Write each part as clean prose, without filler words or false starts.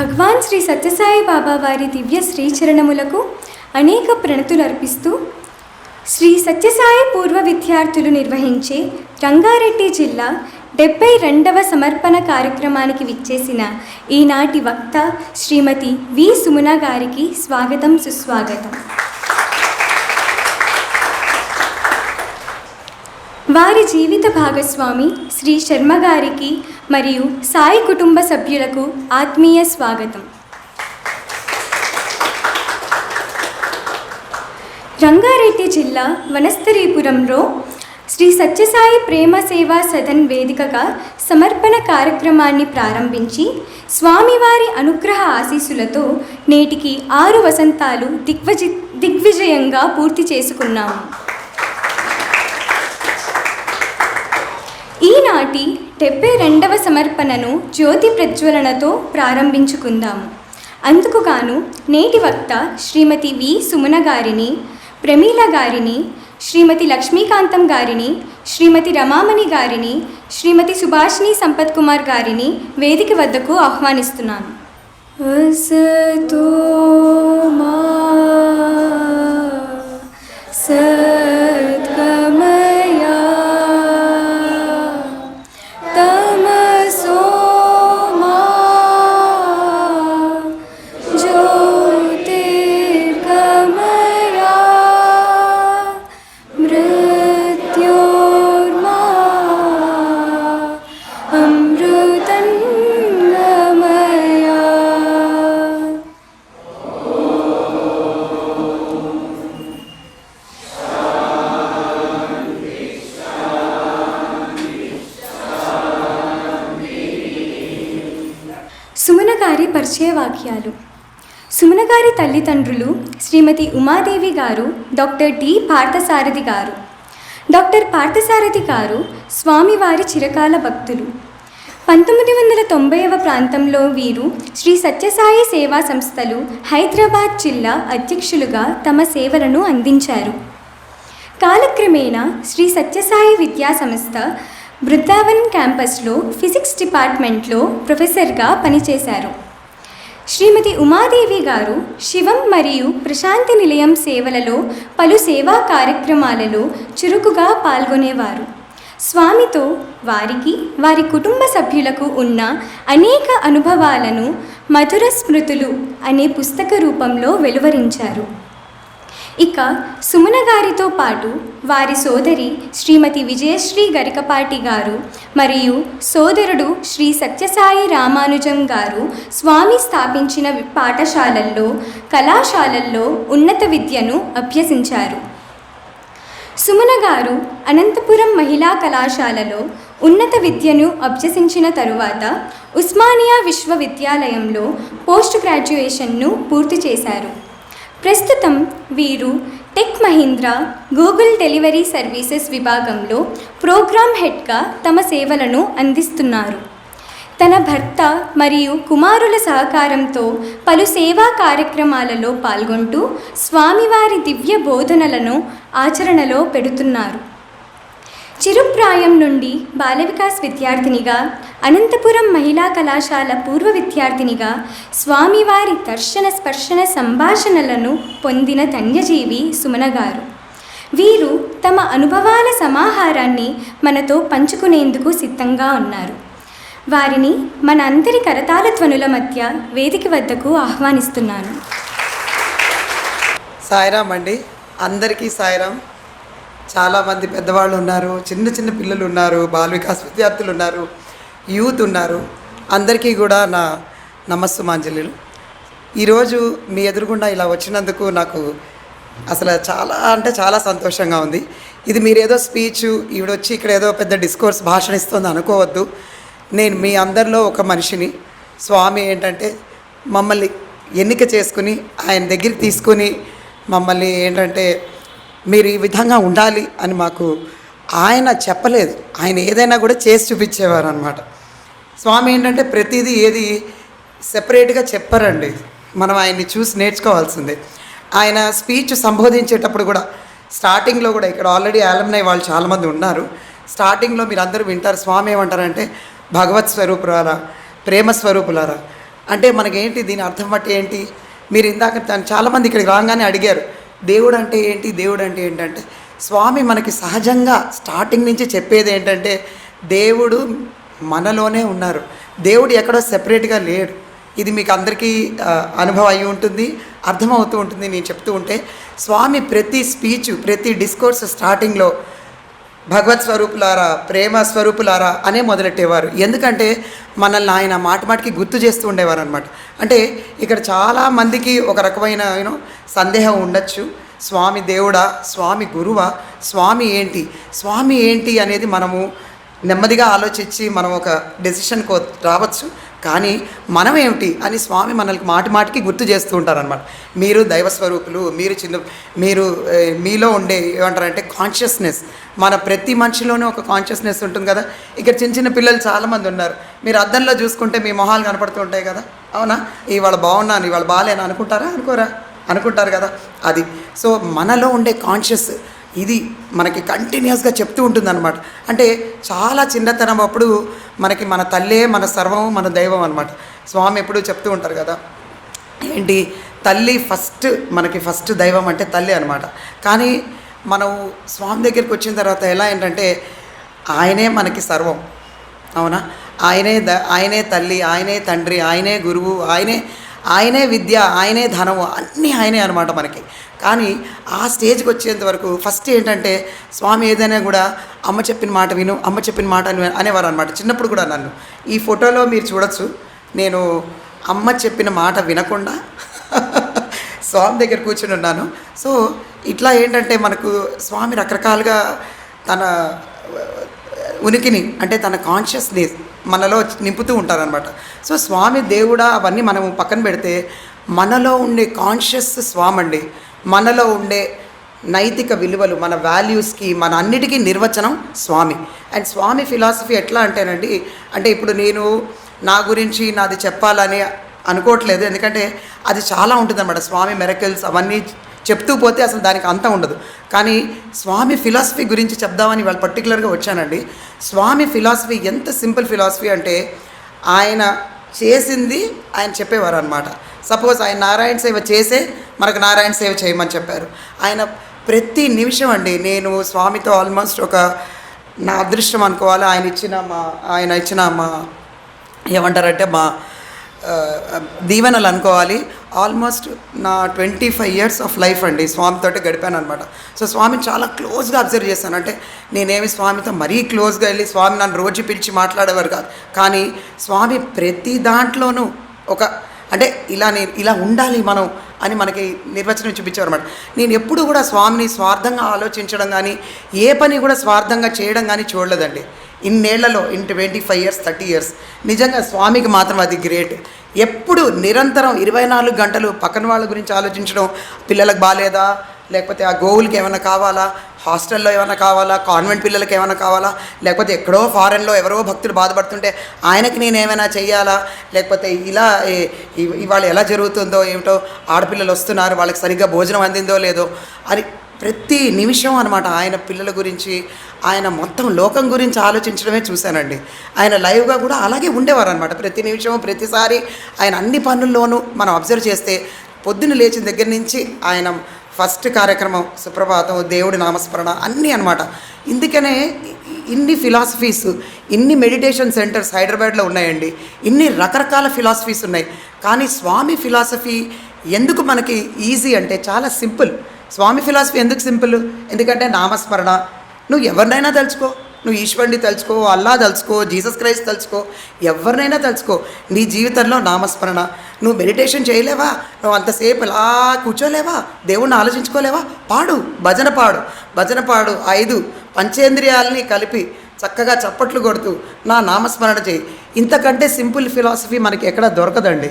భగవాన్ శ్రీ సత్యసాయి బాబా వారి దివ్య శ్రీచరణములకు అనేక ప్రణతులు అర్పిస్తూ శ్రీ సత్యసాయి పూర్వ విద్యార్థులు నిర్వహించే రంగారెడ్డి జిల్లా 72వ సమర్పణ కార్యక్రమానికి విచ్చేసిన ఈనాటి వక్త శ్రీమతి వి సుమన గారికి స్వాగతం సుస్వాగతం. వారి జీవిత భాగస్వామి శ్రీ శర్మ గారికి మరియు సాయి కుటుంబ సభ్యులకు ఆత్మీయ స్వాగతం. రంగారెడ్డి జిల్లా వనస్థలీపురంలో శ్రీ సత్యసాయి ప్రేమ సేవా సదన్ వేదికగా సమర్పణ కార్యక్రమాన్ని ప్రారంభించి స్వామివారి అనుగ్రహ ఆశీస్సులతో నేటికి 6 వసంతాలు దిగ్విజయంగా పూర్తి చేసుకున్నాము. ఈనాటి 72వ సమర్పణను జ్యోతి ప్రజ్వలనతో ప్రారంభించుకుందాము. అందుకుగాను నేటి వక్త శ్రీమతి వి సుమన గారిని, ప్రమీల గారిని, శ్రీమతి లక్ష్మీకాంతం గారిని, శ్రీమతి రమామణి గారిని, శ్రీమతి సుభాషిణి సంపత్ కుమార్ గారిని వేదిక వద్దకు ఆహ్వానిస్తున్నాను. అసతో మా సద్గమయా తమసో మా జ్యోతిర్గమయా మృత్యోర్మా అమృతంగమయా. సుమన గారి పరిచయ వాక్యాలు. సుమన గారి తల్లిదండ్రులు శ్రీమతి ఉమాదేవి గారు, డాక్టర్ డి పార్థసారథి గారు. డాక్టర్ పార్థసారథి గారు స్వామివారి చిరకాల భక్తులు. 1990వ ప్రాంతంలో వీరు శ్రీ సత్యసాయి సేవా సంస్థలు హైదరాబాద్ జిల్లా అధ్యక్షులుగా తమ సేవలను అందించారు. కాలక్రమేణా శ్రీ సత్యసాయి విద్యా సంస్థ బృందావన్ క్యాంపస్లో ఫిజిక్స్ డిపార్ట్మెంట్లో ప్రొఫెసర్గా పనిచేశారు. శ్రీమతి ఉమాదేవి గారు శివం మరియు ప్రశాంతి నిలయం సేవలలో పలు సేవా కార్యక్రమాలలో చురుకుగా పాల్గొనేవారు. స్వామితో వారికి, వారి కుటుంబ సభ్యులకు ఉన్న అనేక అనుభవాలను మధుర స్మృతులు అనే పుస్తక రూపంలో వెలువరించారు. ఇక సుమన గారితో పాటు వారి సోదరి శ్రీమతి విజయశ్రీ గరికపాటి గారు మరియు సోదరుడు శ్రీ సత్యసాయి రామానుజం గారు స్వామి స్థాపించిన పాఠశాలల్లో, కళాశాలల్లో ఉన్నత విద్యను అభ్యసించారు. సుమన గారు అనంతపురం మహిళా కళాశాలలో ఉన్నత విద్యను అభ్యసించిన తరువాత ఉస్మానియా విశ్వవిద్యాలయంలో పోస్ట్ గ్రాడ్యుయేషన్ను పూర్తి చేశారు. ప్రస్తుతం వీరు tech Mahindra Google delivery services విభాగంలో ప్రోగ్రామ్ హెడ్గా తమ సేవలను అందిస్తున్నారు. తన భర్త మరియు కుమారుల సహకారంతో పలు సేవా కార్యక్రమాలలో పాల్గొంటూ స్వామివారి దివ్య బోధనలను ఆచరణలో పెడుతున్నారు. చిరుప్రాయం నుండి బాల వికాస్ విద్యార్థినిగా, అనంతపురం మహిళా కళాశాల పూర్వ విద్యార్థినిగా స్వామివారి దర్శన స్పర్శన సంభాషణలను పొందిన ధన్యజీవి సుమన గారు. వీరు తమ అనుభవాల సమాహారాన్ని మనతో పంచుకునేందుకు సిద్ధంగా ఉన్నారు. వారిని మన అందరి కరతాళ ధ్వనుల మధ్య వేదిక వద్దకు ఆహ్వానిస్తున్నాను. సాయిరామ్ అండి, అందరికీ సాయిరామ్. చాలామంది పెద్దవాళ్ళు ఉన్నారు, చిన్న చిన్న పిల్లలు ఉన్నారు, బాల వికాస్ విద్యార్థులు ఉన్నారు, యూత్ ఉన్నారు. అందరికీ కూడా నా నమస్సుమాంజలిలు. ఈరోజు మీ ఎదురుగుండా ఇలా వచ్చినందుకు నాకు అసలు చాలా సంతోషంగా ఉంది. ఇది మీరేదో స్పీచ్ ఈవిడొచ్చి ఇక్కడ ఏదో పెద్ద డిస్కోర్స్ భాషణ ఇస్తుంది అనుకోవద్దు. నేను మీ అందరిలో ఒక మనిషిని. స్వామి ఏంటంటే మమ్మల్ని ఎన్నిక చేసుకుని ఆయన దగ్గరికి తీసుకుని మమ్మల్ని ఏంటంటే మీరు ఈ విధంగా ఉండాలి అని మాకు ఆయన చెప్పలేదు, ఆయన ఏదైనా కూడా చేసి చూపించేవారు అనమాట. స్వామి ఏంటంటే ప్రతిదీ ఏది సెపరేట్గా చెప్పారండి, మనం ఆయన్ని చూసి నేర్చుకోవాల్సిందే. ఆయన స్పీచ్ సంబోధించేటప్పుడు కూడా స్టార్టింగ్లో కూడా ఇక్కడ ఆల్రెడీ ఆలమ్నై వాళ్ళు చాలామంది ఉన్నారు. స్టార్టింగ్లో మీరు అందరూ వింటారు, స్వామి ఏమంటారంటే భగవత్ స్వరూపులారా, ప్రేమ స్వరూపులారా అంటే మనకేంటి దీని అర్థం బట్టి ఏంటి? మీరు ఇందాక చాలామంది ఇక్కడికి రాగానే అడిగారు, దేవుడు అంటే ఏంటి, దేవుడు అంటే ఏంటంటే, స్వామి మనకి సహజంగా స్టార్టింగ్ నుంచి చెప్పేది ఏంటంటే, దేవుడు మనలోనే ఉన్నారు, దేవుడు ఎక్కడో సెపరేట్గా లేడు. ఇది మీకు అందరికీ అనుభవం అయి ఉంటుంది, అర్థమవుతూ ఉంటుంది నేను చెప్తూ ఉంటే. స్వామి ప్రతి స్పీచ్, ప్రతి డిస్కోర్స్ స్టార్టింగ్లో భగవత్ స్వరూపులారా, ప్రేమ స్వరూపులారా అనే మొదలెట్టేవారు. ఎందుకంటే మనల్ని ఆయన మాటికి గుర్తు చేస్తూ ఉండేవారు అనమాట. అంటే ఇక్కడ చాలామందికి ఒక రకమైన సందేహం ఉండొచ్చు, స్వామి దేవుడా, స్వామి గురువా, స్వామి ఏంటి అనేది మనము నెమ్మదిగా ఆలోచించి మనం ఒక డెసిషన్కి రావచ్చు. కానీ మనం ఏమిటి అని స్వామి మనల్ని మాటికి గుర్తు చేస్తూ ఉంటారనమాట. మీరు దైవస్వరూపులు, మీరు మీలో ఉండే ఏమంటారంటే కాన్షియస్నెస్, మన ప్రతి మనిషిలోనూ ఒక కాన్షియస్నెస్ ఉంటుంది కదా. ఇక్కడ చిన్న పిల్లలు చాలామంది ఉన్నారు, మీరు అద్దంలో చూసుకుంటే మీ మొహాలు కనపడుతూ ఉంటాయి కదా, అవునా? ఇవాళ బాగున్నాను, ఇవాళ బాగాలేను అనుకుంటారా, అనుకుంటారు కదా. అది సో మనలో ఉండే కాన్షియస్ ఇది మనకి కంటిన్యూస్గా చెప్తూ ఉంటుందన్నమాట. అంటే చాలా చిన్నతనం అప్పుడు మనకి మన తల్లే మన సర్వం, మన దైవం అనమాట. స్వామి ఎప్పుడూ చెప్తూ ఉంటారు కదా, ఏంటి తల్లి మనకి ఫస్ట్ దైవం అంటే తల్లి అనమాట. కానీ మనం స్వామి దగ్గరికి వచ్చిన తర్వాత ఎలా ఏంటంటే ఆయనే మనకి సర్వం, అవునా? ఆయనే తల్లి, ఆయనే తండ్రి, ఆయనే గురువు, ఆయనే విద్య, ఆయనే ధనము, అన్నీ ఆయనే అనమాట మనకి. కానీ ఆ స్టేజ్కి వచ్చేంత వరకు ఫస్ట్ ఏంటంటే స్వామి ఏదైనా కూడా అమ్మ చెప్పిన మాట విను, అమ్మ చెప్పిన మాట అనేవారు అనమాట. చిన్నప్పుడు కూడా నన్ను ఈ ఫోటోలో మీరు చూడొచ్చు, నేను అమ్మ చెప్పిన మాట వినకుండా స్వామి దగ్గర కూర్చుని ఉన్నాను. సో ఇట్లా ఏంటంటే మనకు స్వామి రకరకాలుగా తన ఉనికిని, అంటే తన కాన్షియస్నెస్ మనలో నింపుతూ ఉంటారనమాట. సో స్వామి దేవుడా అవన్నీ మనం పక్కన పెడితే మనలో ఉండే కాన్షియస్ స్వామి అండి. మనలో ఉండే నైతిక విలువలు, మన వాల్యూస్కి, మన అన్నిటికీ నిర్వచనం స్వామి. అండ్ స్వామి ఫిలాసఫీ ఎట్లా అంటేనండి, అంటే ఇప్పుడు నేను నా గురించి నాది చెప్పాలని అనుకోవట్లేదు, ఎందుకంటే అది చాలా ఉంటుందన్నమాట. స్వామి మిరకిల్స్ అవన్నీ చెప్తూ పోతే అసలు దానికి అంత ఉండదు. కానీ స్వామి ఫిలాసఫీ గురించి చెప్దామని వాళ్ళు పర్టికులర్గా వచ్చానండి. స్వామి ఫిలాసఫీ ఎంత సింపుల్ ఫిలాసఫీ అంటే ఆయన చేసింది ఆయన చెప్పేవారు అనమాట. సపోజ్ ఆయన నారాయణ సేవ చేసే మనకు నారాయణ సేవ చేయమని చెప్పారు. ఆయన ప్రతి నిమిషం అండి, నేను స్వామితో ఆల్మోస్ట్ నా అదృష్టం అనుకోవాలి, ఆయన ఇచ్చిన మా ఏమంటారంటే మా దీవెనలు అనుకోవాలి. ఆల్మోస్ట్ నా 25 years ఆఫ్ లైఫ్ అండి స్వామితోటి గడిపాను అనమాట. సో స్వామిని చాలా క్లోజ్గా అబ్జర్వ్ చేశాను. అంటే నేనేమి స్వామితో మరీ క్లోజ్గా వెళ్ళి స్వామి నన్ను రోజు పిలిచి మాట్లాడేవారు కాదు. కానీ స్వామి ప్రతి దాంట్లోనూ అంటే ఇలా ఉండాలి మనం అని మనకి నిర్వచనం చూపించారు అనమాట. నేను ఎప్పుడు కూడా స్వామిని స్వార్థంగా ఆలోచించడం కానీ, ఏ పని కూడా స్వార్థంగా చేయడం కానీ చూడలేదండి ఇన్నేళ్లలో. 25 years 30 years నిజంగా స్వామికి మాత్రం అది గ్రేట్. ఎప్పుడు నిరంతరం 24 గంటలు పక్కన వాళ్ళ గురించి ఆలోచించడం, పిల్లలకు బాగాలేదా, లేకపోతే ఆ గోవులకి ఏమైనా కావాలా, హాస్టల్లో ఏమైనా కావాలా, కాన్వెంట్ పిల్లలకి ఏమైనా కావాలా, లేకపోతే ఎక్కడో ఫారెన్లో ఎవరో భక్తులు బాధపడుతుంటే ఆయనకి నేను ఏమైనా చెయ్యాలా, లేకపోతే ఇవాళ ఎలా జరుగుతుందో ఏమిటో, ఆడపిల్లలు వస్తున్నారు వాళ్ళకి సరిగ్గా భోజనం అందిందో లేదో అని ప్రతి నిమిషం అనమాట ఆయన పిల్లల గురించి, ఆయన మొత్తం లోకం గురించి ఆలోచించడమే చూశానండి. ఆయన లైవ్గా కూడా అలాగే ఉండేవారు అనమాట. ప్రతి నిమిషం ప్రతిసారి ఆయన అన్ని పనుల్లోనూ మనం అబ్జర్వ్ చేస్తే పొద్దున్న లేచిన దగ్గర నుంచి ఆయన ఫస్ట్ కార్యక్రమం సుప్రభాతం, దేవుడి నామస్మరణ అన్నీ అనమాట. ఇందుకనే ఇన్ని ఫిలాసఫీస్, ఇన్ని మెడిటేషన్ సెంటర్స్ హైదరాబాద్లో ఉన్నాయండి, ఇన్ని రకరకాల ఫిలాసఫీస్ ఉన్నాయి. కానీ స్వామి ఫిలాసఫీ ఎందుకు మనకి ఈజీ అంటే చాలా సింపుల్. స్వామి ఫిలాసఫీ ఎందుకు సింపుల్? ఎందుకంటే నామస్మరణ, నువ్వు ఎవరినైనా తలుచుకో, నువ్వు ఈశ్వరుని తలుచుకో, అల్లా తలుచుకో, జీసస్ క్రైస్ట్ తలుచుకో, ఎవరినైనా తలుచుకో, నీ జీవితంలో నామస్మరణ. నువ్వు మెడిటేషన్ చేయలేవా, నువ్వు అంతసేపు ఇలా కూర్చోలేవా, దేవుణ్ణి ఆలోచించుకోలేవా, భజన పాడు 5 పంచేంద్రియాలని కలిపి చక్కగా చప్పట్లు కొడుతూ నా నామస్మరణ చేయి. ఇంతకంటే సింపుల్ ఫిలాసఫీ మనకి ఎక్కడ దొరకదండి.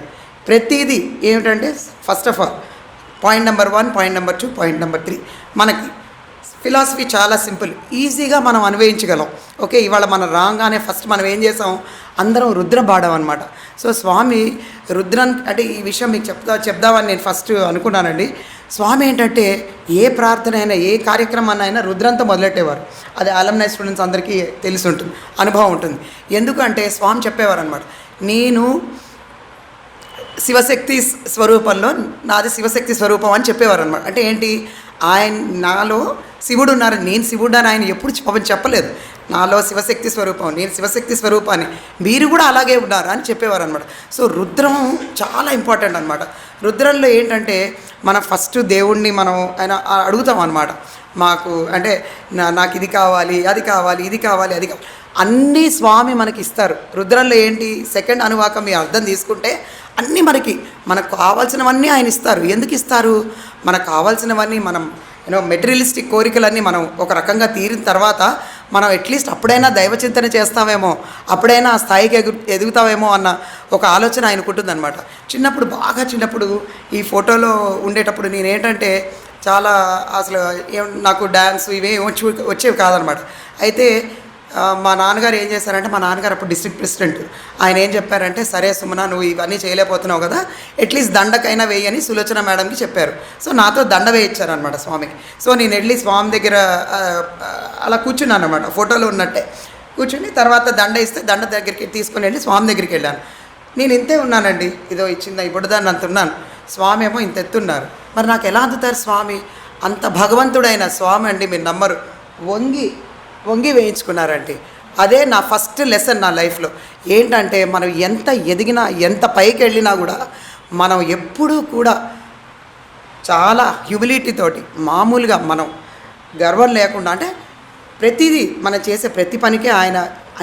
ప్రతిదీ ఏమిటంటే first of all point number 1, point number 2, point number 3 మనకి ఫిలాసఫీ చాలా సింపుల్, ఈజీగా మనం అన్వయించగలం. ఓకే, ఇవాళ మనం రాగానే ఫస్ట్ మనం ఏం చేసాం, అందరం రుద్రం పాడాం అనమాట. సో స్వామి రుద్రం అంటే ఈ విషయం మీకు చెప్దామని నేను ఫస్ట్ అనుకున్నానండి. స్వామి ఏంటంటే ఏ ప్రార్థన అయినా, ఏ కార్యక్రమాన్ని అయినా రుద్రంతో మొదలెట్టేవారు. అది అలమ్నై స్టూడెంట్స్ అందరికీ తెలిసి ఉంటుంది, అనుభవం ఉంటుంది. ఎందుకంటే స్వామి చెప్పేవారు అనమాట, నేను శివశక్తి స్వరూపంలో నాది శివశక్తి స్వరూపం అని చెప్పేవారు అనమాట. అంటే ఏంటి, ఆయన నాలో శివుడు ఉన్నారు, నేను శివుడు అని ఆయన ఎప్పుడు పాపం చెప్పలేదు. నాలో శివశక్తి స్వరూపం, నేను శివశక్తి స్వరూపాన్ని, మీరు కూడా అలాగే ఉన్నారు అని చెప్పేవారు అనమాట. సో రుద్రం చాలా ఇంపార్టెంట్ అనమాట. రుద్రంలో ఏంటంటే మనం ఫస్ట్ దేవుణ్ణి మనం ఆయన అడుగుతాం అనమాట. మాకు అంటే నాకు ఇది కావాలి, అది కావాలి, ఇది కావాలి, అది కావాలి, అన్నీ స్వామి మనకి ఇస్తారు. రుద్రంలో ఏంటి, సెకండ్ అనువాకం మీ అర్థం తీసుకుంటే అన్నీ మనకు కావాల్సినవన్నీ ఆయన ఇస్తారు. ఎందుకు ఇస్తారు, మనకు కావాల్సినవన్నీ మనం మెటీరియలిస్టిక్ కోరికలన్నీ మనం ఒక రకంగా తీరిన తర్వాత మనం అట్లీస్ట్ అప్పుడైనా దైవచింతన చేస్తామేమో, అప్పుడైనా ఆ స్థాయికి ఎదుగుతామేమో అన్న ఒక ఆలోచన ఆయనకు ఉంటుందన్నమాట. బాగా చిన్నప్పుడు ఈ ఫోటోలో ఉండేటప్పుడు నేనేంటంటే చాలా అసలు నాకు డ్యాన్స్ ఇవే వచ్చేవి కాదనమాట. అయితే మా నాన్నగారు ఏం చేశారంటే, మా నాన్నగారు అప్పుడు డిస్ట్రిక్ట్ ప్రెసిడెంట్, ఆయన ఏం చెప్పారంటే, సరే సుమన నువ్వు ఇవన్నీ చేయలేకపోతున్నావు కదా, అట్లీస్ట్ దండకైనా వేయని సులోచన మేడంకి చెప్పారు. సో నాతో దండ వేయించారనమాట స్వామికి. సో నేను వెళ్ళి స్వామి దగ్గర అలా కూర్చున్నాను అనమాట, ఫోటోలో ఉన్నట్టే కూర్చుని తర్వాత దండ ఇస్తే దండ దగ్గరికి తీసుకుని వెళ్ళి స్వామి దగ్గరికి వెళ్ళాను. నేను ఇంతే ఉన్నానండి, ఇదో ఇచ్చిందా ఇప్పుడు దాన్ని అంత ఉన్నాను, స్వామి ఏమో ఇంత ఎత్తున్నారు. మరి నాకు ఎలా అందుతారు స్వామి, అంత భగవంతుడైన స్వామి అండి, మీరు నమ్మరు, వంగి వేయించుకున్నారంటే. అదే నా ఫస్ట్ లెసన్ నా లైఫ్లో. ఏంటంటే మనం ఎంత ఎదిగినా, ఎంత పైకి వెళ్ళినా కూడా మనం ఎప్పుడూ కూడా చాలా హ్యూమిలిటీతోటి, మామూలుగా మనం గర్వం లేకుండా, అంటే ప్రతిదీ మనం చేసే ప్రతి పనికి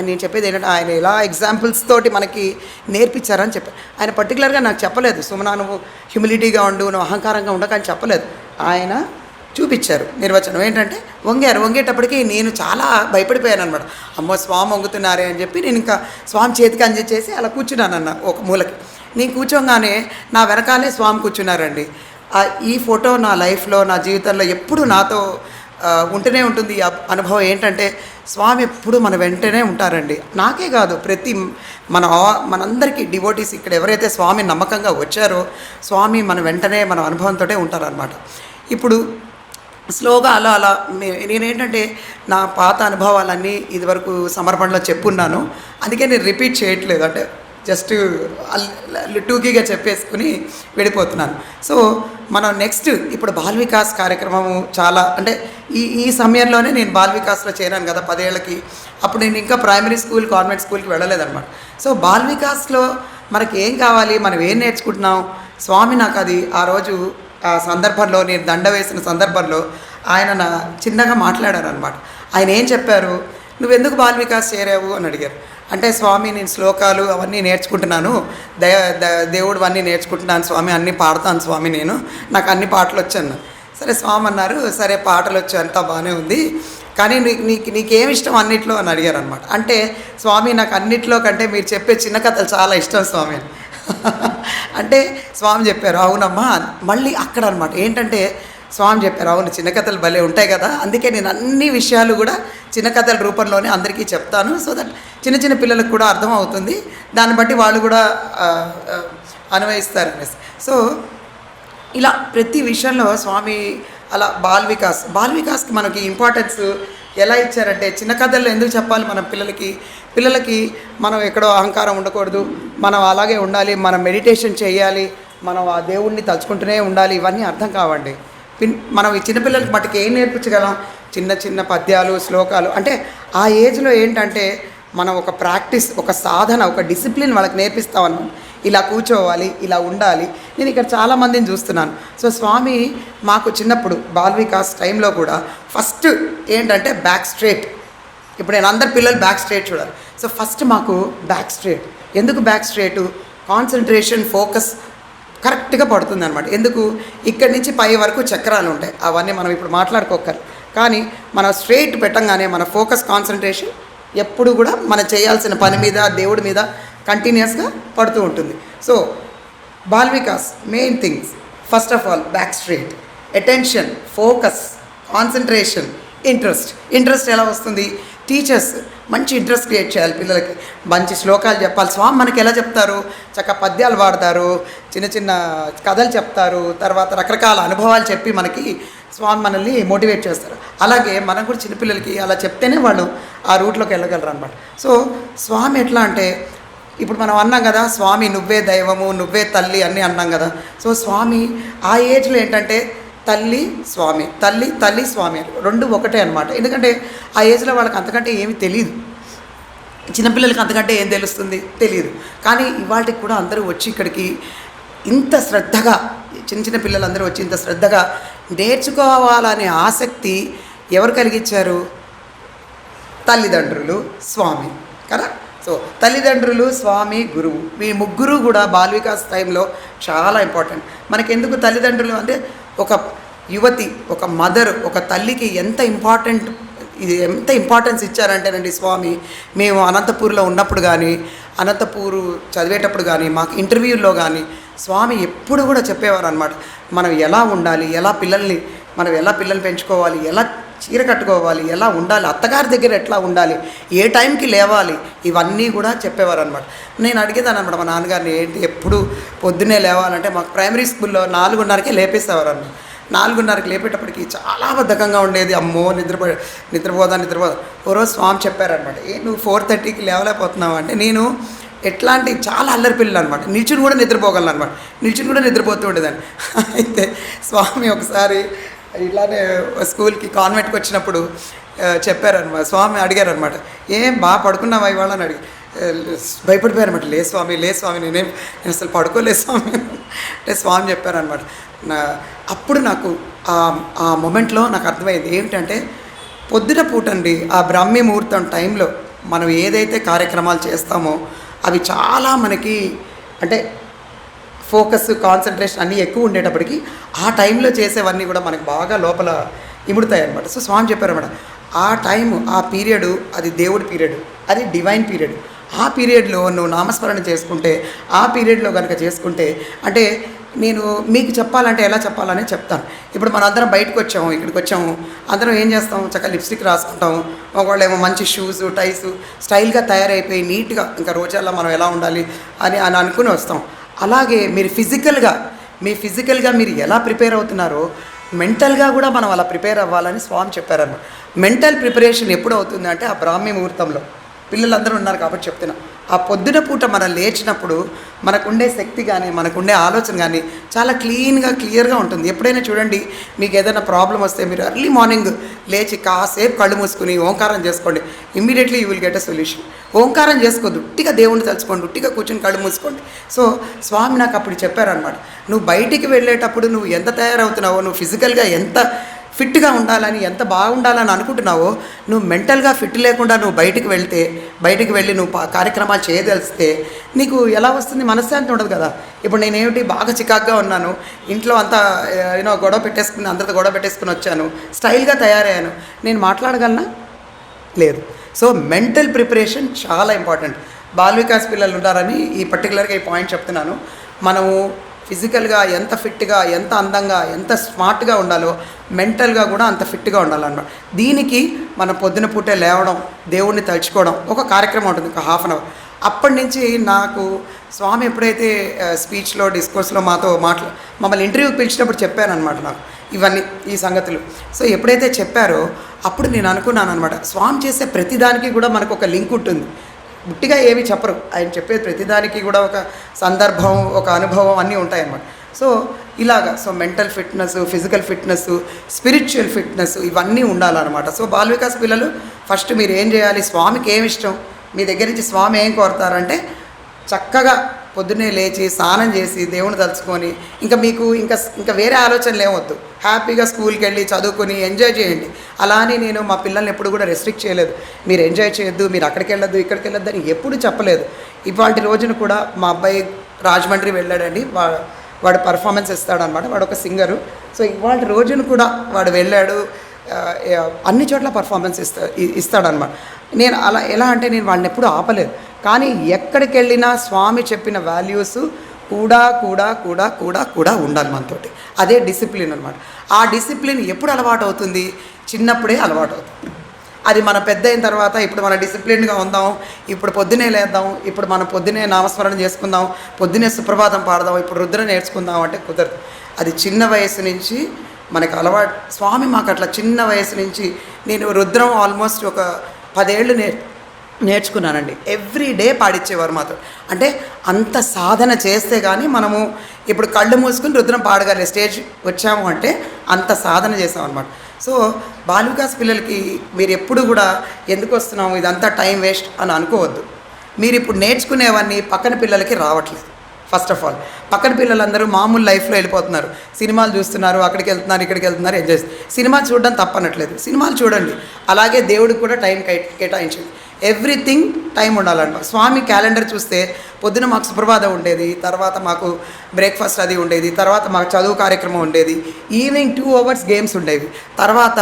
నేను చెప్పేది ఏంటంటే, ఆయన ఎలా ఎగ్జాంపుల్స్ తోటి మనకి నేర్పించారని చెప్పారు. ఆయన పర్టికులర్గా నాకు చెప్పలేదు, సుమనా నువ్వు హ్యూమిలిటీగా ఉండు, నువ్వు అహంకారంగా ఉండక అని చెప్పలేదు. ఆయన చూపించారు నిర్వచనం. ఏంటంటే వంగేటప్పటికి నేను చాలా భయపడిపోయాను అనమాట. అమ్మో స్వామి వంగుతున్నారే అని చెప్పి నేను ఇంకా స్వామి చేతికి అందించేసి అలా కూర్చున్నానన్న ఒక మూలకి. నేను కూర్చోగానే నా వెనకాలే స్వామి కూర్చున్నారండి. ఈ ఫోటో నా లైఫ్లో, నా జీవితంలో ఎప్పుడు నాతో ఉంటూనే ఉంటుంది. ఈ అనుభవం ఏంటంటే, స్వామి ఎప్పుడు మన వెంటనే ఉంటారండి. నాకే కాదు, ప్రతి మనందరికీ డివోటీస్ ఇక్కడ ఎవరైతే స్వామి నమ్మకంగా వచ్చారో, స్వామి మన వెంటనే మన అనుభవంతో ఉంటారనమాట. ఇప్పుడు స్లోగా అలా నేనేంటంటే నా పాత అనుభవాలన్నీ ఇదివరకు సమర్పణలో చెప్పున్నాను, అందుకే నేను రిపీట్ చేయట్లేదు. అంటే జస్ట్ టూకీగా చెప్పేసుకుని వెళ్ళిపోతున్నాను. సో మనం నెక్స్ట్ ఇప్పుడు బాల్ వికాస్ కార్యక్రమము చాలా, అంటే ఈ సమయంలోనే నేను బాల్ వికాస్లో చేరాను కదా 10 ఏళ్ళకి. అప్పుడు నేను ఇంకా ప్రైమరీ స్కూల్, కాన్వెంట్ స్కూల్కి వెళ్ళలేదన్నమాట. సో బాల్ వికాస్లో మనకి ఏం కావాలి, మనం ఏం నేర్చుకుంటున్నాం, స్వామి నాకు అది ఆ రోజు ఆ సందర్భంలో, నేను దండ వేసిన సందర్భంలో ఆయన చిన్నగా మాట్లాడారు అనమాట. ఆయన ఏం చెప్పారు, నువ్వెందుకు బాల్ వికాస్ చేరావు అని అడిగారు. అంటే స్వామి నేను శ్లోకాలు అవన్నీ నేర్చుకుంటున్నాను, దేవుడు అన్నీ నేర్చుకుంటున్నాను స్వామి, అన్నీ పాడతాను స్వామి, నాకు అన్ని పాటలు వచ్చాను. సరే స్వామి అన్నారు, సరే పాటలు వచ్చి అంతా బాగానే ఉంది, కానీ నీకేమి ఇష్టం అన్నిట్లో అని అడిగారు అనమాట. అంటే స్వామి నాకు అన్నిట్లో కంటే మీరు చెప్పే చిన్న కథలు చాలా ఇష్టం స్వామి అని. అంటే స్వామి చెప్పారు, అవునమ్మా. మళ్ళీ అక్కడ అనమాట ఏంటంటే స్వామి చెప్పారు, అవును చిన్న కథలు భలే ఉంటాయి కదా, అందుకే నేను అన్ని విషయాలు కూడా చిన్న కథల రూపంలోనే అందరికీ చెప్తాను, సో దట్ చిన్న చిన్న పిల్లలకు కూడా అర్థం అవుతుంది, దాన్ని బట్టి వాళ్ళు కూడా అన్వయిస్తారు. సో ఇలా ప్రతి విషయంలో స్వామి అలా బాల్ వికాస్కి మనకి ఇంపార్టెన్స్ ఎలా ఇచ్చారంటే, చిన్న కథల్లో ఎందుకు చెప్పాలి మనం పిల్లలకి మనం ఎక్కడో అహంకారం ఉండకూడదు, మనం అలాగే ఉండాలి, మనం మెడిటేషన్ చేయాలి, మనం ఆ దేవుణ్ణి తలుచుకుంటూనే ఉండాలి, ఇవన్నీ అర్థం కావండి. మనం ఈ చిన్నపిల్లలకి మటుకు ఏం నేర్పించగలం, చిన్న చిన్న పద్యాలు, శ్లోకాలు. అంటే ఆ ఏజ్లో ఏంటంటే మనం ఒక ప్రాక్టీస్, ఒక సాధన, ఒక డిసిప్లిన్ వాళ్ళకి నేర్పిస్తామన్నమాట. ఇలా కూర్చోవాలి, ఇలా ఉండాలి. నేను ఇక్కడ చాలామందిని చూస్తున్నాను. సో స్వామి మాకు చిన్నప్పుడు బాల్ వికాస్ టైంలో కూడా ఫస్ట్ ఏంటంటే బ్యాక్ స్ట్రేట్. ఇప్పుడు నేను అందరు పిల్లలు బ్యాక్ స్ట్రేట్ చూడాలి. సో ఫస్ట్ మాకు బ్యాక్ స్ట్రేట్. ఎందుకు బ్యాక్ స్ట్రేటు, కాన్సన్ట్రేషన్, ఫోకస్ కరెక్ట్గా పడుతుంది అనమాట. ఎందుకు, ఇక్కడి నుంచి పై వరకు చక్రాలు ఉంటాయి, అవన్నీ మనం ఇప్పుడు మాట్లాడుకోకరు, కానీ మనం స్ట్రేట్ పెట్టంగానే మన ఫోకస్, కాన్సన్ట్రేషన్ ఎప్పుడు కూడా మనం చేయాల్సిన పని మీద, దేవుడి మీద కంటిన్యూస్గా పడుతూ ఉంటుంది. So ball Vikas main things, first of all back straight, attention, focus, concentration, interest ఎలా వస్తుంది, టీచర్స్ మంచి ఇంట్రెస్ట్ క్రియేట్ చేయాలి పిల్లలకి, మంచి శ్లోకాలు చెప్పాలి. స్వామి మనకి ఎలా చెప్తారు, చక్కగా పద్యాలు పాడతారు, చిన్న చిన్న కథలు చెప్తారు, తర్వాత రకరకాల అనుభవాలు చెప్పి మనకి స్వామి మనల్ని మోటివేట్ చేస్తారు. అలాగే మనం కూడా చిన్నపిల్లలకి అలా చెప్తేనే వాళ్ళు ఆ రూట్లోకి వెళ్ళగలరు అనమాట. సో స్వామి ఎట్లా అంటే ఇప్పుడు మనం అన్నాం కదా, స్వామి నువ్వే దైవము, నువ్వే తల్లి అని అన్నాం కదా. సో స్వామి ఆ ఏజ్లో ఏంటంటే తల్లి స్వామి, తల్లి తల్లి స్వామి రెండు ఒకటే అనమాట. ఎందుకంటే ఆ ఏజ్లో వాళ్ళకి అంతకంటే ఏమీ తెలియదు. చిన్నపిల్లలకి అంతకంటే ఏం తెలుస్తుంది, తెలియదు. కానీ ఇవాళకి కూడా అందరూ వచ్చి ఇక్కడికి ఇంత శ్రద్ధగా, చిన్న చిన్న పిల్లలందరూ వచ్చి ఇంత శ్రద్ధగా నేర్చుకోవాలనే ఆసక్తి ఎవరు కలిగించారు? తల్లిదండ్రులు, స్వామి కదా. సో తల్లిదండ్రులు, స్వామి, గురువు, ఈ ముగ్గురు కూడా బాల్ వికాస్ టైంలో చాలా ఇంపార్టెంట్. మనకెందుకు తల్లిదండ్రులు అంటే ఒక యువతి, ఒక మదర్, ఒక తల్లికి ఎంత ఇంపార్టెన్స్ ఇచ్చారంటేనండి స్వామి. మేము అనంతపూర్లో ఉన్నప్పుడు కానీ, అనంతపూరు చదివేటప్పుడు కానీ, మాకు ఇంటర్వ్యూల్లో కానీ స్వామి ఎప్పుడు కూడా చెప్పేవారు అనమాట. మనం ఎలా ఉండాలి, మనం ఎలా పిల్లల్ని పెంచుకోవాలి, ఎలా చీర కట్టుకోవాలి, ఎలా ఉండాలి, అత్తగారి దగ్గర ఎట్లా ఉండాలి, ఏ టైంకి లేవాలి, ఇవన్నీ కూడా చెప్పేవారు అనమాట. నేను అడిగేదాను అనమాట మా నాన్నగారిని, ఏంటి ఎప్పుడు పొద్దున్నే లేవాలంటే మాకు ప్రైమరీ స్కూల్లో 4:30కే లేపేసేవారు అన్నమాట. 4:30కి లేపేటప్పటికి చాలా బద్ధకంగా ఉండేది. అమ్మో నిద్రపోదా. ఓ రోజు స్వామి చెప్పారనమాట, నువ్వు 4:30కి లేవలేకపోతున్నావు అంటే, నేను ఎట్లాంటి చాలా అల్లరి పిల్లలు అనమాట, నిల్చుని కూడా నిద్రపోగలను అనమాట, నిల్చుని కూడా నిద్రపోతూ ఉండేదాన్ని. అయితే స్వామి ఒకసారి ఇలానే స్కూల్కి కాన్వెంట్కి వచ్చినప్పుడు చెప్పారనమాట. స్వామి అడిగారనమాట, ఏం బాగా పడుకున్నావా ఇవాళ అని అడిగి భయపడిపోయారనమాట. లే స్వామి నేను అసలు పడుకోలేదు స్వామి అంటే స్వామి చెప్పారనమాట. అప్పుడు నాకు ఆ మొమెంట్లో నాకు అర్థమైంది ఏంటంటే, పొద్దున పూటండి ఆ బ్రాహ్మీ ముహూర్తం టైంలో మనం ఏదైతే కార్యక్రమాలు చేస్తామో అవి చాలా మనకి అంటే ఫోకస్, కాన్సన్ట్రేషన్ అన్నీ ఎక్కువ ఉండేటప్పటికి ఆ టైంలో చేసేవన్నీ కూడా మనకు బాగా లోపల ఇముడుతాయి అనమాట. సో స్వామి చెప్పారన్నమాట, ఆ టైము, ఆ పీరియడు అది దేవుడి పీరియడ్, అది డివైన్ పీరియడ్. ఆ పీరియడ్లో నువ్వు నామస్మరణ చేసుకుంటే, ఆ పీరియడ్లో కనుక చేసుకుంటే, అంటే నేను మీకు చెప్పాలంటే ఎలా చెప్పాలని చెప్తాను. ఇప్పుడు మనం అందరం బయటకు వచ్చాము, ఇక్కడికి వచ్చాము, అందరం ఏం చేస్తాం, చక్కగా లిప్స్టిక్ రాసుకుంటాము, ఒకళ్ళేమో మంచి షూస్, టైస్ స్టైల్గా తయారైపోయి నీట్గా ఇంకా రోజాల్లో మనం ఎలా ఉండాలి అని అనుకుని వస్తాం. అలాగే మీరు ఫిజికల్గా మీరు ఎలా ప్రిపేర్ అవుతున్నారో మెంటల్గా కూడా మనం అలా ప్రిపేర్ అవ్వాలని స్వామి చెప్పారన్నమాట. మెంటల్ ప్రిపరేషన్ ఎప్పుడు అవుతుంది అంటే ఆ బ్రాహ్మీ ముహూర్తంలో. పిల్లలందరూ ఉన్నారు కాబట్టి చెప్తున్నా, ఆ పొద్దున పూట మనం లేచినప్పుడు మనకుండే శక్తి కానీ, మనకుండే ఆలోచన కానీ చాలా క్లియర్గా ఉంటుంది. ఎప్పుడైనా చూడండి, మీకు ఏదైనా ప్రాబ్లం వస్తే మీరు ఎర్లీ మార్నింగ్ లేచి కాసేపు కళ్ళు మూసుకుని ఓంకారం చేసుకోండి, immediately you will get a solution. ఓంకారం చేసుకోవద్దు, ఉట్టిగా దేవుణ్ణి తలుచుకోండి, ఉట్టిగా కూర్చొని కళ్ళు మూసుకోండి. సో స్వామి నాకు అప్పుడు చెప్పారనమాట, నువ్వు బయటికి వెళ్ళేటప్పుడు నువ్వు ఎంత తయారవుతున్నావో, నువ్వు ఫిజికల్గా ఎంత ఫిట్గా ఉండాలని, ఎంత బాగుండాలని అనుకుంటున్నావో, నువ్వు మెంటల్గా ఫిట్ లేకుండా నువ్వు బయటికి వెళ్ళి నువ్వు కార్యక్రమాలు చేయదలిస్తే నీకు ఎలా వస్తుంది, మనశ్శాంతి ఉండదు కదా. ఇప్పుడు నేనేమిటి బాగా చికాగ్గా ఉన్నాను, ఇంట్లో అంతా అందరితో గొడవ పెట్టేసుకుని వచ్చాను, స్టైల్గా తయారయ్యాను, నేను మాట్లాడగలనా? లేదు. సో మెంటల్ ప్రిపరేషన్ చాలా ఇంపార్టెంట్. బాల్ వికాస్ పిల్లలు ఉన్నారని ఈ పర్టికులర్గా ఈ పాయింట్ చెప్తున్నాను. మనము ఫిజికల్గా ఎంత ఫిట్గా, ఎంత అందంగా, ఎంత స్మార్ట్గా ఉండాలో మెంటల్గా కూడా అంత ఫిట్గా ఉండాలన్నమాట. దీనికి మనం పొద్దున పూటే లేవడం, దేవుణ్ణి తలుచుకోవడం, ఒక కార్యక్రమం ఉంటుంది, ఒక హాఫ్ అన్ అవర్. అప్పటి నుంచి నాకు స్వామి ఎప్పుడైతే స్పీచ్లో, డిస్కోర్స్లో మమ్మల్ని ఇంటర్వ్యూకి పిలిచినప్పుడు చెప్పానమాట నాకు ఇవన్నీ, ఈ సంగతులు. సో ఎప్పుడైతే చెప్పారో అప్పుడు నేను అనుకున్నాను అనమాట, స్వామి చేసే ప్రతిదానికి కూడా మనకు ఒక లింక్ ఉంటుంది. గుట్టిగా ఏమీ చెప్పరు, ఆయన చెప్పేది ప్రతిదానికి కూడా ఒక సందర్భం, ఒక అనుభవం అన్నీ ఉంటాయన్నమాట. సో ఇలాగా mental fitness, physical fitness, spiritual fitness ఇవన్నీ ఉండాలన్నమాట. సో బాల్ వికాస్ పిల్లలు ఫస్ట్ మీరు ఏం చేయాలి, స్వామికి ఏమి ఇష్టం, మీ దగ్గర నుంచి స్వామి ఏం కోరుతారంటే చక్కగా పొద్దున్నే లేచి స్నానం చేసి దేవుని తలుచుకొని మీకు ఇంకా వేరే ఆలోచనలు ఏమొద్దు, హ్యాపీగా స్కూల్కి వెళ్ళి చదువుకొని ఎంజాయ్ చేయండి. అలా అని నేను మా పిల్లల్ని ఎప్పుడు కూడా రెస్ట్రిక్ట్ చేయలేదు, మీరు ఎంజాయ్ చేయొద్దు, మీరు అక్కడికి వెళ్ళొద్దు, ఇక్కడికి వెళ్ళొద్దు అని ఎప్పుడు చెప్పలేదు. ఇవాళ రోజున కూడా మా అబ్బాయి రాజమండ్రి వెళ్ళాడండి, వాడు పర్ఫార్మెన్స్ ఇస్తాడనమాట, వాడు ఒక సింగరు. సో ఇవాళ రోజున కూడా వాడు వెళ్ళాడు, అన్ని చోట్ల పర్ఫార్మెన్స్ ఇస్తాడనమాట. నేను అలా ఎలా అంటే నేను వాడిని ఎప్పుడు ఆపలేదు, కానీ ఎక్కడికి వెళ్ళినా స్వామి చెప్పిన వాల్యూస్ కూడా కూడా కూడా కూడా కూడా ఉండాలి మనతోటి. అదే డిసిప్లిన్ అనమాట. ఆ డిసిప్లిన్ ఎప్పుడు అలవాటు అవుతుంది, చిన్నప్పుడే అలవాటు అవుతుంది. అది మన పెద్ద అయిన తర్వాత ఇప్పుడు మన డిసిప్లిన్గా ఉందాం, ఇప్పుడు పొద్దునే లేద్దాం, ఇప్పుడు మనం పొద్దునే నామస్మరణ చేసుకుందాం, పొద్దునే సుప్రభాతం పాడదాం, ఇప్పుడు రుద్ర నేర్చుకుందాం అంటే కుదరదు. అది చిన్న వయసు నుంచి మనకు అలవాటు. స్వామి మాకు అట్లా చిన్న వయసు నుంచి, నేను రుద్రం ఆల్మోస్ట్ ఒక 10 ఏళ్ళు నేర్చుకున్నానండి. ఎవ్రీ డే పాడిచ్చేవారు మాతో. అంటే అంత సాధన చేస్తే కానీ మనము ఇప్పుడు కళ్ళు మూసుకుని రుద్రం పాడగలిగే స్టేజ్ వచ్చాము అంటే అంత సాధన చేసామన్నమాట. సో బాల వికాస్ పిల్లలకి మీరు ఎప్పుడు కూడా ఎందుకు వస్తున్నాము ఇదంతా టైం వేస్ట్ అని అనుకోవద్దు. మీరు ఇప్పుడు నేర్చుకునేవన్నీ పక్కన పిల్లలకి రావట్లేదు. ఫస్ట్ ఆఫ్ ఆల్ పక్కన పిల్లలందరూ మామూలు లైఫ్లో వెళ్ళిపోతున్నారు, సినిమాలు చూస్తున్నారు, అక్కడికి వెళ్తున్నారు, ఇక్కడికి వెళ్తున్నారు, ఎంజాయ్ చేస్తారు. సినిమా చూడడం తప్పనట్లేదు, సినిమాలు చూడండి, అలాగే దేవుడికి కూడా టైం కేటాయించండి. ఎవ్రీథింగ్ టైం ఉండాలన్నమాట. స్వామి క్యాలెండర్ చూస్తే పొద్దున మాకు సుప్రభాతం ఉండేది, తర్వాత మాకు బ్రేక్ఫాస్ట్ అది ఉండేది, తర్వాత మాకు చదువు కార్యక్రమం ఉండేది, ఈవినింగ్ 2 hours గేమ్స్ ఉండేవి, తర్వాత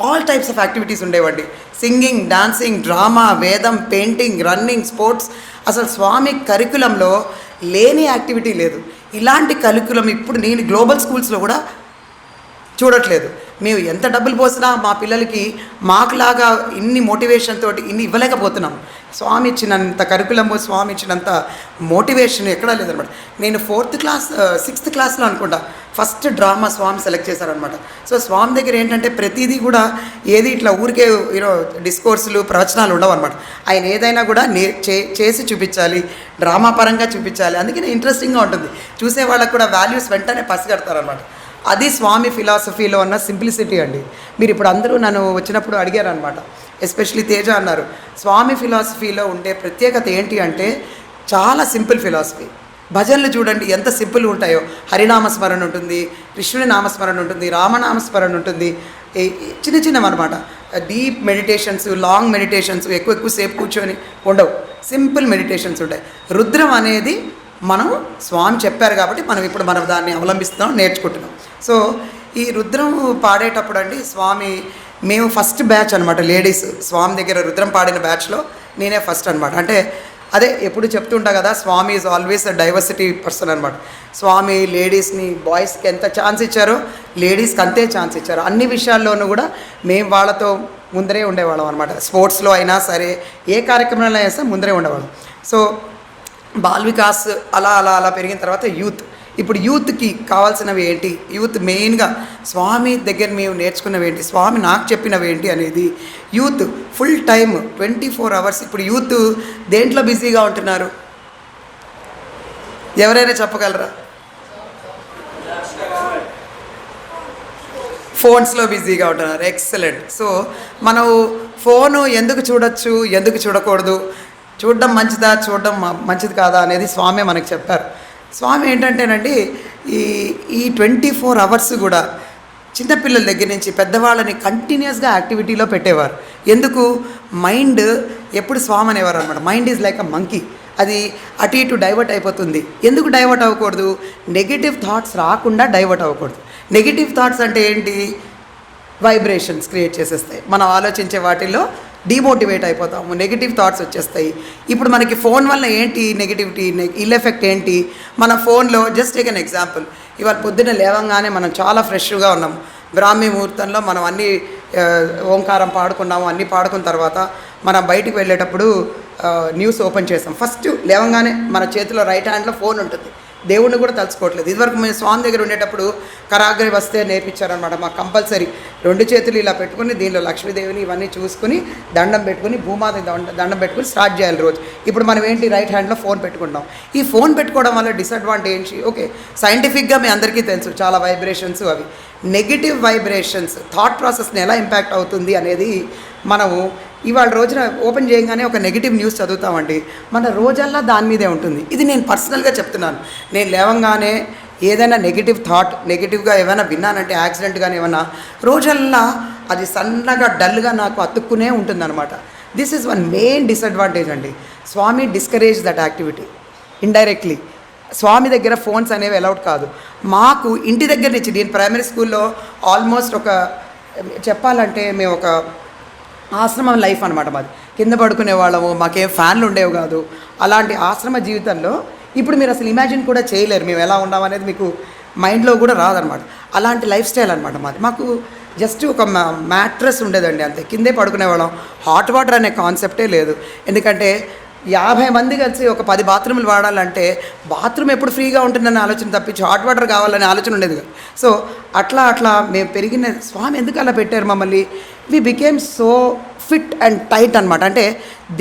ఆల్ టైప్స్ ఆఫ్ యాక్టివిటీస్ ఉండేవండి. సింగింగ్, డాన్సింగ్, డ్రామా, వేదం, పెయింటింగ్, రన్నింగ్, స్పోర్ట్స్. అసలు స్వామి కరికులంలో లేని యాక్టివిటీ లేదు. ఇలాంటి కరికులం ఇప్పుడు నేను గ్లోబల్ స్కూల్స్లో కూడా చూడట్లేదు. మేము ఎంత డబ్బులు పోసినా మా పిల్లలకి మాకులాగా ఇన్ని మోటివేషన్ తోటి ఇన్ని ఇవ్వలేకపోతున్నాం. స్వామి ఇచ్చినంత కరికులము, స్వామి ఇచ్చినంత మోటివేషన్ ఎక్కడా లేదనమాట. నేను 6th క్లాస్లో అనుకుంటా ఫస్ట్ డ్రామా స్వామి సెలెక్ట్ చేశారనమాట. సో స్వామి దగ్గర ఏంటంటే ప్రతిదీ కూడా ఏది ఇట్లా ఊరికే డిస్కోర్సులు, ప్రవచనాలు ఉండవు అనమాట. ఆయన ఏదైనా కూడా చేసి చూపించాలి, డ్రామా పరంగా చూపించాలి. అందుకని ఇంట్రెస్టింగ్గా ఉంటుంది, చూసే వాళ్ళకు కూడా వాల్యూస్ వెంటనే పసిగడతారనమాట. అది స్వామి ఫిలాసఫీలో ఉన్న సింప్లిసిటీ అండి. మీరు ఇప్పుడు అందరూ నన్ను వచ్చినప్పుడు అడిగారు అనమాట, ఎస్పెషలీ తేజ అన్నారు, స్వామి ఫిలాసఫీలో ఉండే ప్రత్యేకత ఏంటి అంటే చాలా సింపుల్ ఫిలాసఫీ. భజనలు చూడండి ఎంత సింపుల్ ఉంటాయో. హరినామస్మరణ ఉంటుంది, కృష్ణుని నామస్మరణ ఉంటుంది, రామనామస్మరణ ఉంటుంది, చిన్న చిన్నవి అనమాట. డీప్ మెడిటేషన్స్, లాంగ్ మెడిటేషన్స్, ఎక్కువసేపు కూర్చొని ఉండవు, సింపుల్ మెడిటేషన్స్ ఉంటాయి. రుద్రం అనేది మనం స్వామి చెప్పారు కాబట్టి మనం దాన్ని అవలంబిస్తున్నాం, నేర్చుకుంటున్నాం. సో ఈ రుద్రం పాడేటప్పుడు అండి స్వామి, మేము ఫస్ట్ బ్యాచ్ అనమాట లేడీస్ స్వామి దగ్గర రుద్రం పాడిన బ్యాచ్లో నేనే ఫస్ట్ అనమాట. అంటే అదే ఎప్పుడు చెప్తుంటా కదా, స్వామి ఈజ్ ఆల్వేస్ డైవర్సిటీ పర్సన్ అనమాట. స్వామి లేడీస్ని, బాయ్స్కి ఎంత ఛాన్స్ ఇచ్చారో లేడీస్కి అంతే ఛాన్స్ ఇచ్చారు. అన్ని విషయాల్లోనూ కూడా మేము వాళ్ళతో ముందరే ఉండేవాళ్ళం అనమాట. స్పోర్ట్స్లో అయినా సరే, ఏ కార్యక్రమంలో అయినా సరే ముందరే ఉండేవాళ్ళం. సో బాల్ వికాస్ అలా అలా అలా పెరిగిన తర్వాత యూత్. ఇప్పుడు యూత్కి కావాల్సినవి ఏంటి, యూత్ మెయిన్గా స్వామి దగ్గర మేము నేర్చుకున్నవి ఏంటి, స్వామి నాకు చెప్పినవి ఏంటి అనేది యూత్ ఫుల్ టైమ్ 24 hours. ఇప్పుడు యూత్ దేంట్లో బిజీగా ఉంటున్నారు ఎవరైనా చెప్పగలరా? ఫోన్స్లో బిజీగా ఉంటున్నారు. ఎక్సలెంట్. సో మనం ఫోను ఎందుకు చూడొచ్చు, ఎందుకు చూడకూడదు, చూడడం మంచిదా, చూడడం మంచిది కాదా అనేది స్వామి మనకు చెప్పారు. స్వామి ఏంటంటేనండి ఈ 24 hours కూడా చిన్నపిల్లల దగ్గర నుంచి పెద్దవాళ్ళని కంటిన్యూస్గా యాక్టివిటీలో పెట్టేవారు. ఎందుకు? మైండ్ ఎప్పుడు స్వామి అనేవారు అనమాట, mind is like a monkey. అది అటు ఇటు డైవర్ట్ అయిపోతుంది. ఎందుకు డైవర్ట్ అవ్వకూడదు? నెగిటివ్ థాట్స్ రాకుండా డైవర్ట్ అవ్వకూడదు. నెగిటివ్ థాట్స్ అంటే ఏంటి? వైబ్రేషన్స్ క్రియేట్ చేసేస్తాయి. మనం ఆలోచించే వాటిల్లో డిమోటివేట్ అయిపోతాము, నెగిటివ్ థాట్స్ వచ్చేస్తాయి. ఇప్పుడు మనకి ఫోన్ వల్ల ఏంటి నెగిటివిటీ, ఇల్ ఎఫెక్ట్ ఏంటి? మన ఫోన్లో జస్ట్ టేక్ ఎన్ ఎగ్జాంపుల్, ఇవాళ పొద్దున్న లేవంగానే మనం చాలా ఫ్రెష్గా ఉన్నాము, బ్రాహ్మీ ముహూర్తంలో మనం అన్ని ఓంకారం పాడుకున్నాము, అన్నీ పాడుకున్న తర్వాత మనం బయటికి వెళ్ళేటప్పుడు న్యూస్ ఓపెన్ చేస్తాం. ఫస్ట్ లేవంగానే మన చేతిలో రైట్ హ్యాండ్లో ఫోన్ ఉంటుంది, దేవుణ్ణి కూడా తలుచుకోవట్లేదు. ఇదివరకు మేము స్వామి దగ్గర ఉండేటప్పుడు కరాగ్రి వస్తే నేర్పించారనమాట మాకు కంపల్సరీ. 2 చేతులు ఇలా పెట్టుకుని దీనిలో లక్ష్మీదేవిని ఇవన్నీ చూసుకుని దండం పెట్టుకుని భూమాత దండం పెట్టుకుని స్టార్ట్ చేయాలి రోజు. ఇప్పుడు మనం ఏంటి రైట్ హ్యాండ్లో ఫోన్ పెట్టుకుంటాం. ఈ ఫోన్ పెట్టుకోవడం వల్ల డిసడ్వాంటేజ్ ఏంటి? ఓకే, సైంటిఫిక్గా మీ అందరికీ తెలుసు, చాలా వైబ్రేషన్స్, అవి నెగిటివ్ వైబ్రేషన్స్ థాట్ ప్రాసెస్ని ఎలా ఇంపాక్ట్ అవుతుంది అనేది మనము ఇవాళ రోజున ఓపెన్ చేయగానే ఒక నెగిటివ్ న్యూస్ చదువుతామండి, మన రోజల్లా దాని మీదే ఉంటుంది. ఇది నేను పర్సనల్గా చెప్తున్నాను. నేను లేవంగానే ఏదైనా నెగిటివ్ థాట్, నెగిటివ్గా ఏమైనా విన్నానంటే, యాక్సిడెంట్ కానీ ఏమైనా, రోజల్లా అది సన్నగా డల్గా నాకు అతుక్కునే ఉంటుందన్నమాట. This is one main disadvantage అండి. స్వామి డిస్కరేజ్ దట్ యాక్టివిటీ ఇండైరెక్ట్లీ. స్వామి దగ్గర ఫోన్స్ అనేవి అలౌడ్ కాదు. మాకు ఇంటి దగ్గర నుంచి, నేను ప్రైమరీ స్కూల్లో ఆల్మోస్ట్ చెప్పాలంటే మేము ఒక ఆశ్రమం లైఫ్ అనమాట మాది. కింద పడుకునే వాళ్ళము, మాకేం ఫ్యాన్లు ఉండేవి కాదు. అలాంటి ఆశ్రమ జీవితంలో ఇప్పుడు మీరు అసలు ఇమాజిన్ కూడా చేయలేరు మేము ఎలా ఉన్నామనేది, మీకు మైండ్లో కూడా రాదనమాట. అలాంటి లైఫ్ స్టైల్ అనమాట మాది. మాకు జస్ట్ ఒక మ్యాట్రెస్ ఉండేదండి, అంతే, కిందే పడుకునేవాళ్ళం. హాట్ వాటర్ అనే కాన్సెప్టే లేదు. ఎందుకంటే 50 మంది కలిసి ఒక 10 బాత్రూములు వాడాలంటే బాత్రూమ్ ఎప్పుడు ఫ్రీగా ఉంటుందనే ఆలోచన తప్పించి హాట్ వాటర్ కావాలనే ఆలోచన ఉండేది కాదు. సో అట్లా మేము పెరిగిన స్వామి ఎందుకు అలా పెట్టారు మమ్మల్ని? We became so fit and tight అనమాట. అంటే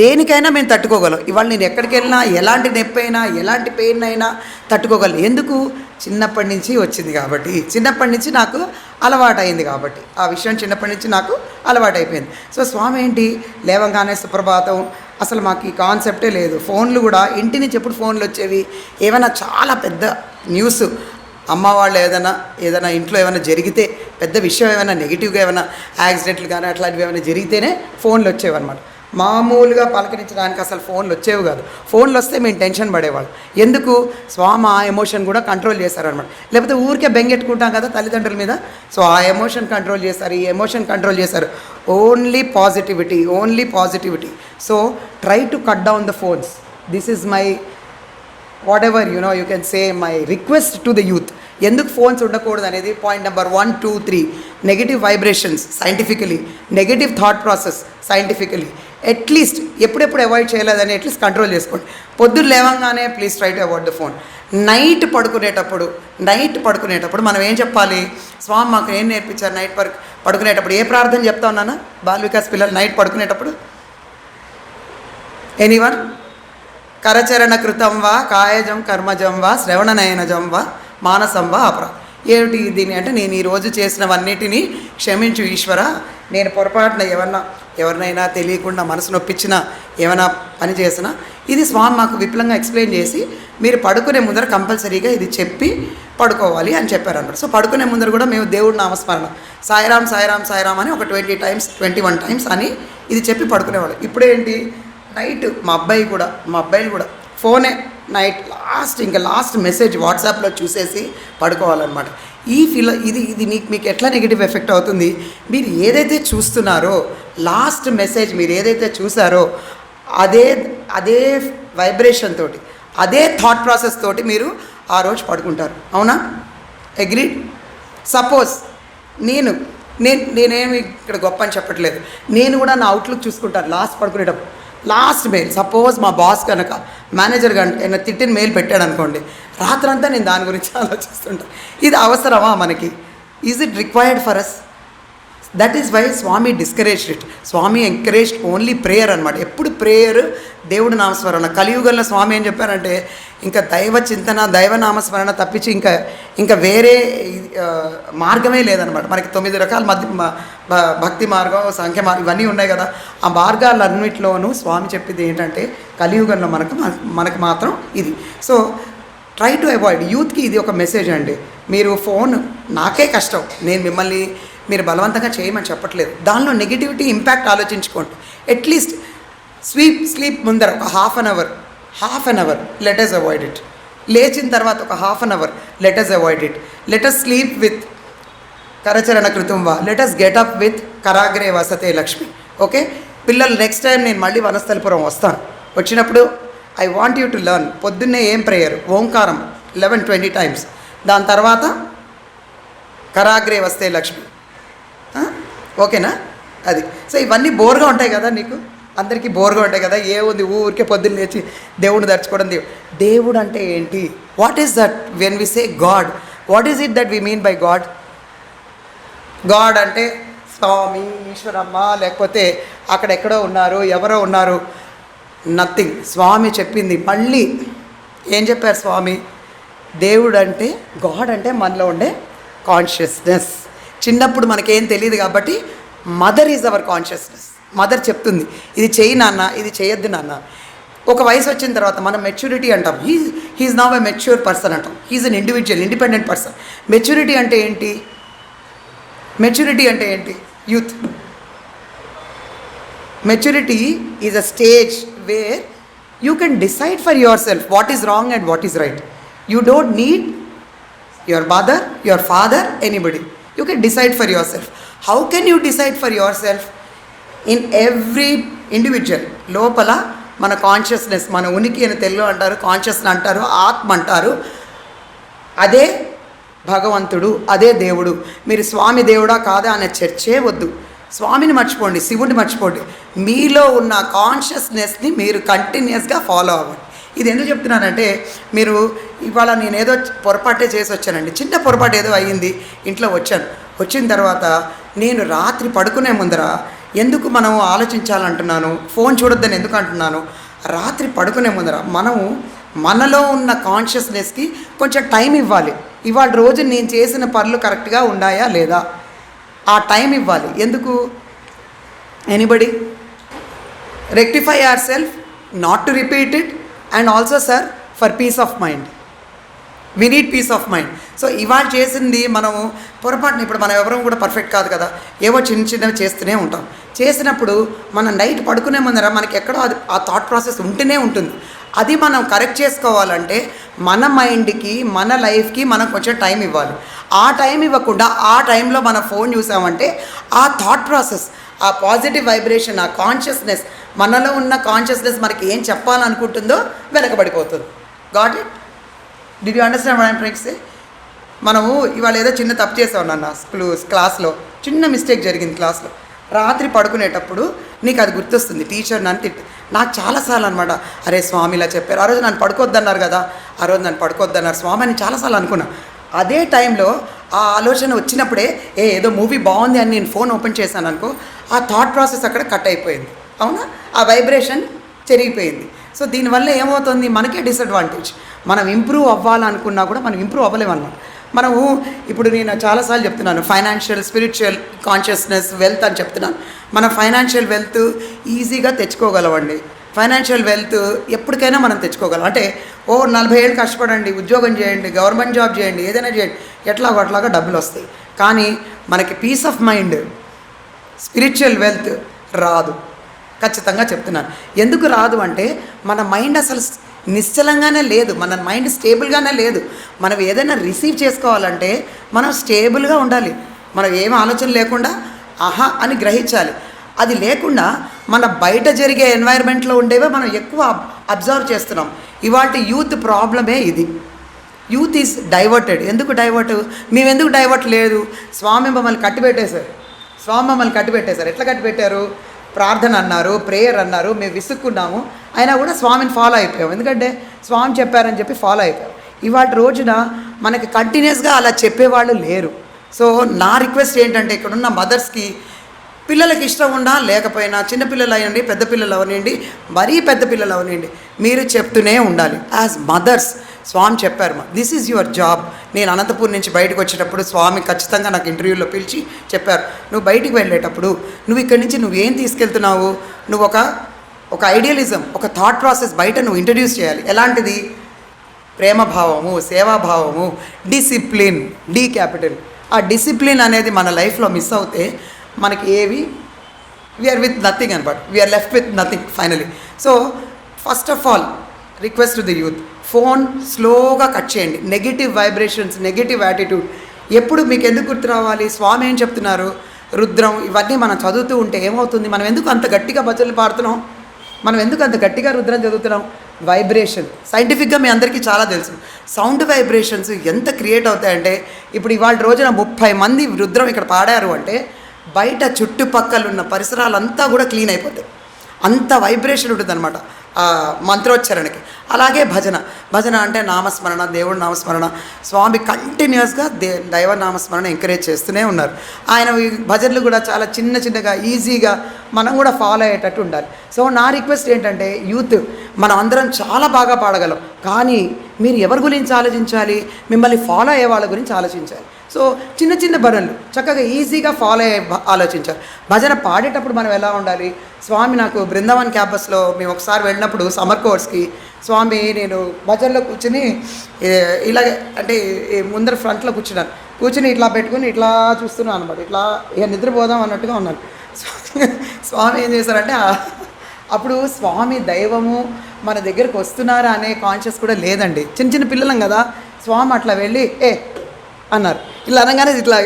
దేనికైనా మేము తట్టుకోగలం. ఇవాళ నేను ఎక్కడికి వెళ్ళినా ఎలాంటి నొప్పి అయినా ఎలాంటి పెయిన్ అయినా తట్టుకోగలను. ఎందుకు? చిన్నప్పటి నుంచి వచ్చింది కాబట్టి, చిన్నప్పటి నుంచి నాకు అలవాటైంది కాబట్టి, ఆ విషయం చిన్నప్పటి నుంచి నాకు అలవాటైపోయింది. సో స్వామి ఏంటి, లేవంగానే సుప్రభాతం, అసలు మాకు ఈ కాన్సెప్టే లేదు. ఫోన్లు కూడా ఇంటి నుంచి ఎప్పుడు ఫోన్లు వచ్చేవి, ఏమైనా చాలా పెద్ద న్యూస్, అమ్మ వాళ్ళు ఏదైనా ఇంట్లో ఏమైనా జరిగితే, పెద్ద విషయం ఏమైనా నెగిటివ్గా ఏమైనా యాక్సిడెంట్లు కానీ అట్లాంటివి ఏమైనా జరిగితేనే ఫోన్లు వచ్చేవి అనమాట. మామూలుగా పలకరించడానికి అసలు ఫోన్లు వచ్చేవి కాదు. ఫోన్లు వస్తే మేము టెన్షన్ పడేవాళ్ళం. ఎందుకు? స్వామి ఆ ఎమోషన్ కూడా కంట్రోల్ చేశారనమాట. లేకపోతే ఊరికే బెంగెట్టుకుంటాం కదా తల్లిదండ్రుల మీద. సో ఆ ఎమోషన్ కంట్రోల్ చేశారు, ఈ ఎమోషన్ కంట్రోల్ చేశారు. Only positivity. So try to cut down the phones. This is my whatever you can say my request to the youth. ఎందుకు ఫోన్స్ ఉండకూడదు అనేది point number 1, 2, 3. Negative vibrations scientifically, negative thought process scientifically, at least ఎప్పుడెప్పుడు avoid చేయలేదని at least control చేసుకోండి. పొద్దున్న లేవంగానే please try to avoid the phone. Night పడుకునేటప్పుడు మనం ఏం చెప్పాలి? స్వామి మాకు ఏం నేర్పించారు? నైట్ పడుకునేటప్పుడు ఏ ప్రార్థన చెప్తా ఉన్నానా బాల వికాస్ పిల్లలు నైట్ పడుకునేటప్పుడు? ఎనీవన్? కరచరణ కృతం వా, కాయజం కర్మజం వా, శ్రవణనయనజం వా, మానసం వా అపరా. ఏమిటి దీని అంటే, నేను ఈరోజు చేసినవన్నిటినీ క్షమించు ఈశ్వర. నేను పొరపాటున ఎవరినైనా తెలియకుండా మనసు నొప్పించినా, ఏమైనా పని చేసినా, ఇది స్వామి మాకు విపులంగా ఎక్స్ప్లెయిన్ చేసి మీరు పడుకునే ముందర కంపల్సరీగా ఇది చెప్పి పడుకోవాలి అని చెప్పారన్నమాట. సో పడుకునే ముందర కూడా మేము దేవుడి నామస్మరణ సాయిరామ్ సాయిరామ్ సాయిరామ్ అని ఒక 20 times 21 times అని ఇది చెప్పి పడుకునేవాళ్ళు. ఇప్పుడేంటి, నైట్ మా అబ్బాయిలు కూడా ఫోనే నైట్ లాస్ట్ మెసేజ్ వాట్సాప్లో చూసేసి పడుకోవాలన్నమాట. ఇది మీకు ఎట్లా నెగిటివ్ ఎఫెక్ట్ అవుతుంది? మీరు ఏదైతే చూస్తున్నారో, లాస్ట్ మెసేజ్ మీరు ఏదైతే చూసారో అదే వైబ్రేషన్ తోటి, అదే థాట్ ప్రాసెస్ తోటి మీరు ఆ రోజు పడుకుంటారు. అవునా? అగ్రీడ్? సపోజ్ నేనేమి ఇక్కడ గొప్ప అని చెప్పట్లేదు, నేను కూడా నా అవుట్లుక్ చూసుకుంటాను పడుకునేటప్పుడు. లాస్ట్ మెయిల్, సపోజ్ మా బాస్ కనుక మేనేజర్ కనుక ఏమైనా తిట్టిన మెయిల్ పెట్టాడు అనుకోండి, రాత్రంతా నేను దాని గురించి ఆలోచిస్తుంటాను. ఇది అవసరమా మనకి? Is it required for us? That is why Swami discouraged it. Swami encouraged only prayer అనమాట. ఎప్పుడు ప్రేయర్, దేవుడి నామస్మరణ. కలియుగంలో స్వామి ఏం చెప్పారంటే, ఇంకా దైవ చింతన, దైవ నామస్మరణ తప్పించి ఇంకా వేరే మార్గమే లేదనమాట. మనకి 9 రకాల భక్తి మార్గం, సంఖ్య మార్గం ఇవన్నీ ఉన్నాయి కదా. ఆ మార్గాలన్నింటిలోనూ స్వామి చెప్పింది ఏంటంటే, కలియుగంలో మనకు మాత్రం ఇది. So try to avoid. యూత్కి ఇది ఒక మెసేజ్ అండి. మీరు ఫోన్, నాకే కష్టం, నేను మిమ్మల్ని మీరు బలవంతంగా చేయమని చెప్పట్లేదు, దానిలో నెగిటివిటీ ఇంపాక్ట్ ఆలోచించుకోండి. అట్లీస్ట్ స్లీప్ ముందర ఒక half an hour let us avoid it. లేచిన తర్వాత ఒక half an hour let us avoid it. Let us sleep with కరచరణ కృతం వా, let us get up with కరాగ్రే వసతే లక్ష్మి. ఓకే పిల్లలు, నెక్స్ట్ టైం నేను మళ్ళీ వనస్థలిపురం వస్తాను. వచ్చినప్పుడు I want you to learn. పొద్దున్నే ఏం ప్రేయర్? ఓంకారం 11-20 times. దాని తర్వాత కరాగ్రే వస్తే లక్ష్మి. ఓకేనా? అది. సో ఇవన్నీ బోర్గా ఉంటాయి కదా, నీకు అందరికీ బోర్గా ఉంటాయి కదా. ఏముంది ఊరికే పొద్దున్న లేచి దేవుడిని దర్చుకోవడం. దేవుడు అంటే ఏంటి? What is that? When we say God, what is it that we mean by God? God అంటే స్వామి, ఈశ్వరమ్మ, లేకపోతే అక్కడెక్కడో ఉన్నారు, ఎవరో ఉన్నారు, నథింగ్. స్వామి చెప్పింది మళ్ళీ ఏం చెప్పారు స్వామి? దేవుడు అంటే, గాడ్ అంటే మనలో ఉండే కాన్షియస్నెస్. చిన్నప్పుడు మనకేం తెలియదు కాబట్టి mother is our consciousness. Mother చెప్తుంది, ఇది చెయ్యి నాన్న, ఇది చేయొద్దు నాన్న. ఒక వయసు వచ్చిన తర్వాత మనం మెచ్యూరిటీ అంటాం. He's now a mature person అంటాం. He's an independent person. Maturity అంటే ఏంటి? Youth. Maturity is a stage where you can decide for yourself what is wrong and what is right. You don't need your mother, your father, anybody. You can decide for yourself. How can you decide for yourself? In every individual లోపల మన consciousness, మన ఉనికి అని తెలుగులో అంటారు, consciousness అంటారు, ఆత్మ అంటారు. అదే భగవంతుడు, అదే దేవుడు. మీరు స్వామి దేవుడా కాదా అనే చర్చే వద్దు. స్వామిని మర్చిపోండి, శివుడిని మర్చిపోండి. మీలో ఉన్న కాన్షియస్నెస్ని మీరు కంటిన్యూస్గా ఫాలో అవ్వండి. ఇది ఎందుకు చెప్తున్నానంటే, మీరు ఇవాళ నేనేదో పొరపాటే చేసి వచ్చానండి, చిన్న పొరపాటు ఏదో అయ్యింది, ఇంట్లో వచ్చిన తర్వాత నేను రాత్రి పడుకునే ముందర ఎందుకు మనం ఆలోచించాలంటున్నాను, ఫోన్ చూడొద్దని ఎందుకు అంటున్నాను, రాత్రి పడుకునే ముందర మనము మనలో ఉన్న కాన్షియస్నెస్కి కొంచెం టైం ఇవ్వాలి. ఇవాళ రోజు నేను చేసిన పనులు కరెక్ట్గా ఉన్నాయా లేదా, ఆ టైం ఇవ్వాలి. ఎందుకు? Anybody? Rectify our self, not to repeat it, and also sir for peace of mind. We need peace of mind. So ఇవాళ చేసింది మనము పొరపాటున, ఇప్పుడు మనం ఎవరం కూడా పర్ఫెక్ట్ కాదు కదా, ఏవో చిన్న చిన్నవి చేస్తూనే ఉంటాం. చేసినప్పుడు మనం నైట్ పడుకునే ముందర మనకి ఎక్కడో అది ఆ థాట్ ప్రాసెస్ ఉంటూనే ఉంటుంది. అది మనం కరెక్ట్ చేసుకోవాలంటే మన మైండ్కి మన లైఫ్కి మనం కొంచెం టైం ఇవ్వాలి. ఆ టైం ఇవ్వకుండా ఆ టైంలో మనం ఫోన్ చూసామంటే ఆ థాట్ ప్రాసెస్, ఆ పాజిటివ్ వైబ్రేషన్, ఆ కాన్షియస్నెస్, మనలో ఉన్న కాన్షియస్నెస్ మనకి ఏం చెప్పాలనుకుంటుందో వెనకబడిపోతుంది. Got it? Did you understand what I'm trying to say? మనము ఇవాళ ఏదో చిన్న తప్పు చేసాం నాన్న క్లాస్లో, చిన్న మిస్టేక్ జరిగింది క్లాస్లో. రాత్రి పడుకునేటప్పుడు నీకు అది గుర్తొస్తుంది, టీచర్ నన్ను నాకు చాలాసార్లు అనమాట, అరే స్వామి ఇలా చెప్పారు, ఆ రోజు నన్ను పడుకోవద్దన్నారు కదా, ఆ రోజు నన్ను పడుకోవద్దన్నారు స్వామి అని చాలాసార్లు అనుకున్నా. అదే టైంలో ఆ ఆలోచన వచ్చినప్పుడే ఏదో మూవీ బాగుంది అని నేను ఫోన్ ఓపెన్ చేశాను అనుకో, ఆ థాట్ ప్రాసెస్ అక్కడ కట్ అయిపోయింది. అవునా? ఆ వైబ్రేషన్ చెరిగిపోయింది. సో దీనివల్ల ఏమవుతుంది, మనకే డిసడ్వాంటేజ్. మనం ఇంప్రూవ్ అవ్వాలనుకున్నా కూడా మనం ఇంప్రూవ్ అవ్వలేమన్నమాట. మనము ఇప్పుడు నేను చాలాసార్లు చెప్తున్నాను, ఫైనాన్షియల్, స్పిరిచువల్ కాన్షియస్నెస్, వెల్త్ అని చెప్తున్నాను. మనం ఫైనాన్షియల్ వెల్త్ ఈజీగా తెచ్చుకోగలమండి. ఫైనాన్షియల్ వెల్త్ ఎప్పటికైనా మనం తెచ్చుకోగలం. అంటే 40 ఏళ్ళు కష్టపడండి, ఉద్యోగం చేయండి, గవర్నమెంట్ జాబ్ చేయండి, ఏదైనా చేయండి, అట్లాగా డబ్బులు వస్తాయి. కానీ మనకి peace of mind, spiritual wealth రాదు. ఖచ్చితంగా చెప్తున్నాను. ఎందుకు రాదు అంటే మన మైండ్ అసలు నిశ్చలంగానే లేదు, మన మైండ్ స్టేబుల్గానే లేదు. మనం ఏదైనా రిసీవ్ చేసుకోవాలంటే మనం స్టేబుల్గా ఉండాలి. మనం ఏం ఆలోచన లేకుండా ఆహా అని గ్రహించాలి. అది లేకుండా మన బయట జరిగే ఎన్వైర్న్మెంట్లో ఉండేవే మనం ఎక్కువ అబ్జర్వ్ చేస్తున్నాం. ఇవాళ యూత్ ప్రాబ్లమే ఇది. Youth is diverted. ఎందుకు డైవర్ట్? మేము ఎందుకు డైవర్ట్ లేదు? స్వామి మమ్మల్ని కట్టిపెట్టేశారు. ఎట్లా కట్టిపెట్టారు? ప్రార్థన అన్నారు, ప్రేయర్ అన్నారు, మేము విసుక్కున్నాము, అయినా కూడా స్వామిని ఫాలో అయిపోయాం. ఎందుకంటే స్వామి చెప్పారని చెప్పి ఫాలో అయిపోయాం. ఇవాళ రోజున మనకి కంటిన్యూస్గా అలా చెప్పేవాళ్ళు లేరు. సో నా రిక్వెస్ట్ ఏంటంటే, ఇక్కడున్న మదర్స్కి, పిల్లలకి ఇష్టం ఉన్నా లేకపోయినా, చిన్నపిల్లలు అవ్వండి, పెద్ద పిల్లలు అవనండి, మరీ పెద్ద పిల్లలు అవనండి, మీరు చెప్తూనే ఉండాలి. యాజ్ మదర్స్ స్వామి చెప్పారు, దిస్ ఈజ్ యువర్ జాబ్. నేను అనంతపూర్ నుంచి బయటకు వచ్చేటప్పుడు స్వామి ఖచ్చితంగా నాకు ఇంటర్వ్యూలో పిలిచి చెప్పారు, నువ్వు బయటికి వెళ్ళేటప్పుడు నువ్వు ఇక్కడి నుంచి నువ్వేం తీసుకెళ్తున్నావు, నువ్వు ఒక ఐడియలిజం, ఒక థాట్ ప్రాసెస్ బయట నువ్వు ఇంట్రడ్యూస్ చేయాలి. ఎలాంటిది? ప్రేమభావము, సేవాభావము, డిసిప్లిన్, డి క్యాపిటల్. ఆ డిసిప్లిన్ అనేది మన లైఫ్లో మిస్ అవుతే మనకి వీఆర్ విత్ నథింగ్ అనమాట. We are left with nothing finally. So first of all request to the youth, phone స్లోగా కట్ చేయండి. నెగిటివ్ వైబ్రేషన్స్, నెగిటివ్ యాటిట్యూడ్ ఎప్పుడు మీకు ఎందుకు గుర్తు రావాలి? స్వామి ఏం చెప్తున్నారు? రుద్రం, ఇవన్నీ మనం చదువుతూ ఉంటే ఏమవుతుంది? మనం ఎందుకు అంత గట్టిగా భజనలు పాడుతున్నాం? మనం ఎందుకు అంత గట్టిగా రుద్రం చదువుతున్నాం? వైబ్రేషన్ సైంటిఫిక్గా మీ అందరికీ చాలా తెలుసు. సౌండ్ వైబ్రేషన్స్ ఎంత క్రియేట్ అవుతాయంటే, ఇప్పుడు ఇవాళ రోజున 30 మంది రుద్రం ఇక్కడ పాడారు అంటే బయట చుట్టుపక్కల ఉన్న పరిసరాలంతా కూడా క్లీన్ అయిపోతాయి. అంత వైబ్రేషన్ ఉంటుంది అనమాట ఆ మంత్రోచ్చరణకి. అలాగే భజన అంటే నామస్మరణ, దేవుడి నామస్మరణ. స్వామి కంటిన్యూస్గా దైవ నామస్మరణ ఎంకరేజ్ చేస్తూనే ఉన్నారు. ఆయన భజనలు కూడా చాలా చిన్నగా ఈజీగా మనం కూడా ఫాలో అయ్యేటట్టు ఉండాలి. సో నా రిక్వెస్ట్ ఏంటంటే, యూత్ మనం అందరం చాలా బాగా పాడగలం, కానీ మీరు ఎవరి గురించి ఆలోచించాలి? మిమ్మల్ని ఫాలో అయ్యే వాళ్ళ గురించి ఆలోచించాలి. సో చిన్న భజనలు చక్కగా ఈజీగా ఫాలో అయ్యే ఆలోచించాలి. భజన పాడేటప్పుడు మనం ఎలా ఉండాలి? స్వామి నాకు బృందావన్ క్యాంపస్లో మేము ఒకసారి వెళ్ళినప్పుడు సమ్మర్ కోర్స్కి, స్వామి నేను భజనలో కూర్చుని ఇలాగే అంటే ముందర ఫ్రంట్లో కూర్చుని ఇట్లా పెట్టుకుని ఇట్లా చూస్తున్నాను అనమాట. ఇట్లా ఇక నిద్రపోదాం అన్నట్టుగా ఉన్నాను. స్వామి ఏం చేశారంటే, అప్పుడు స్వామి దైవము మన దగ్గరకు వస్తున్నారా అనే కాన్షియస్ కూడా లేదండి. చిన్న పిల్లలం కదా. స్వామి అట్లా వెళ్ళి అన్నారు. ఇలా అనగానే ఇట్లా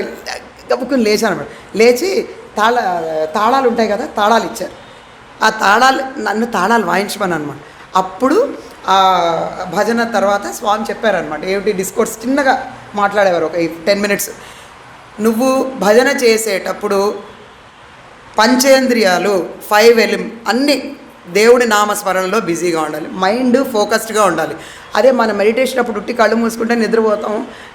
గబుక్కుని లేచాను అనమాట. లేచి తాళాలు ఉంటాయి కదా, తాళాలు ఇచ్చారు. ఆ నన్ను తాళాలు వాయించమని అనమాట. అప్పుడు ఆ భజన తర్వాత స్వామి చెప్పారనమాట, ఏమిటి డిస్కోర్స్ చిన్నగా మాట్లాడేవారు ఒక 10 minutes. నువ్వు భజన చేసేటప్పుడు పంచేంద్రియాలు 5 అన్నీ దేవుడి నామస్మరణలో బిజీగా ఉండాలి. మైండ్ ఫోకస్డ్గా ఉండాలి. అదే మన మెడిటేషన్ అప్పుడు ఉట్టి కళ్ళు మూసుకుంటే నిద్రపోతాం,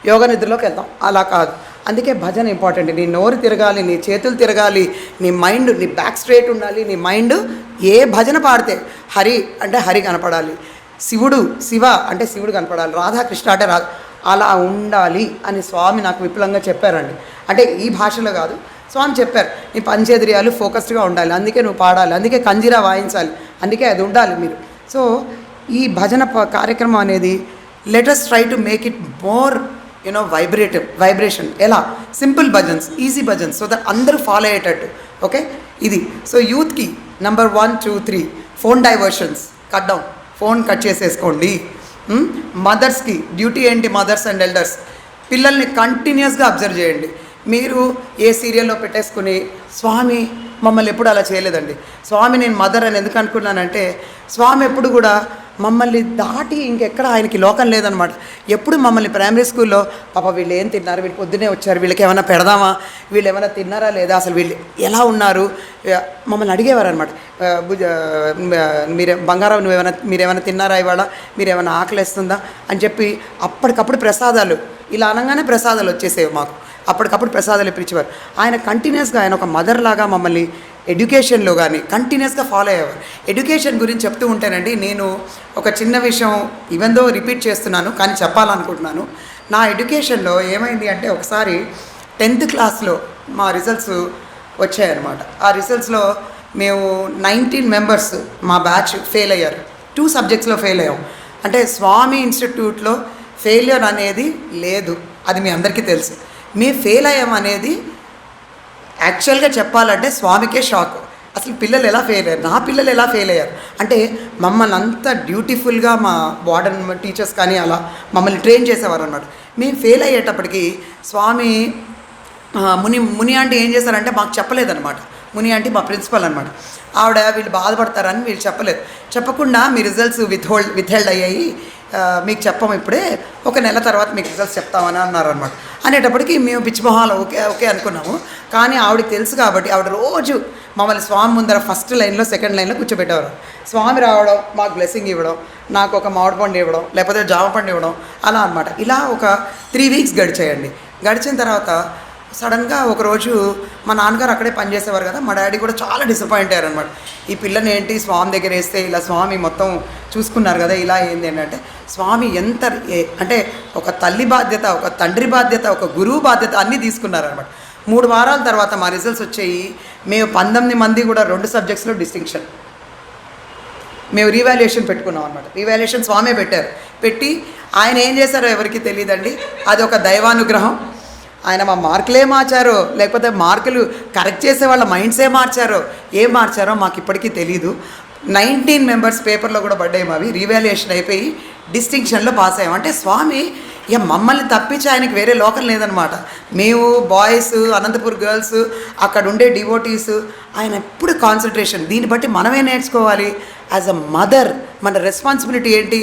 యోగా నిద్రలోకి వెళ్తాం. అలా కాదు. అందుకే భజన ఇంపార్టెంట్. నీ నోరు తిరగాలి, నీ చేతులు తిరగాలి, నీ మైండ్, నీ బ్యాక్ స్ట్రైట్ ఉండాలి. నీ మైండ్ ఏ భజన పాడితే హరి అంటే హరి కనపడాలి, శివుడు శివ అంటే శివుడు కనపడాలి, రాధాకృష్ణ అంటే రాధ, అలా ఉండాలి అని స్వామి నాకు విపులంగా చెప్పారండి. అంటే ఈ భాషలో కాదు, స్వామి చెప్పారు నీ పంచేంద్రియాలు ఫోకస్డ్గా ఉండాలి, అందుకే నువ్వు పాడాలి, అందుకే కంజీరా వాయించాలి, అందుకే అది ఉండాలి మీరు. సో ఈ భజన కార్యక్రమం అనేది let's try to make it more vibration. ఎలా? Simple bhajans, easy bhajans, so that అందరూ ఫాలో అయ్యేటట్టు. ఓకే, ఇది. సో యూత్కి number 1, 2, 3 phone diversions cut down, phone cut చేసేసుకోండి. మదర్స్కి డ్యూటీ ఏంటి? మదర్స్ అండ్ ఎల్డర్స్ పిల్లల్ని కంటిన్యూస్గా అబ్జర్వ్ చేయండి. మీరు ఏ సీరియల్లో పెట్టేసుకుని స్వామి మమ్మల్ని ఎప్పుడు అలా చేయలేదండి. స్వామి నేను మదర్ అని ఎందుకు అనుకున్నానంటే స్వామి ఎప్పుడు కూడా మమ్మల్ని దాటి ఇంకెక్కడ ఆయనకి లోకం లేదనమాట. ఎప్పుడు మమ్మల్ని ప్రైమరీ స్కూల్లో పాప వీళ్ళు ఏం తిన్నారు, వీళ్ళు పొద్దునే వచ్చారు, వీళ్ళకి ఏమైనా పెడదామా, వీళ్ళు ఏమైనా తిన్నారా లేదా, అసలు వీళ్ళు ఎలా ఉన్నారు మమ్మల్ని అడిగేవారు అనమాట. మీరే బంగారం మీరేమైనా తిన్నారా, ఇవాళ మీరేమైనా ఆకలిస్తుందా అని చెప్పి అప్పటికప్పుడు ప్రసాదాలు, ఇలా అనగానే ప్రసాదాలు వచ్చేసేవి మాకు. అప్పటికప్పుడు ప్రసాదాలు ఇప్పించేవారు. ఆయన కంటిన్యూస్గా ఆయన ఒక మదర్ లాగా మమ్మల్ని ఎడ్యుకేషన్లో కానీ కంటిన్యూస్గా ఫాలో అయ్యేవారు. ఎడ్యుకేషన్ గురించి చెప్తూ ఉంటేనండి నేను ఒక చిన్న విషయం ఈవెన్ దో రిపీట్ చేస్తున్నాను కానీ చెప్పాలనుకుంటున్నాను. నా ఎడ్యుకేషన్లో ఏమైంది అంటే ఒకసారి 10th క్లాస్లో మా రిజల్ట్స్ వచ్చాయన్నమాట. ఆ రిజల్ట్స్లో మేము 19 మెంబర్స్ మా బ్యాచ్ ఫెయిల్ అయ్యారు. 2 సబ్జెక్ట్స్లో ఫెయిల్ అయ్యాం. అంటే స్వామి ఇన్స్టిట్యూట్లో ఫెయిల్యూర్ అనేది లేదు, అది మీ అందరికీ తెలుసు. మేము ఫెయిల్ అయ్యాం అనేది యాక్చువల్గా చెప్పాలంటే స్వామికే షాక్. అసలు పిల్లలు ఎలా ఫెయిల్ అయ్యారు, నా పిల్లలు ఎలా ఫెయిల్ అయ్యారు అంటే మమ్మల్ని అంతా డ్యూటిఫుల్గా మా వార్డెన్ టీచర్స్ కానీ అలా మమ్మల్ని ట్రైన్ చేసేవారు అన్నమాట. మేము ఫెయిల్ అయ్యేటప్పటికి స్వామి ముని ఆంటీ ఏం చేశారంటే మాకు చెప్పలేదన్నమాట. ముని ఆంటీ మా ప్రిన్సిపల్ అనమాట. ఆవిడ వీళ్ళు బాధపడతారని వీళ్ళు చెప్పలేదు. చెప్పకుండా మీ రిజల్ట్స్ విత్హెల్డ్ అయ్యాయి, మీకు చెప్పము ఇప్పుడే, 1 నెల తర్వాత మీకు రిజల్ట్స్ చెప్తామని అన్నారనమాట. అనేటప్పటికి మేము పిచ్చిమొహాలు ఓకే అనుకున్నాము. కానీ ఆవిడకి తెలుసు కాబట్టి ఆవిడ రోజు మమ్మల్ని స్వామి ముందర ఫస్ట్ లైన్లో, సెకండ్ లైన్లో కూర్చోబెట్టేవారు. స్వామి రావడం, మాకు బ్లెస్సింగ్ ఇవ్వడం, నాకు ఒక మామిడి పండు ఇవ్వడం, లేకపోతే జామ పండు ఇవ్వడం, అలా అనమాట. ఇలా ఒక 3 వీక్స్ గడిచాయండి. గడిచిన తర్వాత సడన్గా ఒకరోజు మా నాన్నగారు అక్కడే పనిచేసేవారు కదా, మా డాడీ కూడా చాలా డిసప్పాయింట్ అయ్యారు అనమాట. ఈ పిల్లని ఏంటి స్వామి దగ్గర వేస్తే ఇలా స్వామి మొత్తం చూసుకున్నారు కదా, ఇలా ఏంది ఏంటంటే స్వామి ఎంత అంటే ఒక తల్లి బాధ్యత, ఒక తండ్రి బాధ్యత, ఒక గురువు బాధ్యత అన్నీ తీసుకున్నారనమాట. 3 వారాల తర్వాత మా రిజల్ట్స్ వచ్చాయి. మేము 19 మంది కూడా 2 సబ్జెక్ట్స్లో డిస్టింక్షన్. మేము రీవాల్యుయేషన్ పెట్టుకున్నాం అనమాట. రీవాల్యుయేషన్ స్వామే పెట్టారు. పెట్టి ఆయన ఏం చేశారో ఎవరికి తెలియదండి, అది ఒక దైవానుగ్రహం. ఆయన మా మార్కులే మార్చారో లేకపోతే మార్కులు కరెక్ట్ చేసే వాళ్ళ మైండ్సే మార్చారో ఏం మార్చారో మాకు ఇప్పటికీ తెలీదు. 19 మెంబర్స్ పేపర్లో కూడా పడ్డాయి మావి. రీవాల్యుయేషన్ అయిపోయి డిస్టింక్షన్లో పాస్ అయ్యాం. అంటే స్వామి ఇక మమ్మల్ని తప్పించి ఆయనకి వేరే లోకం లేదనమాట. మేము బాయ్స్, అనంతపూర్ గర్ల్స్, అక్కడ ఉండే డివోటీస్, ఆయన ఎప్పుడు కాన్సన్ట్రేషన్. దీన్ని బట్టి మనమే నేర్చుకోవాలి. యాజ్ అ మదర్ మన రెస్పాన్సిబిలిటీ ఏంటి?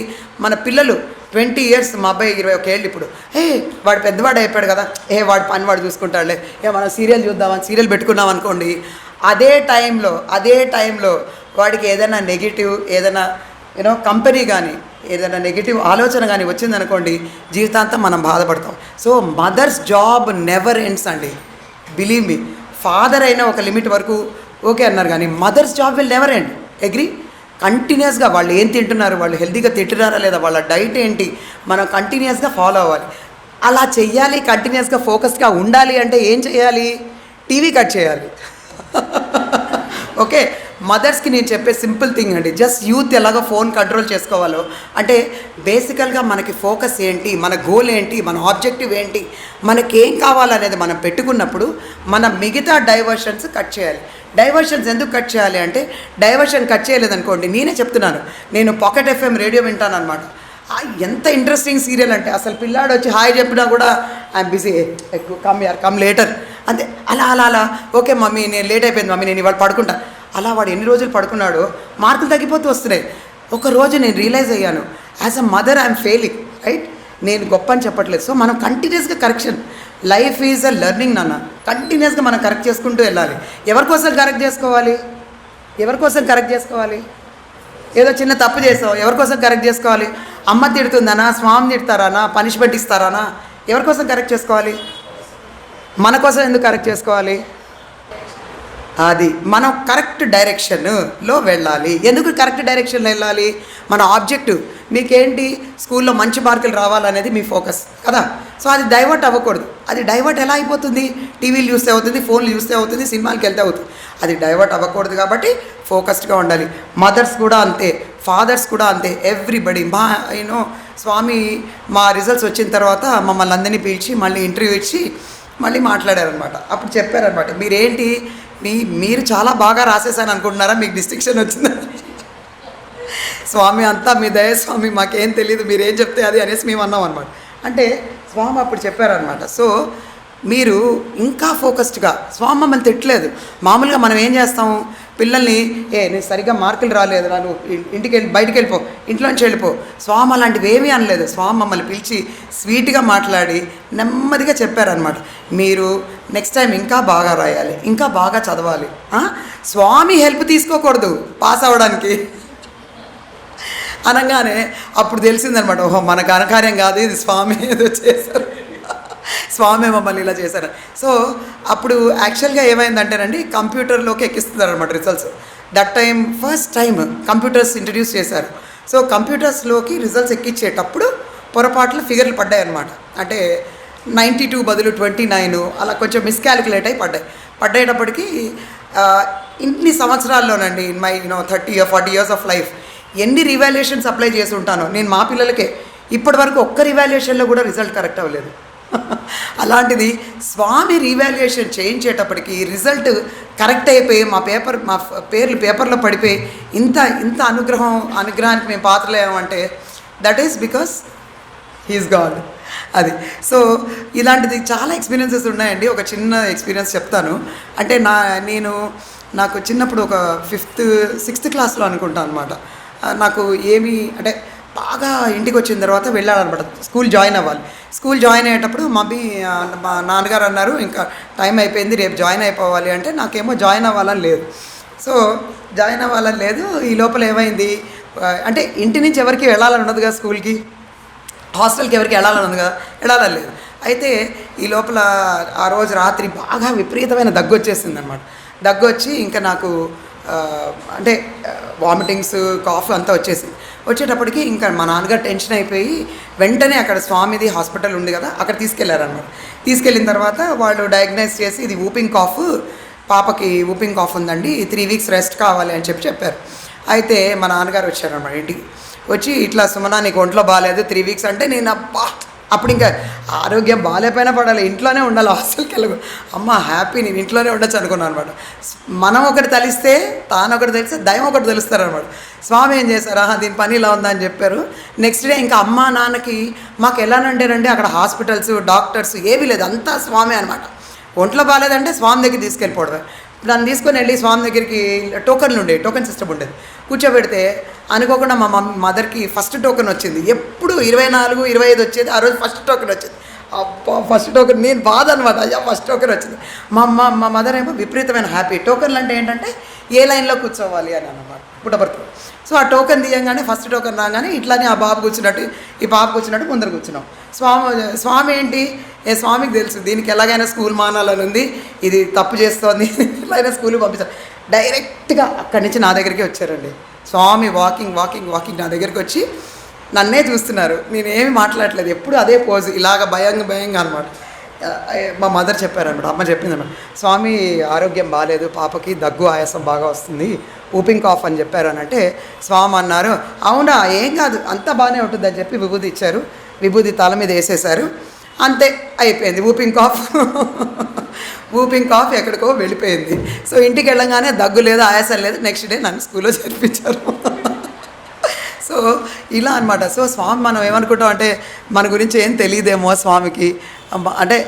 మన పిల్లలు 20 ఇయర్స్, మా అబ్బాయి 21 ఏళ్ళు ఇప్పుడు, వాడు పెద్దవాడు అయిపోయాడు కదా, వాడు పని వాడు చూసుకుంటాడులే, మనం సీరియల్ చూద్దామని సీరియల్ పెట్టుకున్నాం అనుకోండి, అదే టైంలో వాడికి ఏదైనా నెగిటివ్, ఏదైనా కంపెనీ కానీ ఏదైనా నెగిటివ్ ఆలోచన కానీ వచ్చిందనుకోండి, జీవితాంతం మనం బాధపడతాం. So mothers job never ends అండి, బిలీవ్ మీ. ఫాదర్ అయినా ఒక లిమిట్ వరకు ఓకే అన్నారు, కానీ mothers job will never end. Agree? కంటిన్యూస్గా వాళ్ళు ఏం తింటున్నారు, వాళ్ళు హెల్తీగా తింటున్నారా లేదా, వాళ్ళ డైట్ ఏంటి, మనం కంటిన్యూస్గా ఫాలో అవ్వాలి. అలా చెయ్యాలి, కంటిన్యూస్గా ఫోకస్గా ఉండాలి అంటే ఏం చేయాలి? టీవీ కట్ చేయాలి. ఓకే, మదర్స్కి నేను చెప్పే సింపుల్ థింగ్ అండి, జస్ట్ యూత్ ఎలాగో ఫోన్ కంట్రోల్ చేసుకోవాలో, అంటే బేసికల్గా మనకి ఫోకస్ ఏంటి, మన గోల్ ఏంటి, మన ఆబ్జెక్టివ్ ఏంటి, మనకేం కావాలనేది మనం పెట్టుకున్నప్పుడు మన మిగతా డైవర్షన్స్ కట్ చేయాలి. డైవర్షన్స్ ఎందుకు కట్ చేయాలి అంటే, డైవర్షన్ కట్ చేయలేదనుకోండి, నేనే చెప్తున్నాను, నేను పాకెట్ FM రేడియో వింటాను అనమాట. ఎంత ఇంట్రెస్టింగ్ సీరియల్ అంటే అసలు పిల్లాడు వచ్చి హాయ్ చెప్పినా కూడా ఐఎమ్ బిజీ, కమ్ లేటర్ అంతే. అలా ఓకే మమ్మీ నేను లేట్ అయిపోయింది మమ్మీ, నేను ఇవాళ పడుకుంటాను. అలా వాడు ఎన్ని రోజులు పడుకున్నాడో మార్కులు తగ్గిపోతూ వస్తున్నాయి. ఒకరోజు నేను రియలైజ్ అయ్యాను, as a mother I'm failing, right? నేను గొప్ప అని చెప్పట్లేదు. సో మనం కంటిన్యూస్గా correction, life is a learning నాన్న. కంటిన్యూస్గా మనం కరెక్ట్ చేసుకుంటూ వెళ్ళాలి. ఎవరికోసం కరెక్ట్ చేసుకోవాలి? ఏదో చిన్న తప్పు చేసావు, ఎవరికోసం కరెక్ట్ చేసుకోవాలి? అమ్మ తిడుతుందనా, స్వామి తిడతారానా, పనిష్మెంట్ ఇస్తారానా, ఎవరికోసం కరెక్ట్ చేసుకోవాలి? మన కోసం ఎందుకు కరెక్ట్ చేసుకోవాలి? అది మనం కరెక్ట్ డైరెక్షన్లో వెళ్ళాలి. ఎందుకు కరెక్ట్ డైరెక్షన్లో వెళ్ళాలి? మన ఆబ్జెక్టివ్ మీకేంటి, స్కూల్లో మంచి మార్కులు రావాలనేది మీ ఫోకస్ కదా. సో అది డైవర్ట్ అవ్వకూడదు. అది డైవర్ట్ ఎలా అయిపోతుంది? టీవీలు చూస్తే అవుతుంది, ఫోన్లు చూస్తే అవుతుంది, సినిమాలకి వెళ్తే అవుతుంది. అది డైవర్ట్ అవ్వకూడదు కాబట్టి ఫోకస్డ్గా ఉండాలి. మదర్స్ కూడా అంతే, ఫాదర్స్ కూడా అంతే, ఎవ్రీబడి. స్వామి మా రిజల్ట్స్ వచ్చిన తర్వాత మమ్మల్ని అందరినీ పిలిచి మళ్ళీ ఇంటర్వ్యూ ఇచ్చి మళ్ళీ మాట్లాడారనమాట. అప్పుడు చెప్పారనమాట, మీరేంటి మీరు చాలా బాగా రాసేసాను అనుకుంటున్నారా, మీకు డిస్టింక్షన్ వచ్చిందా? స్వామి అంతా మీ దయ స్వామి, మాకేం తెలియదు, మీరేం చెప్తే అది అనేసి మేము అన్నాం అనమాట. అంటే స్వామి అప్పుడు చెప్పారనమాట. సో మీరు ఇంకా ఫోకస్డ్గా, స్వామి మమ్మల్ని తిట్టలేదు. మామూలుగా మనం ఏం చేస్తాము, పిల్లల్ని నేను సరిగ్గా మార్కులు రాలేదు, నువ్వు ఇంటికి వెళ్ళి బయటికి వెళ్ళిపో, ఇంట్లోంచి వెళ్ళిపో. స్వామి అలాంటివి ఏమీ అనలేదు. స్వామి మమ్మల్ని పిలిచి స్వీట్గా మాట్లాడి నెమ్మదిగా చెప్పారనమాట, మీరు నెక్స్ట్ టైం ఇంకా బాగా రాయాలి, ఇంకా బాగా చదవాలి. స్వామి హెల్ప్ తీసుకోకూడదు పాస్ అవ్వడానికి అనగానే అప్పుడు తెలిసిందనమాట, ఓహో మన ఘనకార్యం కాదు ఇది, స్వామి ఏదో చేశారు, స్వామి మమ్మల్ని ఇలా చేశారు. సో అప్పుడు యాక్చువల్గా ఏమైందంటేనండి, కంప్యూటర్లోకి ఎక్కిస్తున్నారు అనమాట results. That time first time computers introduce చేశారు. సో కంప్యూటర్స్లోకి రిజల్ట్స్ ఎక్కించేటప్పుడు పొరపాట్లు ఫిగర్లు పడ్డాయి అనమాట. అంటే 92 బదులు 29 అలా కొంచెం మిస్కాలిక్యులేట్ అయి పడ్డేటప్పటికి ఇన్ని సంవత్సరాల్లోనండి, in my 30 or 40 years of life ఎన్ని రివాల్యుయేషన్స్ అప్లై చేసి ఉంటానో నేను మా పిల్లలకే. ఇప్పటి వరకు ఒక్క రివాల్యుయేషన్లో కూడా రిజల్ట్ కరెక్ట్ అవ్వలేదు. అలాంటిది స్వామి రీవాల్యుయేషన్ చేయించేటప్పటికి రిజల్ట్ కరెక్ట్ అయిపోయి మా పేర్లు పేపర్లో పడిపోయి ఇంత అనుగ్రహానికి మేము పాత్రలేమంటే that is because he is God. అది. సో ఇలాంటిది చాలా ఎక్స్పీరియన్సెస్ ఉన్నాయండి. ఒక చిన్న ఎక్స్పీరియన్స్ చెప్తాను. అంటే నాకు చిన్నప్పుడు ఒక 5th 6th క్లాస్లో అనుకుంటాను అనమాట. నాకు ఏమీ అంటే బాగా ఇంటికి వచ్చిన తర్వాత వెళ్ళాలన్నమాట, స్కూల్ జాయిన్ అవ్వాలి. స్కూల్ జాయిన్ అయ్యేటప్పుడు మా నాన్నగారు అన్నారు, ఇంకా టైం అయిపోయింది, రేపు జాయిన్ అయిపోవాలి అంటే, నాకేమో జాయిన్ అవ్వాలని లేదు. సో జాయిన్ అవ్వాలని లేదు. ఈ లోపల ఏమైంది అంటే, ఇంటి నుంచి ఎవరికి వెళ్ళాలని ఉండదు కదా, స్కూల్కి హాస్టల్కి ఎవరికి వెళ్ళాలని ఉంది కదా, వెళ్ళాలని లేదు. అయితే ఈ లోపల ఆ రోజు రాత్రి బాగా విపరీతమైన దగ్గు వచ్చేసింది అనమాట. దగ్గు వచ్చి ఇంకా నాకు అంటే వామిటింగ్స్, కాఫ్ అంతా వచ్చేటప్పటికి ఇంకా మా నాన్నగారు టెన్షన్ అయిపోయి వెంటనే అక్కడ స్వామిది హాస్పిటల్ ఉంది కదా, అక్కడ తీసుకెళ్లారన్నమాట. తీసుకెళ్ళిన తర్వాత వాళ్ళు డయాగ్నైజ్ చేసి, ఇది ఊపింగ్ కాఫ్, పాపకి ఊపింగ్ కాఫ్ ఉందండి, 3 weeks రెస్ట్ కావాలి అని చెప్పారు. అయితే మా నాన్నగారు వచ్చారన్నమాట ఇంటికి. వచ్చి ఇట్లా, సుమనా నీకు ఒంట్లో బాగాలేదు 3 weeks అంటే, నేను అప్పుడు ఇంకా ఆరోగ్యం బాగాలేపోయినా పడాలి, ఇంట్లోనే ఉండాలి, హాస్టల్కి వెళ్ళకు, అమ్మ హ్యాపీ నేను ఇంట్లోనే ఉండొచ్చు అనుకున్నాను అనమాట. మనం ఒకటి తెలిస్తే, తాను ఒకటి తెలిస్తే దైవం ఒకటి తెలుస్తారనమాట. స్వామి ఏం చేశారా, దీని పని ఇలా ఉందని చెప్పారు. నెక్స్ట్ డే ఇంకా అమ్మ నాన్నకి మాకు ఎలానంటేనండి, అక్కడ హాస్పిటల్స్, డాక్టర్స్ ఏమీ లేదు, అంతా స్వామి అనమాట. ఒంట్లో బాగాలేదంటే స్వామి దగ్గర తీసుకెళ్ళిపోవడమే. దాన్ని తీసుకొని వెళ్ళి స్వామి దగ్గరికి టోకెన్ సిస్టమ్ ఉండేది, కూర్చోబెడితే అనుకోకుండా మా మదర్కి ఫస్ట్ టోకెన్ వచ్చింది. ఎప్పుడు 24, 25 వచ్చేది, ఆ రోజు ఫస్ట్ టోకెన్ వచ్చింది. అబ్బా ఫస్ట్ టోకెన్, నేను బాధ అనమాట, అయ్యా ఫస్ట్ టోకెన్ వచ్చింది. మా మదర్ ఏమో విపరీతమైన హ్యాపీ. టోకెన్లు అంటే ఏంటంటే ఏ లైన్లో కూర్చోవాలి అని అన్నమాట, పుట్టపర్తిలో. సో ఆ టోకెన్ తీయంగానే, ఫస్ట్ టోకెన్ రాగానే ఇట్లానే ఆ బాబు కూర్చున్నట్టు, ఈ పాప కూర్చున్నట్టు ముందర కూర్చున్నాం. స్వామి ఏంటి, స్వామికి తెలుసు దీనికి ఎలాగైనా స్కూల్ మానాలని ఉంది, ఇది తప్పు చేస్తోంది, ఎలాగైనా స్కూల్కి పంపించారు. డైరెక్ట్గా అక్కడి నుంచి నా దగ్గరికి వచ్చారండి. స్వామి వాకింగ్ నా దగ్గరికి వచ్చి నన్నే చూస్తున్నారు, నేనేమి మాట్లాడలేదు, ఎప్పుడు అదే పోజు, ఇలాగ భయంగా అనమాట. మా మదర్ చెప్పారనమాట, అమ్మ చెప్పిందన్నమాట, స్వామి ఆరోగ్యం బాగాలేదు, పాపకి దగ్గు ఆయాసం బాగా వస్తుంది, ఊపింగ్ కాఫ్ అని చెప్పారు అని అంటే, స్వామి అన్నారు, అవునా ఏం కాదు అంతా బాగానే ఉంటుంది అని చెప్పి విభూది ఇచ్చారు. విభూది తల మీద వేసేశారు, అంతే అయిపోయింది. ఊపింగ్ కాఫ్ ఎక్కడికో వెళ్ళిపోయింది. సో ఇంటికి వెళ్ళంగానే దగ్గు లేదు, ఆయాసం లేదు. నెక్స్ట్ డే నన్ను స్కూల్లో చేర్పించారు. సో ఇలా అనమాట. సో స్వామి మనం ఏమనుకుంటాం అంటే, మన గురించి ఏం తెలియదేమో స్వామికి అంటే,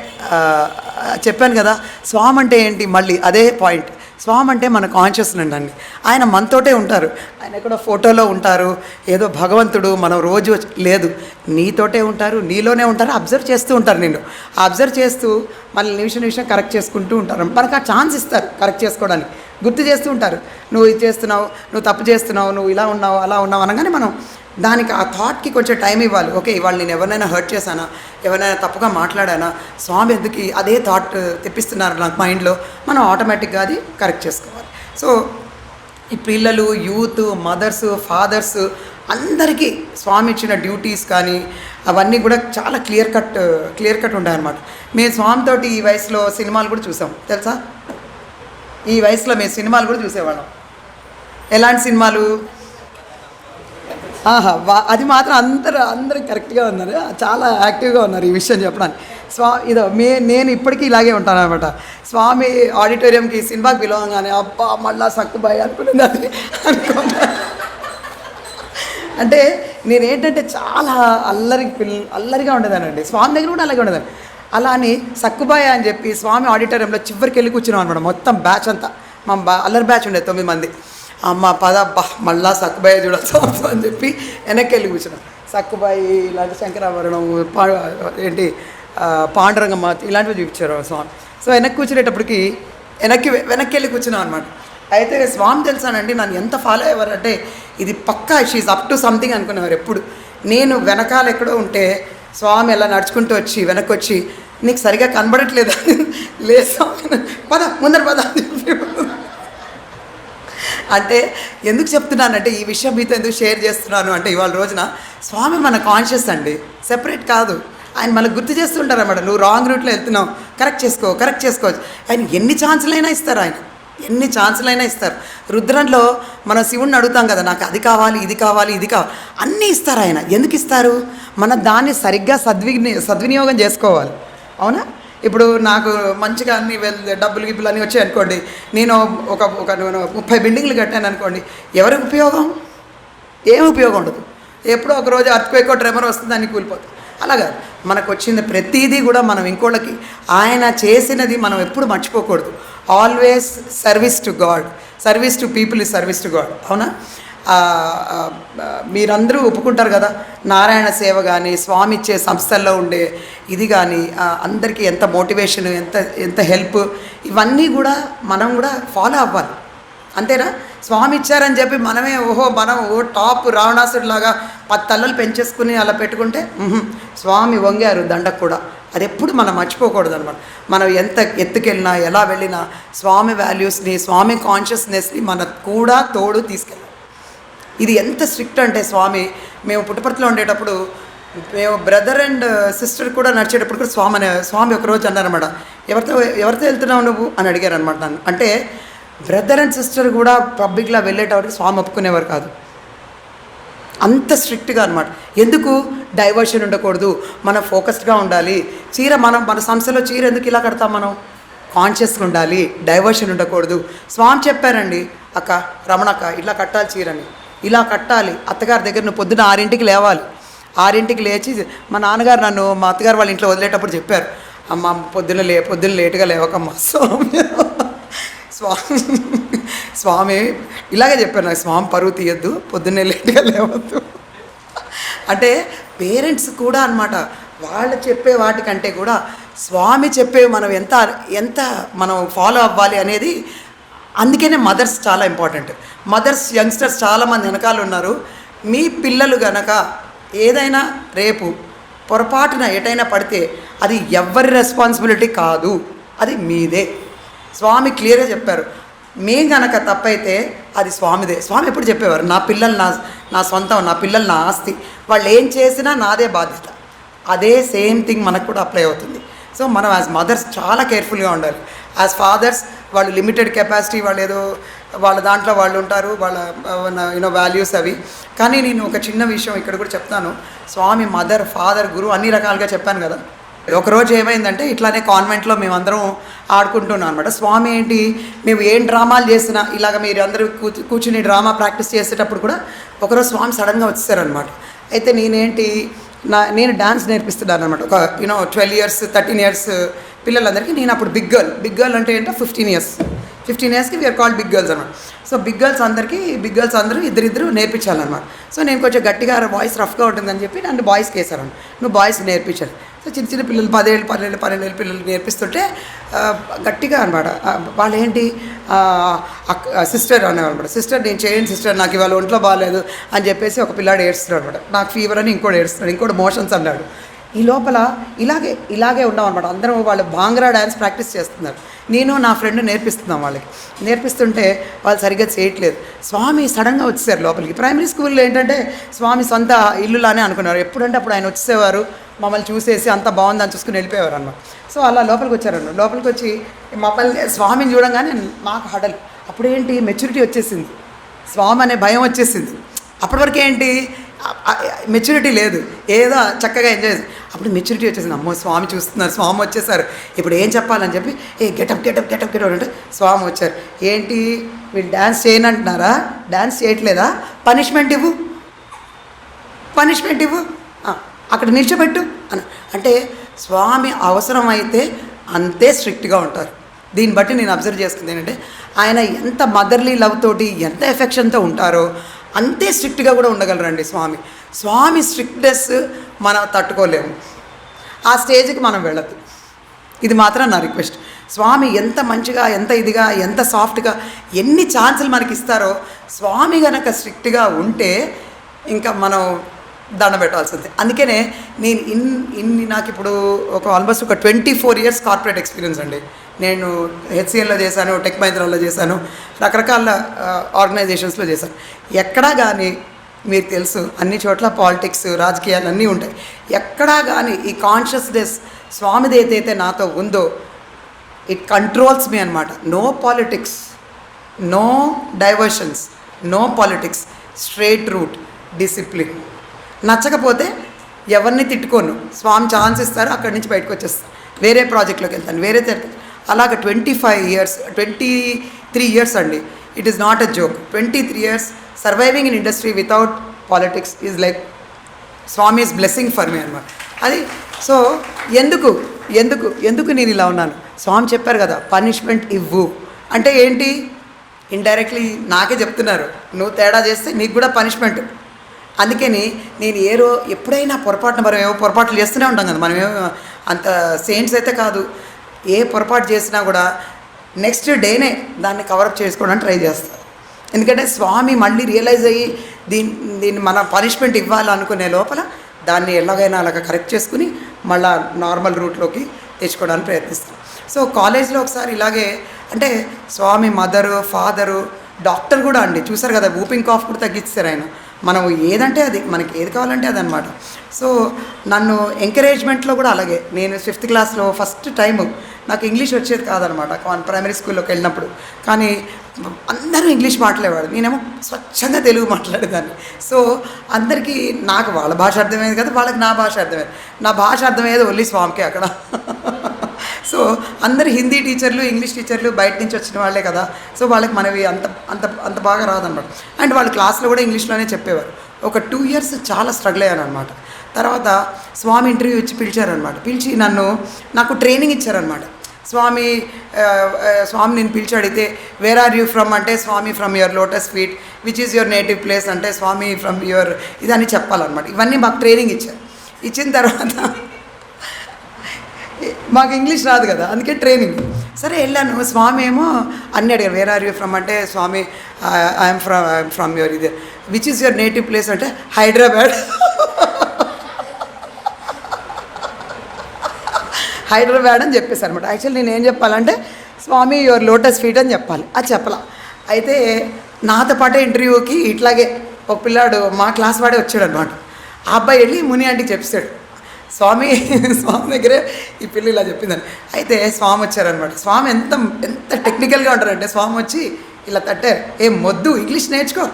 చెప్పాను కదా స్వామి అంటే ఏంటి, మళ్ళీ అదే పాయింట్. స్వామి అంటే మన కాన్షియస్నెస్ అండి. ఆయన మనతోటే ఉంటారు, ఆయన కూడా ఫోటోలో ఉంటారు, ఏదో భగవంతుడు మనం రోజు లేదు, నీతోటే ఉంటారు, నీలోనే ఉంటారు, అబ్జర్వ్ చేస్తూ ఉంటారు. నిన్ను అబ్జర్వ్ చేస్తూ మళ్ళీ నిమిషం కరెక్ట్ చేసుకుంటూ ఉంటారు. మనకు ఆ ఛాన్స్ ఇస్తారు కరెక్ట్ చేసుకోవడానికి, గుర్తు చేస్తూ ఉంటారు, నువ్వు ఇది చేస్తున్నావు, నువ్వు తప్పు చేస్తున్నావు, నువ్వు ఇలా ఉన్నావు అలా ఉన్నావు అనగానే మనం దానికి ఆ థాట్కి కొంచెం టైం ఇవ్వాలి. ఓకే, ఇవాళ నేను ఎవరినైనా హర్ట్ చేశానా, ఎవరినైనా తప్పుగా మాట్లాడానా, స్వామి ఎందుకు అదే థాట్ తెప్పిస్తున్నారు నాకు మైండ్లో, మనం ఆటోమేటిక్గా అది కరెక్ట్ చేసుకోవాలి. సో ఈ పిల్లలు, యూత్, మదర్స్, ఫాదర్స్ అందరికీ స్వామి ఇచ్చిన డ్యూటీస్ కానీ అవన్నీ కూడా చాలా క్లియర్ కట్ ఉంటాయన్నమాట. మేము స్వామితోటి ఈ వయసులో సినిమాలు కూడా చూసాం తెలుసా. ఈ వయసులో మేము సినిమాలు కూడా చూసేవాళ్ళం. ఎలాంటి సినిమాలు? అది మాత్రం అందరూ కరెక్ట్గా ఉన్నారు, చాలా యాక్టివ్గా ఉన్నారు ఈ విషయం చెప్పడానికి. నేను ఇప్పటికీ ఇలాగే ఉంటాను అనమాట. స్వామి ఆడిటోరియంకి సినిమాకి పిలవగానే అబ్బా మళ్ళా సక్కుబాయి అనుకునేది అది అనుకున్నా. అంటే నేనేంటంటే చాలా అల్లరిగా ఉండేదానండి. స్వామి దగ్గర కూడా అలాగే ఉండేదాన్ని. అలా అని సక్కుబాయ అని చెప్పి స్వామి ఆడిటోరియంలో చివరికి వెళ్ళి కూర్చున్నాం అనమాట. మొత్తం బ్యాచ్ అంతా మా అల్లరి బ్యాచ్ ఉండేది 9 మంది. అమ్మ పదబ్బా మళ్ళా సక్కుబాయి చూడాల్సి అని చెప్పి వెనక్కి వెళ్ళి కూర్చున్నాం. సక్కుబాయి ఇలాంటి శంకరాభరణం ఏంటి పాండురంగమ్మ ఇలాంటివి చూపించారు స్వామి. సో వెనక్కి కూర్చునేటప్పటికి వెనక్కి వెళ్ళి కూర్చున్నాం అనమాట. అయితే స్వామి తెలుసానండి నన్ను ఎంత ఫాలో అయ్యేవారంటే ఇది పక్కా షీఈ్ అప్ టు సంథింగ్ అనుకునేవారు ఎప్పుడు. నేను వెనకాల ఎక్కడో ఉంటే స్వామి ఎలా నడుచుకుంటూ వచ్చి వెనక్కి వచ్చి నీకు సరిగా కనబడట్లేదా, లేదు స్వామి పద ముందర పద అని చెప్పి. అంటే ఎందుకు చెప్తున్నానంటే ఈ విషయం మీతో ఎందుకు షేర్ చేస్తున్నాను అంటే ఇవాళ రోజున స్వామి మన కాన్షియస్ అండి, సెపరేట్ కాదు. ఆయన మనకు గుర్తు చేస్తుంటారు అన్నమాట. నువ్వు రాంగ్ రూట్లో వెళ్తున్నావు, కరెక్ట్ చేసుకోవచ్చు. ఆయన ఎన్ని ఛాన్సులైనా ఇస్తారు. ఎన్ని ఛాన్సులైనా ఇస్తారు. రుద్రంలో మనం శివుణ్ణి అడుగుతాం కదా, నాకు అది కావాలి ఇది కావాలి అన్నీ ఇస్తారు ఆయన. ఎందుకు ఇస్తారు? మన దాన్ని సరిగ్గా సద్వినియోగం చేసుకోవాలి. అవునా? ఇప్పుడు నాకు మంచిగా అన్ని డబ్బులు గిబ్బులు అన్నీ వచ్చాయి అనుకోండి, నేను ఒక 30 బిల్డింగ్లు కట్టాను అనుకోండి, ఎవరికి ఉపయోగం? ఏం ఉపయోగం ఉండదు. ఎప్పుడో ఒకరోజు అర్త్క్వేక్ ట్రెమర్ వస్తుంది, అన్నీ కూలిపోతుంది. అలాగా మనకు వచ్చింది ప్రతిదీ కూడా మనం ఇంకోళ్ళకి ఆయన చేసినది మనం ఎప్పుడు మర్చిపోకూడదు. Always service to God, service to people is service to God. అవునా? మీరందరూ ఒప్పుకుంటారు కదా, నారాయణ సేవ కానీ స్వామి ఇచ్చే సంస్థల్లో ఉండే ఇది కానీ అందరికీ ఎంత మోటివేషన్, ఎంత హెల్ప్, ఇవన్నీ కూడా మనం కూడా ఫాలో అవ్వాలి. అంతేనా? స్వామి ఇచ్చారని చెప్పి మనం టాప్ రావణాసుడిలాగా 10 తలలు పెంచేసుకుని అలా పెట్టుకుంటే స్వామి వంగారు దండకు కూడా. అది ఎప్పుడు మనం మర్చిపోకూడదు అనమాట. మనం ఎంత ఎత్తుకెళ్ళినా ఎలా వెళ్ళినా స్వామి వాల్యూస్ని, స్వామి కాన్షియస్నెస్ని మన కూడా తోడు తీసుకెళ్ళాలి. ఇది ఎంత స్ట్రిక్ట్ అంటే స్వామి, మేము పుట్టపర్తిలో ఉండేటప్పుడు మేము బ్రదర్ అండ్ సిస్టర్ కూడా నడిచేటప్పుడు కూడా స్వామి ఒకరోజు అన్నారన్నమాట, ఎవరితో వెళ్తున్నావు నువ్వు అని అడిగారు అనమాట నన్ను. అంటే బ్రదర్ అండ్ సిస్టర్ కూడా పబ్లిక్లో వెళ్ళేటప్పటికి స్వామి ఒప్పుకునేవారు కాదు. అంత స్ట్రిక్ట్గా అనమాట. ఎందుకు? డైవర్షన్ ఉండకూడదు, మనం ఫోకస్డ్గా ఉండాలి. మన సంస్థలో చీర ఎందుకు ఇలా కడతాం? మనం కాన్షియస్గా ఉండాలి, డైవర్షన్ ఉండకూడదు. స్వామి చెప్పారండి, అక్క రమణక్క ఇలా కట్టాలి, చీరని ఇలా కట్టాలి. అత్తగారి దగ్గర నువ్వు పొద్దున్న 6ంటికి లేవాలి. 6ంటికి లేచి మా నాన్నగారు నన్ను మా అత్తగారు వాళ్ళ ఇంట్లో వదిలేటప్పుడు చెప్పారు, అమ్మ పొద్దున్న లేటుగా లేవకమ్మా. స్వామి ఇలాగే చెప్పారు నాకు, స్వామి పరువు తీయొద్దు, పొద్దున్నే లేటుగా లేవద్దు. అంటే పేరెంట్స్ కూడా అనమాట, వాళ్ళు చెప్పే వాటికంటే కూడా స్వామి చెప్పేవి మనం ఎంత మనం ఫాలో అవ్వాలి అనేది. అందుకనే మదర్స్ చాలా ఇంపార్టెంట్. మదర్స్, యంగ్స్టర్స్ చాలామంది వెనకాల ఉన్నారు. మీ పిల్లలు గనక ఏదైనా రేపు పొరపాటున ఎటైనా పడితే అది ఎవ్వరి రెస్పాన్సిబిలిటీ కాదు, అది మీదే. స్వామి క్లియర్గా చెప్పారు. మేము గనక తప్పైతే అది స్వామిదే. స్వామి ఎప్పుడు చెప్పేవారు, నా పిల్లలు నా సొంతం, నా పిల్లలు నా ఆస్తి, వాళ్ళు ఏం చేసినా నాదే బాధ్యత. అదే సేమ్ థింగ్ మనకు కూడా అప్లై అవుతుంది. సో మనం యాజ్ మదర్స్ చాలా కేర్ఫుల్గా ఉండాలి. యాజ్ ఫాదర్స్ వాళ్ళు లిమిటెడ్ కెపాసిటీ, వాళ్ళ దాంట్లో వాళ్ళు ఉంటారు, వాళ్ళ వాల్యూస్ అవి. కానీ నేను ఒక చిన్న విషయం ఇక్కడ కూడా చెప్తాను. స్వామి మదర్, ఫాదర్, గురువు అన్ని రకాలుగా చెప్పాను కదా. ఒకరోజు ఏమైందంటే ఇట్లానే కాన్వెంట్లో మేమందరం ఆడుకుంటున్నాం అనమాట. స్వామి ఏంటి, మేము ఏం డ్రామాలు చేసినా ఇలాగ మీరు అందరూ కూర్చుని డ్రామా ప్రాక్టీస్ చేసేటప్పుడు కూడా ఒకరోజు స్వామి సడన్గా వచ్చేసారనమాట. అయితే నేను డాన్స్ నేర్పిస్తున్నాను అనమాట. ఒక 12 years 13 years పిల్లలందరికీ. నేను అప్పుడు బిగ్ గర్ల్ అంటే ఏంటో 15 years 15 ఇయర్స్కి వీఆర్ కాల్డ్ బిగ్ గర్ల్స్ అనమాట. సో బిగ్ గర్ల్స్ అందరూ ఇద్దరిద్దరు నేర్పించాలన్నమాట. సో నేను కొంచెం గట్టిగా వాయిస్ రఫ్గా ఉంటుందని చెప్పి నన్ను బాయ్స్కి వేసాను. నువ్వు బాయ్స్ నేర్పించాలి. సో చిన్న చిన్న పిల్లలు 10 ఏళ్ళు 12 ఏళ్ళ పిల్లలు నేర్పిస్తుంటే గట్టిగా అనమాట. వాళ్ళు ఏంటి సిస్టర్ అనేవాళ్ళు అనమాట. సిస్టర్ నేను చేయను సిస్టర్, నాకు ఇవాళ ఒంట్లో బాగాలేదు అని చెప్పేసి ఒక పిల్లాడు ఏడుస్తున్నాడు అనమాట. నాకు ఫీవర్ అని ఇంకోటి ఏడుస్తున్నాడు, ఇంకోటి మోషన్స్ అన్నాడు. ఈ లోపల ఇలాగే ఉన్నాం అనమాట. అందరం వాళ్ళు భాంగ్రా డ్యాన్స్ ప్రాక్టీస్ చేస్తున్నారు. నేను నా ఫ్రెండ్ నేర్పిస్తున్నాం వాళ్ళకి. నేర్పిస్తుంటే వాళ్ళు సరిగ్గా చేయట్లేదు. స్వామి సడన్గా వచ్చేసారు లోపలికి. ప్రైమరీ స్కూల్లో ఏంటంటే స్వామి సొంత ఇల్లులానే అనుకున్నారు. ఎప్పుడంటే అప్పుడు ఆయన వచ్చేవారు, మమ్మల్ని చూసేసి అంత బాగుందని చూసుకుని వెళ్ళిపోయేవారు అన్నమాట. సో అలా లోపలికి వచ్చారన్నమాట. లోపలికి వచ్చి మమ్మల్ని స్వామిని చూడంగానే నాకు హడల్. అప్పుడేంటి మెచ్యూరిటీ వచ్చేసింది, స్వామి అనే భయం వచ్చేసింది. అప్పటి వరకు ఏంటి మెచ్యూరిటీ లేదు, ఏదో చక్కగా ఎంజాయ్ చేసి. అప్పుడు మెచ్యూరిటీ వచ్చేసింది. అమ్మో స్వామి చూస్తున్నారు, స్వామి వచ్చేసారు, ఇప్పుడు ఏం చెప్పాలని చెప్పి గెటప్ అంటే స్వామి వచ్చారు. ఏంటి వీళ్ళు డ్యాన్స్ చేయనంటున్నారా, డ్యాన్స్ చేయట్లేదా, పనిష్మెంట్ ఇవ్వు అక్కడ నిల్చోబెట్టు అని. అంటే స్వామి అవసరమైతే అంతే స్ట్రిక్ట్గా ఉంటారు. దీన్ని బట్టి నేను అబ్జర్వ్ చేసుకుంది ఏంటంటే ఆయన ఎంత మదర్లీ లవ్ తోటి ఎంత ఎఫెక్షన్తో ఉంటారో అంతే స్ట్రిక్ట్గా కూడా ఉండగలరండి స్వామి స్ట్రిక్ట్నెస్ మనం తట్టుకోలేము. ఆ స్టేజ్కి మనం వెళ్ళద్దు. ఇది మాత్రం నా రిక్వెస్ట్. స్వామి ఎంత మంచిగా, ఎంత ఇదిగా, ఎంత సాఫ్ట్గా ఎన్ని ఛాన్సులు మనకి ఇస్తారో, స్వామి కనుక స్ట్రిక్ట్గా ఉంటే ఇంకా మనం దండ పెట్టాల్సిందే. అందుకనే నేను ఇన్ని నాకు ఇప్పుడు ఆల్మోస్ట్ ఒక 24 ఇయర్స్ కార్పొరేట్ ఎక్స్పీరియన్స్ అండి. నేను హెచ్సిఎల్లో చేశాను, టెక్ మహీంద్రాలో చేశాను, రకరకాల ఆర్గనైజేషన్స్లో చేశాను. ఎక్కడా కానీ మీకు తెలుసు అన్ని చోట్ల పాలిటిక్స్, రాజకీయాలు అన్నీ ఉంటాయి. ఎక్కడా కానీ ఈ కాన్షియస్నెస్ స్వామిది ఏదైతే నాతో ఉందో ఇట్ కంట్రోల్స్ మీ అనమాట. No politics, no diversions, no politics, straight route, discipline. నచ్చకపోతే ఎవరిని తిట్టుకోను, స్వామి ఛాన్స్ ఇస్తారు, అక్కడి నుంచి బయటకు వచ్చేస్తాను, వేరే ప్రాజెక్ట్లోకి వెళ్తాను, వేరే అలాగ 23 ఇయర్స్ అండి. It is not a joke. 23 years surviving in industry without politics is like Swami's blessing for me అనమాట. అది సో ఎందుకు నేను ఇలా ఉన్నాను, స్వామి చెప్పారు కదా పనిష్మెంట్ ఇవ్వు అంటే ఏంటి, ఇండైరెక్ట్లీ నాకే చెప్తున్నారు, నువ్వు తేడా చేస్తే నీకు కూడా పనిష్మెంట్. అందుకని నేను ఎప్పుడైనా మనం ఏవో పొరపాట్లు చేస్తూనే ఉంటాం కదా, మనం ఏమో అంత సెయింట్స్ అయితే కాదు. ఏ పొరపాటు చేసినా కూడా నెక్స్ట్ డేనే దాన్ని కవరప్ చేసుకోవడానికి ట్రై చేస్తాను. ఎందుకంటే స్వామి మళ్ళీ రియలైజ్ అయ్యి దీన్ని మన పనిష్మెంట్ ఇవ్వాలనుకునే లోపల దాన్ని ఎలాగైనా అలాగ కరెక్ట్ చేసుకుని మళ్ళీ నార్మల్ రూట్లోకి తెచ్చుకోవడానికి ప్రయత్నిస్తాను. సో కాలేజ్లో ఒకసారి ఇలాగే అంటే స్వామి మదరు, ఫాదరు, డాక్టర్ కూడా అండి చూసారు కదా, వూపింగ్ కాఫ్ కూడా తగ్గిస్తారు ఆయన. మనం ఏదంటే అది, మనకి ఏది కావాలంటే అది అనమాట. సో నన్ను ఎంకరేజ్మెంట్లో కూడా అలాగే. నేను 5th క్లాస్లో ఫస్ట్ టైము నాకు ఇంగ్లీష్ వచ్చేది కాదనమాట ప్రైమరీ స్కూల్లోకి వెళ్ళినప్పుడు. కానీ అందరూ ఇంగ్లీష్ మాట్లాడేవాడు, నేనేమో స్వచ్ఛంగా తెలుగు మాట్లాడేదాన్ని. సో అందరికీ నాకు వాళ్ళ భాష అర్థమయ్యేది కదా, వాళ్ళకి నా భాష అర్థమయ్యేది. నా భాష అర్థమయ్యేది ఓన్లీ స్వామికే అక్కడ. సో అందరు హిందీ టీచర్లు, ఇంగ్లీష్ టీచర్లు బయట నుంచి వచ్చిన వాళ్ళే కదా, సో వాళ్ళకి మనవి అంత బాగా రాదనమాట. అండ్ వాళ్ళు క్లాస్లో కూడా ఇంగ్లీష్లోనే చెప్పేవారు. ఒక 2 ఇయర్స్ చాలా స్ట్రగుల్ అయ్యాను అనమాట. తర్వాత స్వామి ఇంటర్వ్యూ ఇచ్చి పిలిచారనమాట. పిలిచి నాకు ట్రైనింగ్ ఇచ్చారనమాట. స్వామి నేను పిలిచి అడిగితే వేర్ ఆర్ యూ ఫ్రమ్ అంటే Swami from your lotus feet, which is your native place అంటే స్వామి ఫ్రమ్ యువర్ ఇదని చెప్పాలన్నమాట. ఇవన్నీ మాకు ట్రైనింగ్ ఇచ్చారు. ఇచ్చిన తర్వాత మాకు ఇంగ్లీష్ రాదు కదా, అందుకే ట్రైనింగ్. సరే వెళ్ళాను. స్వామి ఏమో అన్నీ అడిగారు, వేర్ ఆర్ యూ ఫ్రమ్ అంటే స్వామి ఐఎమ్ ఫ్రమ్ యువర్ ఇది, which is your native place అంటే హైదరాబాద్ అని చెప్పేసి అనమాట. యాక్చువల్లీ నేను ఏం చెప్పాలంటే స్వామి యువర్ లోటస్ ఫీట్ అని చెప్పాలి, అది చెప్పాల. అయితే నాతో పాటే ఇంటర్వ్యూకి ఇట్లాగే ఒక పిల్లాడు మా క్లాస్ వాడే వచ్చాడు అనమాట. ఆ అబ్బాయి వెళ్ళి ముని ఆంటీకి చెప్పాడు, స్వామి దగ్గరే ఈ పిల్ల ఇలా చెప్పిందని. అయితే స్వామి వచ్చారనమాట. స్వామి ఎంత టెక్నికల్గా ఉంటారంటే స్వామి వచ్చి ఇలా తట్టారు, మొద్దు ఇంగ్లీష్ నేర్చుకో.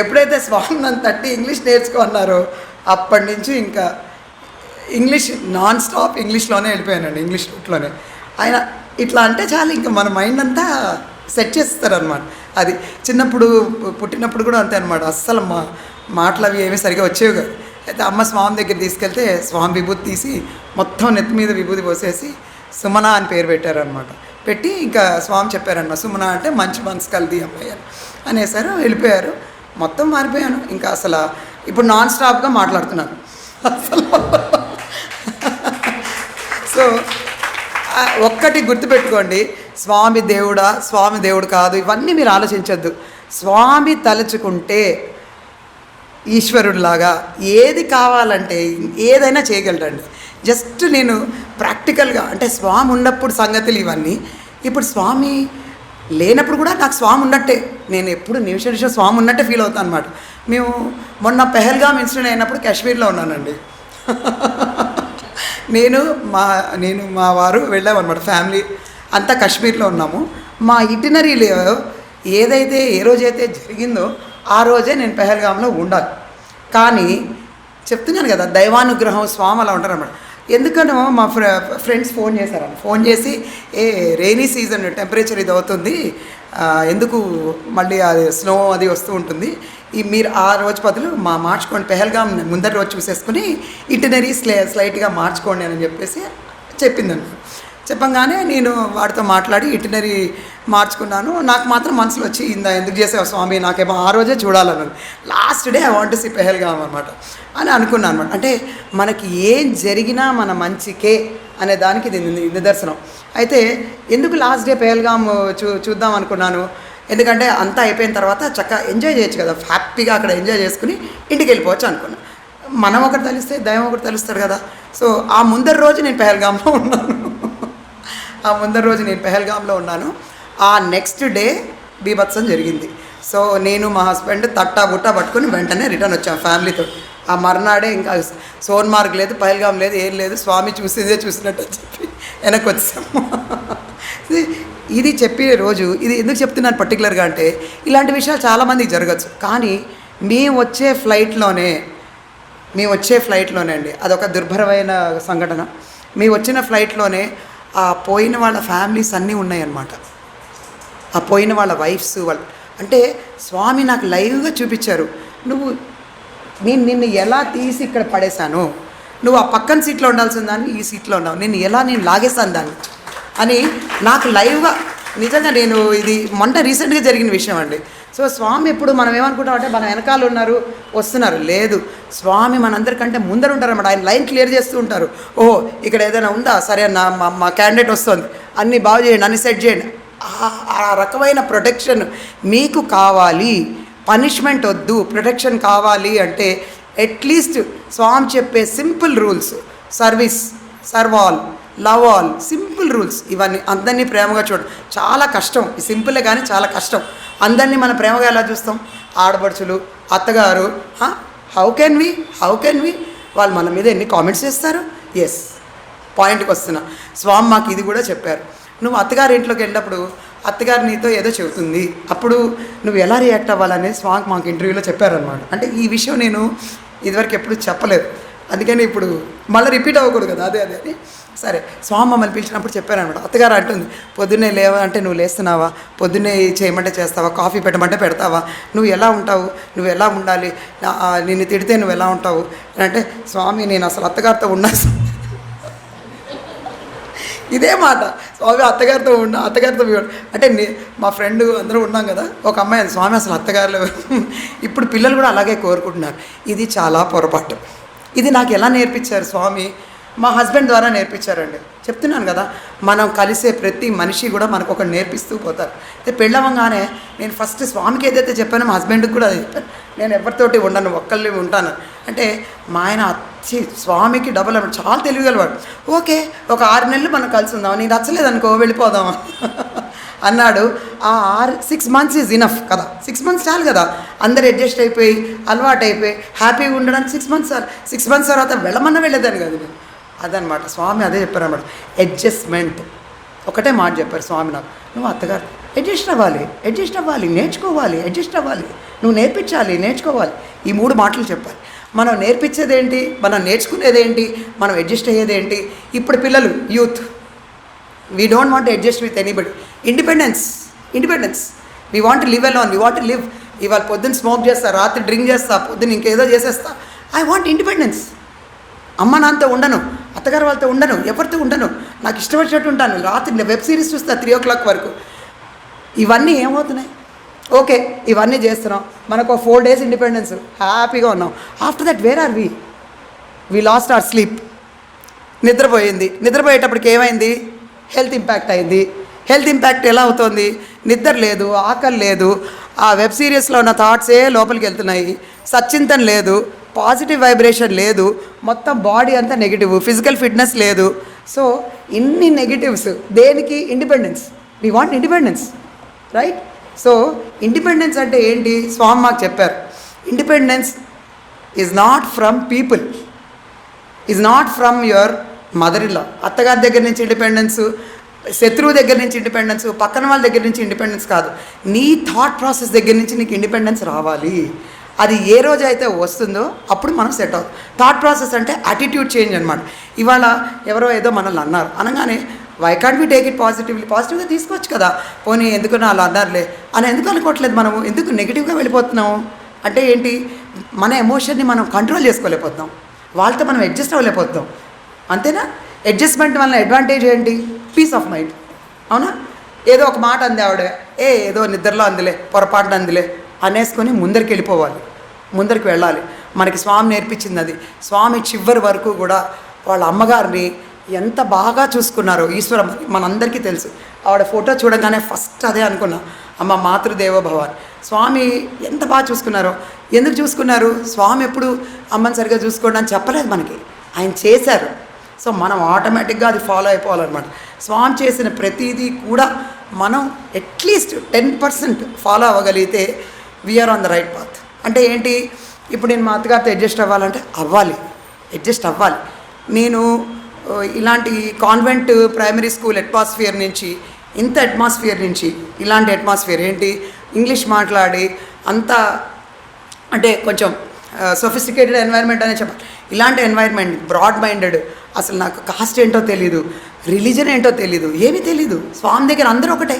ఎప్పుడైతే స్వామి నన్ను తట్టి ఇంగ్లీష్ నేర్చుకో అన్నారో అప్పటి నుంచి ఇంకా ఇంగ్లీష్ నాన్ స్టాప్ ఇంగ్లీష్లోనే వెళ్ళిపోయానండి, ఇంగ్లీష్ రూట్లోనే. ఆయన ఇట్లా అంటే చాలు ఇంకా మన మైండ్ అంతా సెట్ చేస్తారనమాట. అది చిన్నప్పుడు పుట్టినప్పుడు కూడా అంతే అనమాట. అస్సలు మాటలు అవి ఏమీ సరిగా వచ్చేవి కాదు. అయితే అమ్మ స్వామి దగ్గర తీసుకెళ్తే స్వామి విభూతి తీసి మొత్తం నెత్తి మీద విభూతి పోసేసి సుమన అని పేరు పెట్టారనమాట. పెట్టి ఇంకా స్వామి చెప్పారనమాట, సుమన అంటే మంచి మనసు కలది అమ్మాయి అని అనేసారు. వెళ్ళిపోయారు. మొత్తం మారిపోయాను. ఇంకా అసలు ఇప్పుడు నాన్ స్టాప్గా మాట్లాడుతున్నాను అసలు. సో ఒక్కటి గుర్తుపెట్టుకోండి, స్వామి దేవుడా, స్వామి దేవుడు కాదు, ఇవన్నీ మీరు ఆలోచించొద్దు. స్వామి తలుచుకుంటే ఈశ్వరుడిలాగా ఏది కావాలంటే ఏదైనా చేయగలరండి. జస్ట్ నేను ప్రాక్టికల్గా అంటే స్వామి ఉన్నప్పుడు సంగతులు ఇవన్నీ, ఇప్పుడు స్వామి లేనప్పుడు కూడా నాకు స్వామి ఉన్నట్టే, నేను ఎప్పుడు నిమిషం స్వామి ఉన్నట్టే ఫీల్ అవుతాను అనమాట. మేము మొన్న పెహల్గామ్ ఇన్సిడెంట్ అయినప్పుడు కాశ్మీర్లో ఉన్నానండి. నేను మా వారు వెళ్ళామన్నమాట, ఫ్యామిలీ అంతా కాశ్మీర్లో ఉన్నాము. మా ఇటినరీలో ఏదైతే ఏ రోజైతే జరిగిందో ఆ రోజే నేను పెహల్గాంలో ఉండాలి. కానీ చెప్తున్నాను కదా, దైవానుగ్రహం, స్వామి అలా ఉంటారన్నమాట. ఎందుకంటే మా ఫ్రెండ్స్ ఫోన్ చేశారని, ఫోన్ చేసి రెయినీ సీజన్ టెంపరేచర్ ఇది అవుతుంది, ఎందుకు మళ్ళీ అది స్నో అది వస్తూ ఉంటుంది, మీరు ఆ రోజు బదులు మార్చుకోండి, పెహల్గాం ముందటి రోజు చూసేసుకుని ఇటినరీ స్లైట్గా మార్చుకోండి అని చెప్పేసి చెప్పిందండి. చెప్పంగానే నేను వాడితో మాట్లాడి ఇటినరీ మార్చుకున్నాను. నాకు మాత్రం మనసులో వచ్చి ఎందుకు చేసావు స్వామి, నాకేమో ఆ రోజే చూడాలన్నాను. Last day I want to see Pahalgam అనమాట అని అనుకున్నాను అనమాట. అంటే మనకి ఏం జరిగినా మన మంచికే అనే దానికి ఇది నిదర్శనం. అయితే ఎందుకు లాస్ట్ డే పెహల్గాం చూద్దాం అనుకున్నాను, ఎందుకంటే అంతా అయిపోయిన తర్వాత చక్కగా ఎంజాయ్ చేయొచ్చు కదా, హ్యాపీగా అక్కడ ఎంజాయ్ చేసుకుని ఇంటికి వెళ్ళిపోవచ్చు అనుకున్నాను. మనం ఒకటి తెలిస్తే దైవం ఒకటి తెలుస్తాడు కదా. సో ఆ ముందరి రోజు నేను పెహల్గాంలో ఉన్నాను. ఆ నెక్స్ట్ డే బీభత్సం జరిగింది. సో నేను మా హస్బెండ్ తట్టా బుట్టా పట్టుకుని వెంటనే రిటర్న్ వచ్చాం ఫ్యామిలీతో. ఆ మర్నాడే ఇంకా సోన్మార్గ్ లేదు, పహల్గాం లేదు, ఏం లేదు, స్వామి చూసినట్టు అని చెప్పి వెనక్కి వచ్చాము. ఇది చెప్పే రోజు, ఇది ఎందుకు చెప్తున్నాను పర్టికులర్గా అంటే, ఇలాంటి విషయాలు చాలామందికి జరగచ్చు. కానీ మేము వచ్చే ఫ్లైట్లోనే అండి, అదొక దుర్భరమైన సంఘటన. మేము వచ్చిన ఫ్లైట్లోనే ఆ పోయిన వాళ్ళ ఫ్యామిలీస్ అన్నీ ఉన్నాయన్నమాట. ఆ పోయిన వాళ్ళ వైఫ్స్ వాళ్ళు, అంటే స్వామి నాకు లైవ్గా చూపించారు, నేను నిన్ను ఎలా తీసి ఇక్కడ పడేశాను, నువ్వు ఆ పక్కన సీట్లో ఉండాల్సిన దాన్ని ఈ సీట్లో ఉన్నావు, నేను లాగేశాను దాన్ని అని నాకు లైవ్గా, నిజంగా నేను ఇది రీసెంట్గా జరిగిన విషయం అండి. సో స్వామి ఎప్పుడు మనం ఏమనుకుంటాం అంటే మన వెనకాల వస్తున్నారు, లేదు, స్వామి మనందరికంటే ముందర ఉంటారన్నమాట. ఆయన లైన్ క్లియర్ చేస్తూ ఉంటారు. ఓహో ఇక్కడ ఏదైనా ఉందా, సరే మా క్యాండిడేట్ వస్తుంది, అన్నీ బాగు చేయండి, అన్ని సెట్ చేయండి. ఆ రకమైన ప్రొటెక్షన్ మీకు కావాలి, పనిష్మెంట్ వద్దు, ప్రొటెక్షన్ కావాలి అంటే అట్లీస్ట్ స్వామి చెప్పే simple rules, service, serve all, love all, simple rules, ఇవన్నీ అందరినీ ప్రేమగా చూడడం చాలా కష్టం. ఈ సింపులే కానీ చాలా కష్టం. అందరినీ మనం ప్రేమగా ఎలా చూస్తాం, ఆడపడుచులు, అత్తగారు, హౌ కెన్ వి వాళ్ళు మన మీద ఎన్ని కామెంట్స్ చేస్తారు. ఎస్, పాయింట్కి వస్తున్నా. స్వామి మాకు ఇది కూడా చెప్పారు, నువ్వు అత్తగారి ఇంట్లోకి వెళ్ళినప్పుడు అత్తగారు నీతో ఏదో చెబుతుంది, అప్పుడు నువ్వు ఎలా రియాక్ట్ అవ్వాలనేది స్వామి మాకు ఇంటర్వ్యూలో చెప్పారనమాట. అంటే ఈ విషయం నేను ఇదివరకు ఎప్పుడు చెప్పలేదు, అందుకని ఇప్పుడు మళ్ళీ రిపీట్ అవ్వకూడదు కదా, అదే అని సరే స్వామి మమ్మల్ని పిలిచినప్పుడు చెప్పారనమాట. అత్తగారు అంటుంది, పొద్దున్నే లేవంటే నువ్వు లేస్తున్నావా, పొద్దున్నే చేయమంటే చేస్తావా, కాఫీ పెట్టమంటే పెడతావా, నువ్వు ఎలా ఉంటావు, నువ్వు ఎలా ఉండాలి, నిన్ను తిడితే నువ్వు ఎలా ఉంటావు అంటే, స్వామి నేను అసలు అత్తగారితో ఉన్నా, ఇదే మాట స్వామి అత్తగారితో అంటే మా ఫ్రెండ్ అందరూ ఉన్నాం కదా, ఒక అమ్మాయి స్వామి అసలు అత్తగారులు ఇప్పుడు పిల్లలు కూడా అలాగే కోరుకుంటున్నారు. ఇది చాలా పొరపాటు. ఇది నాకు ఎలా నేర్పించారు స్వామి, మా హస్బెండ్ ద్వారా నేర్పించారండి. చెప్తున్నాను కదా, మనం కలిసే ప్రతి మనిషి కూడా మనకు ఒకటి నేర్పిస్తూ పోతారు. అయితే పెళ్ళవంగానే నేను ఫస్ట్ స్వామికి ఏదైతే చెప్పానో మా హస్బెండ్కి కూడా అదే చెప్పాను, నేను ఎవరితోటి ఉండను, ఒక్కళ్ళే ఉంటాను అంటే. మా ఆయన స్వామికి డబల్ అన్నమాట, చాలా తెలియగలవాడు. ఓకే, ఒక 6 నెలలు మనం కలిసి ఉందాం, నీకు నచ్చలేదు అనుకో వెళ్ళిపోదామా అన్నాడు. 6 months ఈజ్ ఇనఫ్ కదా, 6 months చాలు కదా, అందరు అడ్జస్ట్ అయిపోయి అలవాటు అయిపోయి హ్యాపీగా ఉండడానికి 6 months చాలు. 6 months తర్వాత వెళ్ళేదాన్ని కదా నేను. అదనమాట స్వామి అదే చెప్పారన్నమాట, అడ్జస్ట్మెంట్. ఒకటే మాట చెప్పారు స్వామి నాకు, నువ్వు అత్తగారు అడ్జస్ట్ అవ్వాలి, నేర్చుకోవాలి, అడ్జస్ట్ అవ్వాలి, నువ్వు నేర్చుకోవాలి, ఈ 3 మాటలు చెప్పాలి. మనం నేర్పించేదేంటి, మనం నేర్చుకునేదేంటి, మనం అడ్జస్ట్ అయ్యేదేంటి. ఇప్పుడు పిల్లలు, youth, we don't want to adjust with anybody. Independence, we want to live alone, ఇవాళ పొద్దున్న స్మోక్ చేస్తా, రాత్రి డ్రింక్ చేస్తా, పొద్దున్న ఇంకేదో ఐ వాంట్ ఇండిపెండెన్స్. అమ్మ నాన్నతో ఉండను, అత్తగారు వాళ్ళతో ఉండను, ఎవరితో ఉండను, నాకు ఇష్టం వచ్చినట్టు ఉంటాను. రాత్రి వెబ్ సిరీస్ చూస్తా 3 o'clock వరకు. ఇవన్నీ ఏమవుతున్నాయి? ఓకే, ఇవన్నీ చేస్తున్నాం, మనకు 4 days ఇండిపెండెన్స్, హ్యాపీగా ఉన్నాం. After that where are we lost our sleep. నిద్రపోయింది. నిద్రపోయేటప్పటికి ఏమైంది? హెల్త్ ఇంపాక్ట్ అయింది. హెల్త్ ఇంపాక్ట్ ఎలా అవుతుంది? నిద్ర లేదు, ఆకలి లేదు, ఆ వెబ్ సిరీస్లో ఉన్న థాట్సే లోపలికి వెళ్తున్నాయి, సచ్చింతన లేదు, పాజిటివ్ వైబ్రేషన్ లేదు, మొత్తం బాడీ అంతా నెగిటివ్, ఫిజికల్ ఫిట్నెస్ లేదు. సో ఇన్ని నెగిటివ్స్ దేనికి? Independence. We want independence, right? So independence అంటే ఏంటి? స్వామి మాకు చెప్పారు, independence is not from people, is not from your mother in law. అత్తగారి దగ్గర నుంచి ఇండిపెండెన్స్, శత్రువు దగ్గర నుంచి ఇండిపెండెన్స్, పక్కన వాళ్ళ దగ్గర నుంచి ఇండిపెండెన్స్ కాదు, నీ థాట్ ప్రాసెస్ దగ్గర నుంచి నీకు ఇండిపెండెన్స్ రావాలి. అది ఏ రోజు అయితే వస్తుందో అప్పుడు మనం సెట్ అవుతాం. థాట్ ప్రాసెస్ అంటే యాటిట్యూడ్ చేంజ్ అనమాట. ఇవాళ ఎవరో ఏదో మనల్ని అన్నారు అనగానే why can't we take it positively? పాజిటివ్గా తీసుకోవచ్చు కదా. పోనీ ఎందుకన్నా అలా అన్నారులే అని ఎందుకు అనుకోవట్లేదు మనము? ఎందుకు నెగిటివ్గా వెళ్ళిపోతున్నాము? అంటే ఏంటి? మన ఎమోషన్ని మనం కంట్రోల్ చేసుకోలేకపోతున్నాం, వాళ్ళతో మనం అడ్జస్ట్ అవ్వలేకపోతున్నాం. అంతేనా? అడ్జస్ట్మెంట్ వల్ల అడ్వాంటేజ్ ఏంటి? Peace of mind. అవునా? ఏదో ఒక మాట అంది ఆవిడ, ఏదో నిద్రలో అందిలే, పొరపాటున అందిలే అనేసుకొని ముందరికి వెళ్ళిపోవాలి, ముందరికి వెళ్ళాలి. మనకి స్వామి నేర్పించింది అది. స్వామి చివరి వరకు కూడా వాళ్ళ అమ్మగారిని ఎంత బాగా చూసుకున్నారో ఈశ్వరం మనందరికీ తెలుసు. ఆవిడ ఫోటో చూడగానే ఫస్ట్ అదే అనుకున్నా, అమ్మ మాతృదేవోభవ. స్వామి ఎంత బాగా చూసుకున్నారో. ఎందుకు చూసుకున్నారు? స్వామి ఎప్పుడు అమ్మని సరిగ్గా చూసుకోండి అని చెప్పలేదు మనకి, ఆయన చేశారు. సో మనం ఆటోమేటిక్గా అది ఫాలో అయిపోవాలన్నమాట. స్వామి చేసిన ప్రతిదీ కూడా మనం అట్లీస్ట్ 10% ఫాలో అవ్వగలిగితే we are on the right path. అంటే ఏంటి? ఇప్పుడు నేను మా అత్తగారితో అడ్జస్ట్ అవ్వాలంటే అడ్జస్ట్ అవ్వాలి. నేను ఇలాంటి కాన్వెంట్ ప్రైమరీ స్కూల్ అట్మాస్ఫియర్ నుంచి, ఇంత అట్మాస్ఫియర్ నుంచి ఇలాంటి అట్మాస్ఫియర్ ఏంటి, ఇంగ్లీష్ మాట్లాడి అంత అంటే కొంచెం సొఫిస్టికేటెడ్ ఎన్వైర్న్మెంట్ అనే చెప్పాలి. ఇలాంటి ఎన్వైర్న్మెంట్, బ్రాడ్ మైండెడ్, అసలు నాకు కాస్ట్ ఏంటో తెలీదు, రిలీజన్ ఏంటో తెలీదు, ఏమీ తెలీదు. స్వామి దగ్గర అందరూ ఒకటే.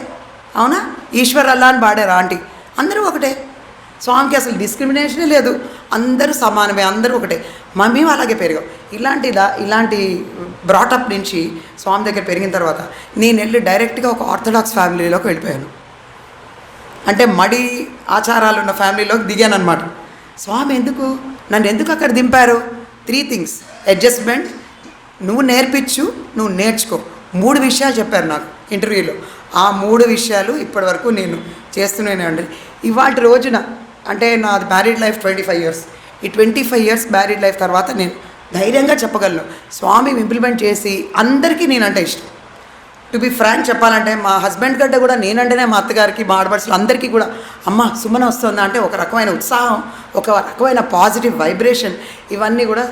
అవునా? ఈశ్వర్ అల్లా అని పాడారు ఆంటీ, అందరూ ఒకటే. స్వామికి అసలు డిస్క్రిమినేషనే లేదు, అందరూ సమానమే, అందరూ ఒకటే. మేము అలాగే పెరిగాం. ఇలాంటి బ్రాటప్ నుంచి స్వామి దగ్గర పెరిగిన తర్వాత నేను వెళ్ళి డైరెక్ట్గా ఒక ఆర్థడాక్స్ ఫ్యామిలీలోకి వెళ్ళిపోయాను. అంటే మడి ఆచారాలు ఉన్న ఫ్యామిలీలోకి దిగాను అనమాట. స్వామి నన్ను ఎందుకు అక్కడ దింపారు? 3 things. అడ్జస్ట్మెంట్, నువ్వు నేర్పించు, నువ్వు నేర్చుకో. 3 విషయాలు చెప్పారు నాకు ఇంటర్వ్యూలో. ఆ 3 విషయాలు ఇప్పటి వరకు నేను చేస్తున్నానే అండి. ఇవాళ రోజున అంటే నాది మ్యారీడ్ లైఫ్ 25 years. ఈ 25 years మ్యారీడ్ లైఫ్ తర్వాత నేను ధైర్యంగా చెప్పగలను, స్వామి ఇంప్లిమెంట్ చేసి అందరికీ నేనంటే ఇష్టం. టు బి ఫ్రాంక్ చెప్పాలంటే మా హస్బెండ్ కంటే కూడా నేనంటేనే మా అత్తగారికి, మా ఆడపడుచులు అందరికీ కూడా అమ్మ సుమన వస్తుందా అంటే ఒక రకమైన ఉత్సాహం, ఒక రకమైన పాజిటివ్ వైబ్రేషన్, ఇవన్నీ కూడా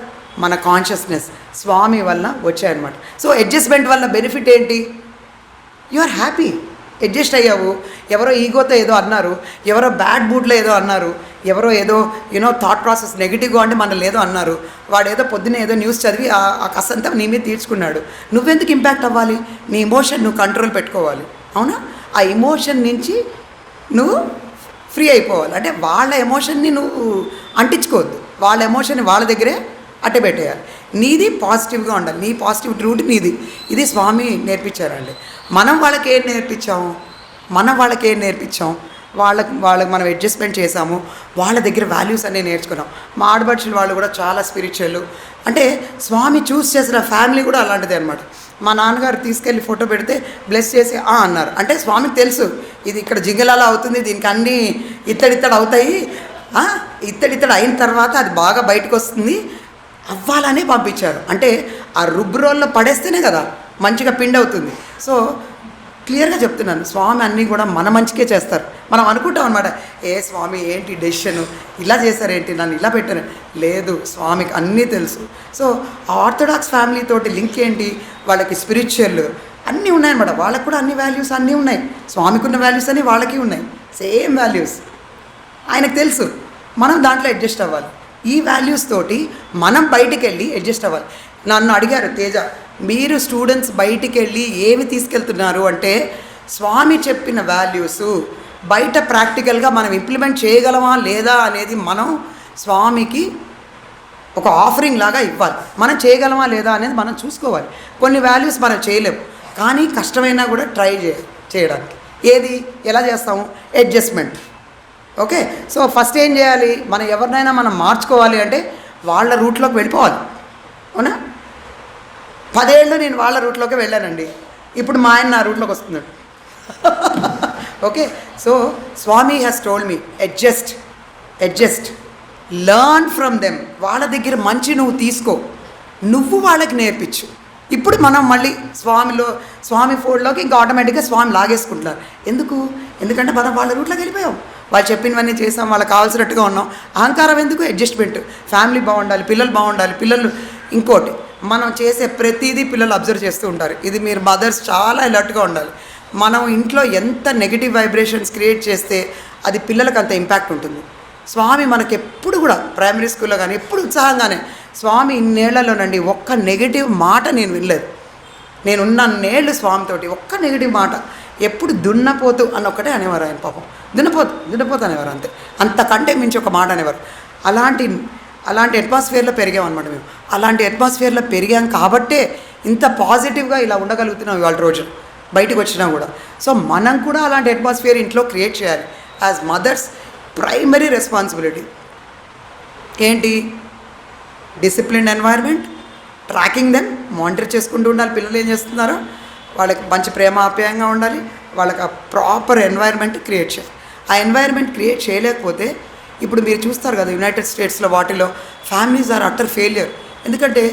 మన కాన్షియస్నెస్ స్వామి వల్ల వచ్చాయన్నమాట. సో అడ్జస్ట్మెంట్ వల్ల బెనిఫిట్ ఏంటి? యు ఆర్ హ్యాపీ, అడ్జస్ట్ అయ్యావు. ఎవరో ఈగోతో ఏదో అన్నారు, ఎవరో బ్యాడ్ మూడ్లో ఏదో అన్నారు, ఎవరో ఏదో థాట్ ప్రాసెస్ నెగిటివ్గా అంటే మనల్ని ఏదో అన్నారు, వాడు ఏదో పొద్దున్నే ఏదో న్యూస్ చదివి ఆ కసంతా నీ మీద తీర్చుకున్నాడు. నువ్వెందుకు ఇంపాక్ట్ అవ్వాలి? నీ ఎమోషన్ నువ్వు కంట్రోల్ పెట్టుకోవాలి. అవునా? ఆ ఎమోషన్ నుంచి నువ్వు ఫ్రీ అయిపోవాలి. అంటే వాళ్ళ ఎమోషన్ని నువ్వు అంటించుకోవద్దు, వాళ్ళ ఎమోషన్ని వాళ్ళ దగ్గరే అట్టే పెట్టేయాలి. నీది పాజిటివ్గా ఉండాలి, నీ పాజిటివ్ రూట్ నీది. ఇది స్వామి నేర్పించారండి. మనం వాళ్ళకి ఏం నేర్పించాము? వాళ్ళకి మనం అడ్జస్ట్మెంట్ చేసాము, వాళ్ళ దగ్గర వాల్యూస్ అన్నీ నేర్చుకున్నాం. మా ఆడపడుచులు వాళ్ళు కూడా చాలా స్పిరిచువల్. అంటే స్వామి చూస్ చేసిన ఫ్యామిలీ కూడా అలాంటిదే అనమాట. మా నాన్నగారు తీసుకెళ్ళి ఫోటో పెడితే బ్లెస్ చేసి అన్నారు. అంటే స్వామికి తెలుసు ఇది ఇక్కడ జింగలాలా అవుతుంది, దీనికి అన్నీ ఇత్తడిత్తడి అవుతాయి, ఇత్తడిత్తడి అయిన తర్వాత అది బాగా బయటకు వస్తుంది, అవ్వాలని పంపించారు. అంటే ఆ రుబ్బురోల్లో పడేస్తేనే కదా మంచిగా పిండి అవుతుంది. సో క్లియర్గా చెప్తున్నాను, స్వామి అన్నీ కూడా మన మంచికే చేస్తారు. మనం అనుకుంటాం అనమాట, స్వామి ఏంటి డెసిషన్ ఇలా చేశారేంటి, నన్ను ఇలా పెట్టారు. లేదు, స్వామికి అన్నీ తెలుసు. సో ఆర్థడాక్స్ ఫ్యామిలీ తోటి లింక్ ఏంటి? వాళ్ళకి స్పిరిచువల్ అన్నీ ఉన్నాయన్నమాట. వాళ్ళకు కూడా అన్ని వాల్యూస్ అన్నీ ఉన్నాయి. స్వామికి ఉన్న వాల్యూస్ అన్నీ వాళ్ళకి ఉన్నాయి, సేమ్ వాల్యూస్. ఆయనకు తెలుసు, మనం దాంట్లో అడ్జస్ట్ అవ్వాలి. ఈ వాల్యూస్ తోటి మనం బయటికి వెళ్ళి అడ్జస్ట్ అవ్వాలి. నన్ను అడిగారు, తేజ మీరు స్టూడెంట్స్ బయటికి వెళ్ళి ఏమి తీసుకెళ్తున్నారు అంటే, స్వామి చెప్పిన వాల్యూస్ బయట ప్రాక్టికల్గా మనం ఇంప్లిమెంట్ చేయగలమా లేదా అనేది మనం స్వామికి ఒక ఆఫరింగ్ లాగా ఇవ్వాలి. మనం చేయగలమా లేదా అనేది మనం చూసుకోవాలి. కొన్ని వాల్యూస్ మనం చేయలేము, కానీ కష్టమైనా కూడా ట్రై చేయడానికి. ఏది ఎలా చేస్తాము? అడ్జస్ట్మెంట్. ఓకే, సో ఫస్ట్ ఏం చేయాలి? మనం ఎవరినైనా మనం మార్చుకోవాలి అంటే వాళ్ళ రూట్లోకి వెళ్ళిపోవాలి. అవునా? 10 ఏళ్ళు నేను వాళ్ళ రూట్లోకి వెళ్ళానండి, ఇప్పుడు మా ఆయన నా రూట్లోకి వస్తున్నాడు. Okay, so Swami has told me adjust, learn from them. వాళ్ళ దగ్గర మంచి నువ్వు తీసుకో, నువ్వు వాళ్ళకి నేర్పించు. ఇప్పుడు మనం మళ్ళీ స్వామి ఫోల్డ్లోకి ఇంకా ఆటోమేటిక్గా స్వామి లాగేసుకుంటున్నారు. ఎందుకంటే మనం వాళ్ళ రూట్లోకి వెళ్ళిపోయాం, వాళ్ళు చెప్పినవన్నీ చేసాం, వాళ్ళకి కావాల్సినట్టుగా ఉన్నాం. అహంకారం ఎందుకు? అడ్జస్ట్మెంట్. ఫ్యామిలీ బాగుండాలి, పిల్లలు బాగుండాలి. ఇంకోటి, మనం చేసే ప్రతిదీ పిల్లలు అబ్జర్వ్ చేస్తూ ఉంటారు. ఇది మీరు మదర్స్ చాలా అలర్ట్గా ఉండాలి. మనం ఇంట్లో ఎంత నెగిటివ్ వైబ్రేషన్స్ క్రియేట్ చేస్తే అది పిల్లలకు అంత ఇంపాక్ట్ ఉంటుంది. స్వామి మనకి ఎప్పుడు కూడా ప్రైమరీ స్కూల్లో కానీ ఎప్పుడు ఉత్సాహంగానే, స్వామి ఇన్నేళ్లలోనండి ఒక్క నెగిటివ్ మాట నేను వినలేదు. నేను ఉన్నన్నేళ్ళు స్వామితోటి ఒక్క నెగిటివ్ మాట. ఎప్పుడు దున్నపోతు అని ఒక్కటే అనేవారు ఆయన. పాపం దున్నపోతు అనేవారు, అంతే. అంతకంటే మించి ఒక మాట అనేవారు. అలాంటి అట్మాస్ఫియర్లో పెరిగామన్నమాట మేము. అలాంటి అట్మాస్ఫియర్లో పెరిగాం కాబట్టే ఇంత పాజిటివ్గా ఇలా ఉండగలుగుతున్నాం ఇవాళ రోజు బయటకు వచ్చినా కూడా. సో మనం కూడా అలాంటి అట్మాస్ఫియర్ ఇంట్లో క్రియేట్ చేయాలి. యాజ్ మదర్స్ ప్రైమరీ రెస్పాన్సిబిలిటీ ఏంటి? Discipline environment, tracking them, monitor చేసుకుంటూ ఉండాలి పిల్లలు ఏం చేస్తున్నారో, వాళ్ళకి మంచి ప్రేమ ఆప్యాయంగా ఉండాలి, వాళ్ళకి ఆ ప్రాపర్ ఎన్వైర్న్మెంట్ క్రియేట్ చేయాలి. ఆ ఎన్వైర్న్మెంట్ క్రియేట్ చేయలేకపోతే ఇప్పుడు మీరు చూస్తారు కదా యునైటెడ్ స్టేట్స్లో వాటిలో ఫ్యామిలీస్ ఆర్ అటర్ ఫెయిలియర్. ఎందుకంటే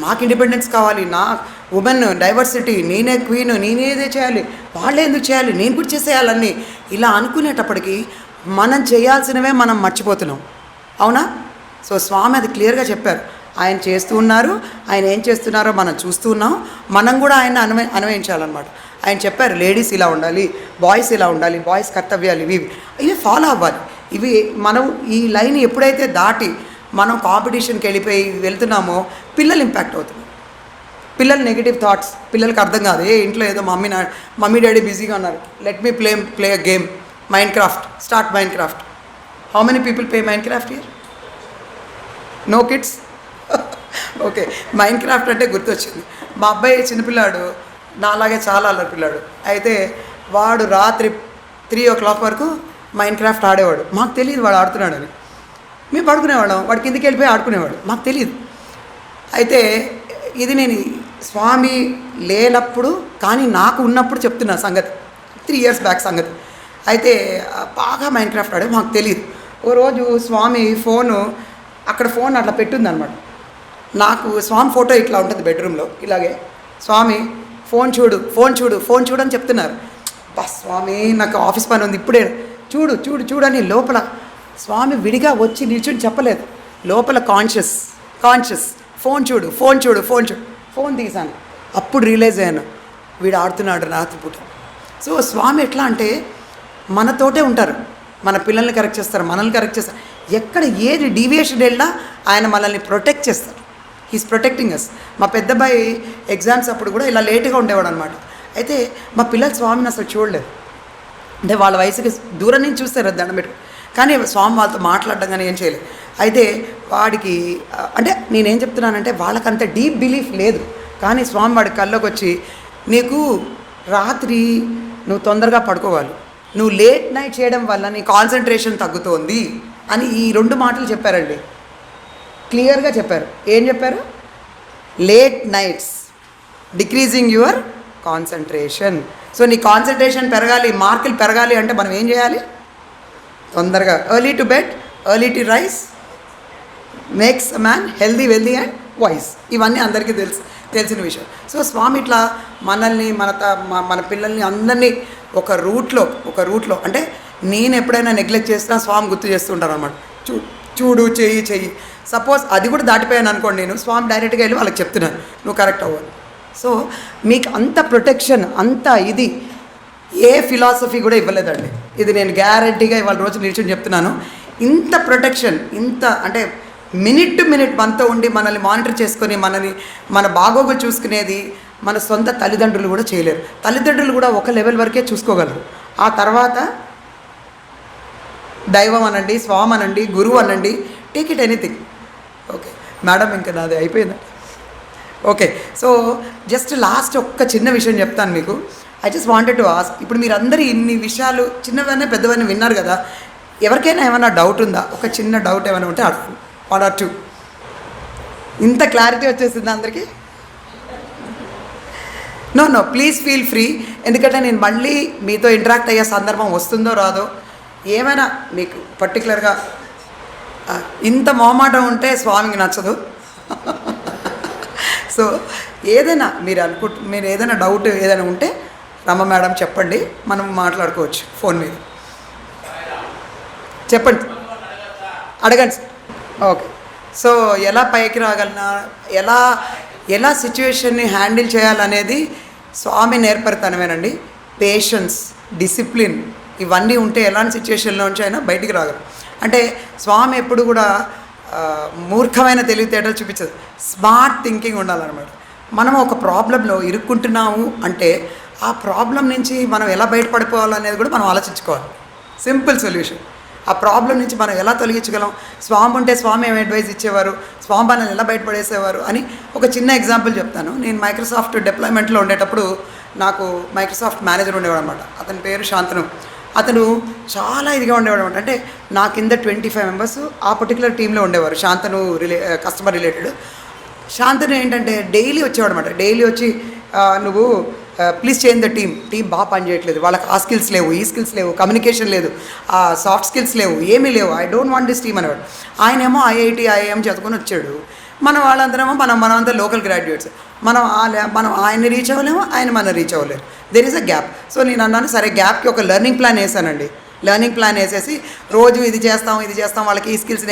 మాకు ఇండిపెండెన్స్ కావాలి, నా ఉమెన్ డైవర్సిటీ, నేనే క్వీన్, నేనేదే చేయాలి, వాళ్ళే ఎందుకు చేయాలి, నేను కూడా చేసేయాలన్నీ ఇలా అనుకునేటప్పటికీ మనం చేయాల్సినవే మనం మర్చిపోతున్నాం. అవునా? సో స్వామి అది క్లియర్గా చెప్పారు. ఆయన చేస్తూ ఉన్నారు, ఆయన ఏం చేస్తున్నారో మనం చూస్తూ ఉన్నాం, మనం కూడా ఆయన అన్వయించాలన్నమాట. ఆయన చెప్పారు లేడీస్ ఇలా ఉండాలి, బాయ్స్ ఇలా ఉండాలి, బాయ్స్ కర్తవ్యాలు ఇవి ఫాలో అవ్వాలి. ఇవి మనం ఈ లైన్ ఎప్పుడైతే దాటి మనం కాంపిటీషన్కి వెళ్ళిపోయి వెళ్తున్నామో పిల్లలు ఇంపాక్ట్ అవుతుంది. పిల్లలు నెగిటివ్ థాట్స్ పిల్లలకి అర్థం కాదు. ఇంట్లో ఏదో మమ్మీ డాడీ బిజీగా ఉన్నారు, let me play a game, Minecraft, start Minecraft. How many people play Minecraft here? No kids? Okay, Minecraft అంటే గుర్తొచ్చింది. మా అబ్బాయి చిన్నపిల్లాడు, నాలాగే చాలా అల్లరి పిల్లాడు. అయితే వాడు రాత్రి 3 o'clock వరకు మైన్క్రాఫ్ట్ ఆడేవాడు. మాకు తెలియదు వాడు ఆడుతున్నాడని. మేము పడుకునేవాళ్ళం, వాడు కిందికి వెళ్ళిపోయి ఆడుకునేవాడు, మాకు తెలియదు. అయితే ఇది నేను స్వామి లేనప్పుడు కానీ నాకు ఉన్నప్పుడు చెప్తున్నా సంగతి, 3 years బ్యాక్ సంగతి. అయితే బాగా మైన్క్రాఫ్ట్ ఆడే, మాకు తెలియదు. ఓ రోజు స్వామి అక్కడ ఫోన్ అట్లా పెట్టిందనమాట. నాకు స్వామి ఫోటో ఇట్లా ఉంటుంది బెడ్రూమ్లో, ఇలాగే స్వామి ఫోన్ చూడు అని చెప్తున్నారు. బస్ స్వామి నాకు ఆఫీస్ పని ఉంది, ఇప్పుడే చూడు అని లోపల స్వామి విడిగా వచ్చి నిల్చుని చెప్పలేదు, లోపల కాన్షియస్ ఫోన్ చూడు. ఫోన్ తీసాను, అప్పుడు రియలైజ్ అయ్యాను వీడు ఆడుతున్నాడు రాత్రిపూట. సో స్వామి ఎట్లా అంటే మనతోటే ఉంటారు, మన పిల్లల్ని కరెక్ట్ చేస్తారు, మనల్ని కరెక్ట్ చేస్తారు. ఎక్కడ ఏది డీవియేషన్ వెళ్ళినా ఆయన మనల్ని ప్రొటెక్ట్ చేస్తారు. He's protecting us. మా పెద్దబ్బాయి ఎగ్జామ్స్ అప్పుడు కూడా ఇలా లేట్గా ఉండేవాడు అనమాట. అయితే మా పిల్లలు స్వామిని అసలు చూడలేదు, అంటే వాళ్ళ వయసుకి దూరం నుంచి చూస్తారు దండం పెట్టుకు, కానీ స్వామి వాళ్ళతో మాట్లాడడం కానీ ఏం చేయలేదు. అయితే వాడికి అంటే నేనేం చెప్తున్నానంటే వాళ్ళకంత డీప్ బిలీఫ్ లేదు, కానీ స్వామి వాడి కల్లోకి వచ్చి నీకు రాత్రి నువ్వు తొందరగా పడుకోవాలి, నువ్వు లేట్ నైట్ చేయడం వల్ల నీ కాన్సన్ట్రేషన్ తగ్గుతోంది అని ఈ 2 మాటలు చెప్పారండి. క్లియర్గా చెప్పారు. ఏం చెప్పారు? Late nights decreasing your concentration. So నీ కాన్సన్ట్రేషన్ పెరగాలి, మార్కులు పెరగాలి అంటే మనం ఏం చేయాలి? తొందరగా early to bed, early to rice makes a man healthy, wealthy and voice. ఇవన్నీ అందరికీ తెలిసిన విషయం. సో స్వామి ఇట్లా మనల్ని మన పిల్లల్ని అందరినీ ఒక రూట్లో అంటే నేను ఎప్పుడైనా నెగ్లెక్ట్ చేసినా స్వామి గుర్తు చేస్తుంటారు అనమాట. చూడు చెయ్యి. సపోజ్ అది కూడా దాటిపోయాను అనుకోండి, నేను స్వామి డైరెక్ట్గా వెళ్ళి వాళ్ళకి చెప్తున్నాను నువ్వు కరెక్ట్ అవ్వాలి. సో మీకు అంత ప్రొటెక్షన్, అంత ఇది ఏ ఫిలాసఫీ కూడా ఇవ్వలేదండి. ఇది నేను గ్యారంటీగా ఇవాళ రోజు నిల్చొని చెప్తున్నాను. ఇంత ప్రొటెక్షన్, ఇంత అంటే మినిట్ టు మినిట్ మనతో ఉండి మనల్ని మానిటర్ చేసుకొని మన బాగోగులు చూసుకునేది మన సొంత తల్లిదండ్రులు కూడా చేయలేరు. తల్లిదండ్రులు కూడా ఒక లెవెల్ వరకే చూసుకోగలరు. ఆ తర్వాత దైవం అనండి, స్వామి అనండి, గురువు అనండి, take it anything. Okay madam, ఇంకా నాది అయిపోయిందా? ఓకే. సో జస్ట్ లాస్ట్ ఒక్క చిన్న విషయం చెప్తాను మీకు. I just wanted to ask, ఇప్పుడు మీరు అందరూ ఇన్ని విషయాలు చిన్నవన్నీ పెద్దవన్నీ విన్నారు కదా, ఎవరికైనా ఏమైనా డౌట్ ఉందా? ఒక చిన్న డౌట్ ఏమైనా ఉంటే అడగండి, 1 or 2. ఇంత క్లారిటీ వచ్చేసిందా అందరికీ? No please feel free. ఎందుకంటే నేను మళ్ళీ మీతో ఇంటరాక్ట్ అయ్యే సందర్భం వస్తుందో రాదో, ఏమైనా మీకు పర్టికులర్గా ఇంత మొహమాటం ఉంటే స్వామికి నచ్చదు. సో ఏదైనా మీరు ఏదైనా డౌట్ ఏదైనా ఉంటే రమ్మ మేడం చెప్పండి, మనం మాట్లాడుకోవచ్చు ఫోన్ మీద. చెప్పండి, అడగండి. ఓకే. సో ఎలా పైకి రాగలనా, ఎలా సిచ్యువేషన్ని హ్యాండిల్ చేయాలనేది స్వామి నేర్పరితనమేనండి. పేషెన్స్, డిసిప్లిన్ ఇవన్నీ ఉంటే ఎలాంటి సిచ్యువేషన్లో నుంచి అయినా బయటికి రాగలం. అంటే స్వామి ఎప్పుడు కూడా మూర్ఖమైన తెలివితేటలు చూపించదు, స్మార్ట్ థింకింగ్ ఉండాలన్నమాట. మనం ఒక ప్రాబ్లంలో ఇరుక్కుంటున్నాము అంటే ఆ ప్రాబ్లం నుంచి మనం ఎలా బయటపడిపోవాలనేది కూడా మనం ఆలోచించుకోవాలి. Simple solution. ఆ ప్రాబ్లం నుంచి మనం ఎలా తొలగించగలం, స్వామి ఉంటే స్వామి ఏం అడ్వైస్ ఇచ్చేవారు, స్వామి మనల్ని ఎలా బయటపడేసేవారు అని ఒక చిన్న ఎగ్జాంపుల్ చెప్తాను. నేను మైక్రోసాఫ్ట్ డిప్లాయ్మెంట్లో ఉండేటప్పుడు నాకు మైక్రోసాఫ్ట్ మేనేజర్ ఉండేవాడు అనమాట. అతని పేరు శాంతను. అతను చాలా ఇదిగా ఉండేవాడు అనమాట. అంటే నా కింద 25 మెంబర్స్ ఆ పర్టికులర్ టీంలో ఉండేవారు, శాంతను కస్టమర్ రిలేటెడ్. శాంతను ఏంటంటే డైలీ వచ్చేవాడు అనమాట. డైలీ వచ్చి నువ్వు ప్లీజ్ చేంజ్ ద టీం బాగా పనిచేయట్లేదు, వాళ్ళకి ఆ స్కిల్స్ లేవు, ఈ స్కిల్స్ లేవు, కమ్యూనికేషన్ లేదు, ఆ సాఫ్ట్ స్కిల్స్ లేవు, ఏమీ లేవు, I don't want this team అనేవాడు. ఆయనేమో ఐఐటి ఐఐఎం చదువుకొని వచ్చాడు. మన వాళ్ళందరేమో మనమంతా లోకల్ గ్రాడ్యుయేట్స్. మనం ఆయన్ని రీచ్ అవ్వలేము, ఆయన మనం రీచ్ అవ్వలేరు. There is a gap. So నేను అన్నాను, సరే గ్యాప్కి ఒక లెర్నింగ్ ప్లాన్ వేసానండి. లెర్నింగ్ ప్లాన్ వేసేసి రోజు ఇది చేస్తాం, వాళ్ళకి ఈ స్కిల్స్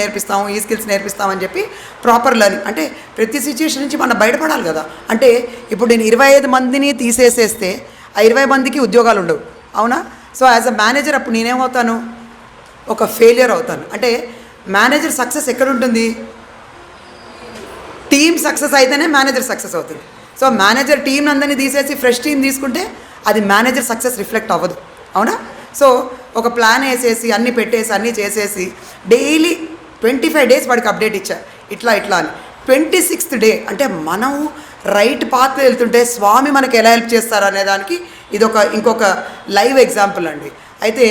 నేర్పిస్తామని చెప్పి ప్రాపర్ లెర్నింగ్. అంటే ప్రతి సిచ్యువేషన్ నుంచి మనం బయటపడాలి కదా. అంటే ఇప్పుడు నేను 25 మందిని తీసేసేస్తే ఆ 20 మందికి ఉద్యోగాలు ఉండవు, అవునా? సో యాజ్ అ మేనేజర్ అప్పుడు నేనేమవుతాను, ఒక ఫెయిలియర్ అవుతాను. అంటే మేనేజర్ సక్సెస్ ఎక్కడ ఉంటుంది? టీమ్ సక్సెస్ అయితేనే మేనేజర్ సక్సెస్ అవుతుంది. సో మేనేజర్ టీం అందరినీ తీసేసి ఫ్రెష్ టీం తీసుకుంటే అది మేనేజర్ సక్సెస్ రిఫ్లెక్ట్ అవ్వదు, అవునా? సో ఒక ప్లాన్ వేసేసి అన్నీ పెట్టేసి అన్నీ చేసేసి డైలీ 25 days వాడికి అప్డేట్ ఇచ్చా, ఇట్లా అని. 26th day అంటే మనం రైట్ పాత్లో వెళ్తుంటే స్వామి మనకి ఎలా హెల్ప్ చేస్తారు అనే దానికి ఇది ఇంకొక లైవ్ ఎగ్జాంపుల్ అండి. అయితే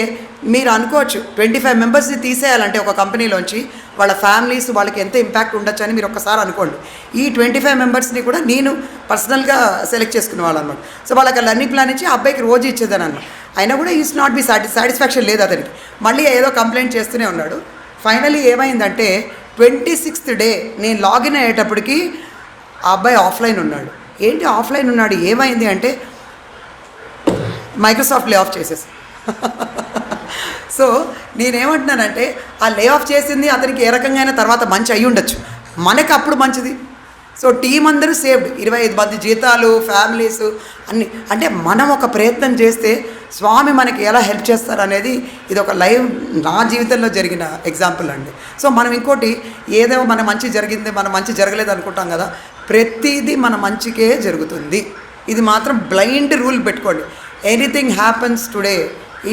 మీరు అనుకోవచ్చు 25 మెంబర్స్ని తీసేయాలంటే ఒక కంపెనీలోంచి వాళ్ళ ఫ్యామిలీస్ వాళ్ళకి ఎంత ఇంపాక్ట్ ఉండొచ్చు అని మీరు ఒక్కసారి అనుకోండి. ఈ 25 మెంబర్స్ని కూడా నేను పర్సనల్గా సెలెక్ట్ చేసుకునే వాళ్ళు అనమాట. సో వాళ్ళకి లర్నింగ్ ప్లాన్ ఇచ్చి ఆ అబ్బాయికి రోజు ఇచ్చేదాన్ని అనమాట. అయినా కూడా ఈజ్ నాట్ బి సాటిస్ఫాక్షన్ లేదు అతనికి, మళ్ళీ ఏదో కంప్లైంట్ చేస్తూనే ఉన్నాడు. ఫైనలీ ఏమైందంటే 26th day నేను లాగిన్ అయ్యేటప్పటికి ఆ అబ్బాయి ఆఫ్లైన్ ఉన్నాడు. ఏంటి ఆఫ్లైన్ ఉన్నాడు, ఏమైంది అంటే మైక్రోసాఫ్ట్ లే ఆఫ్ చేసేసి. సో నేనేమంటున్నానంటే ఆ లే ఆఫ్ చేసింది అతనికి ఏ రకంగా తర్వాత మంచి అయ్యి ఉండొచ్చు, మనకు అప్పుడు మంచిది. సో టీం అందరూ సేవ్డ్, 25 మంది జీతాలు, ఫ్యామిలీస్ అన్నీ. అంటే మనం ఒక ప్రయత్నం చేస్తే స్వామి మనకి ఎలా హెల్ప్ చేస్తారు అనేది ఇది ఒక లైవ్ నా జీవితంలో జరిగిన ఎగ్జాంపుల్ అండి. సో మనం ఇంకోటి ఏదో మన మంచి జరిగింది, మన మంచి జరగలేదు అనుకుంటాం కదా, ప్రతిదీ మన మంచికే జరుగుతుంది. ఇది మాత్రం బ్లైండ్ రూల్ పెట్టుకోండి. Anything happens today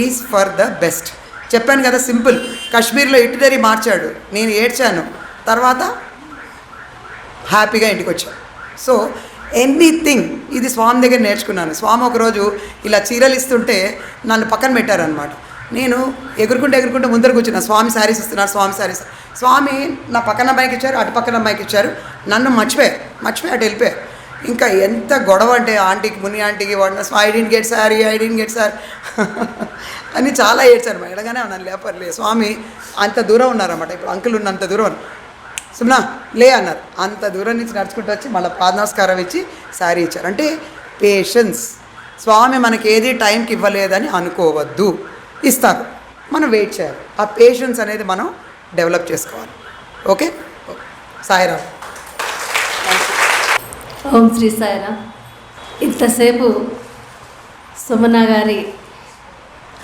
is for the best. చెప్పాను కదా, సింపుల్. కాశ్మీర్లో ఇటుదరి మార్చాడు, నేను ఏడ్చాను, తర్వాత హ్యాపీగా ఇంటికి వచ్చాను. సో ఎనీథింగ్ ఇది స్వామి దగ్గర నేర్చుకున్నాను. స్వామి ఒకరోజు ఇలా చీరలు ఇస్తుంటే నన్ను పక్కన పెట్టారనమాట. నేను ఎగురుకుంటూ ముందర కూర్చున్నా, స్వామి శారీస్ ఇస్తున్నారు, స్వామి శారీస్. స్వామి నా పక్కన అమ్మాయికి ఇచ్చారు, అటు పక్కన అమ్మాయికి ఇచ్చారు, నన్ను మర్చిపోయారు అటు వెళ్ళిపోయారు. ఇంకా ఎంత గొడవ అంటే ఆంటీకి, ముని ఆంటీకి వాడిన ఐ డెంట్ గెట్ సార్ అని చాలా ఏడ్చారు. ఎడగానే నన్ను లేపర్లే, స్వామి అంత దూరం ఉన్నారన్నమాట. ఇప్పుడు అంకుల్ ఉన్నంత దూరం, సుమ్నా లే అన్నారు. అంత దూరం నుంచి నడుచుకుంటూ వచ్చి మళ్ళీ పాదనమస్కారం ఇచ్చి శారీ ఇచ్చారు. అంటే పేషెన్స్. స్వామి మనకి ఏది టైంకి ఇవ్వలేదని అనుకోవద్దు, ఇస్తారు, మనం వెయిట్ చేయాలి. ఆ పేషెన్స్ అనేది మనం డెవలప్ చేసుకోవాలి. ఓకే, సాయిరామ్. ఓం శ్రీ సాయిరామ్. ఇంతసేపు సుమన గారి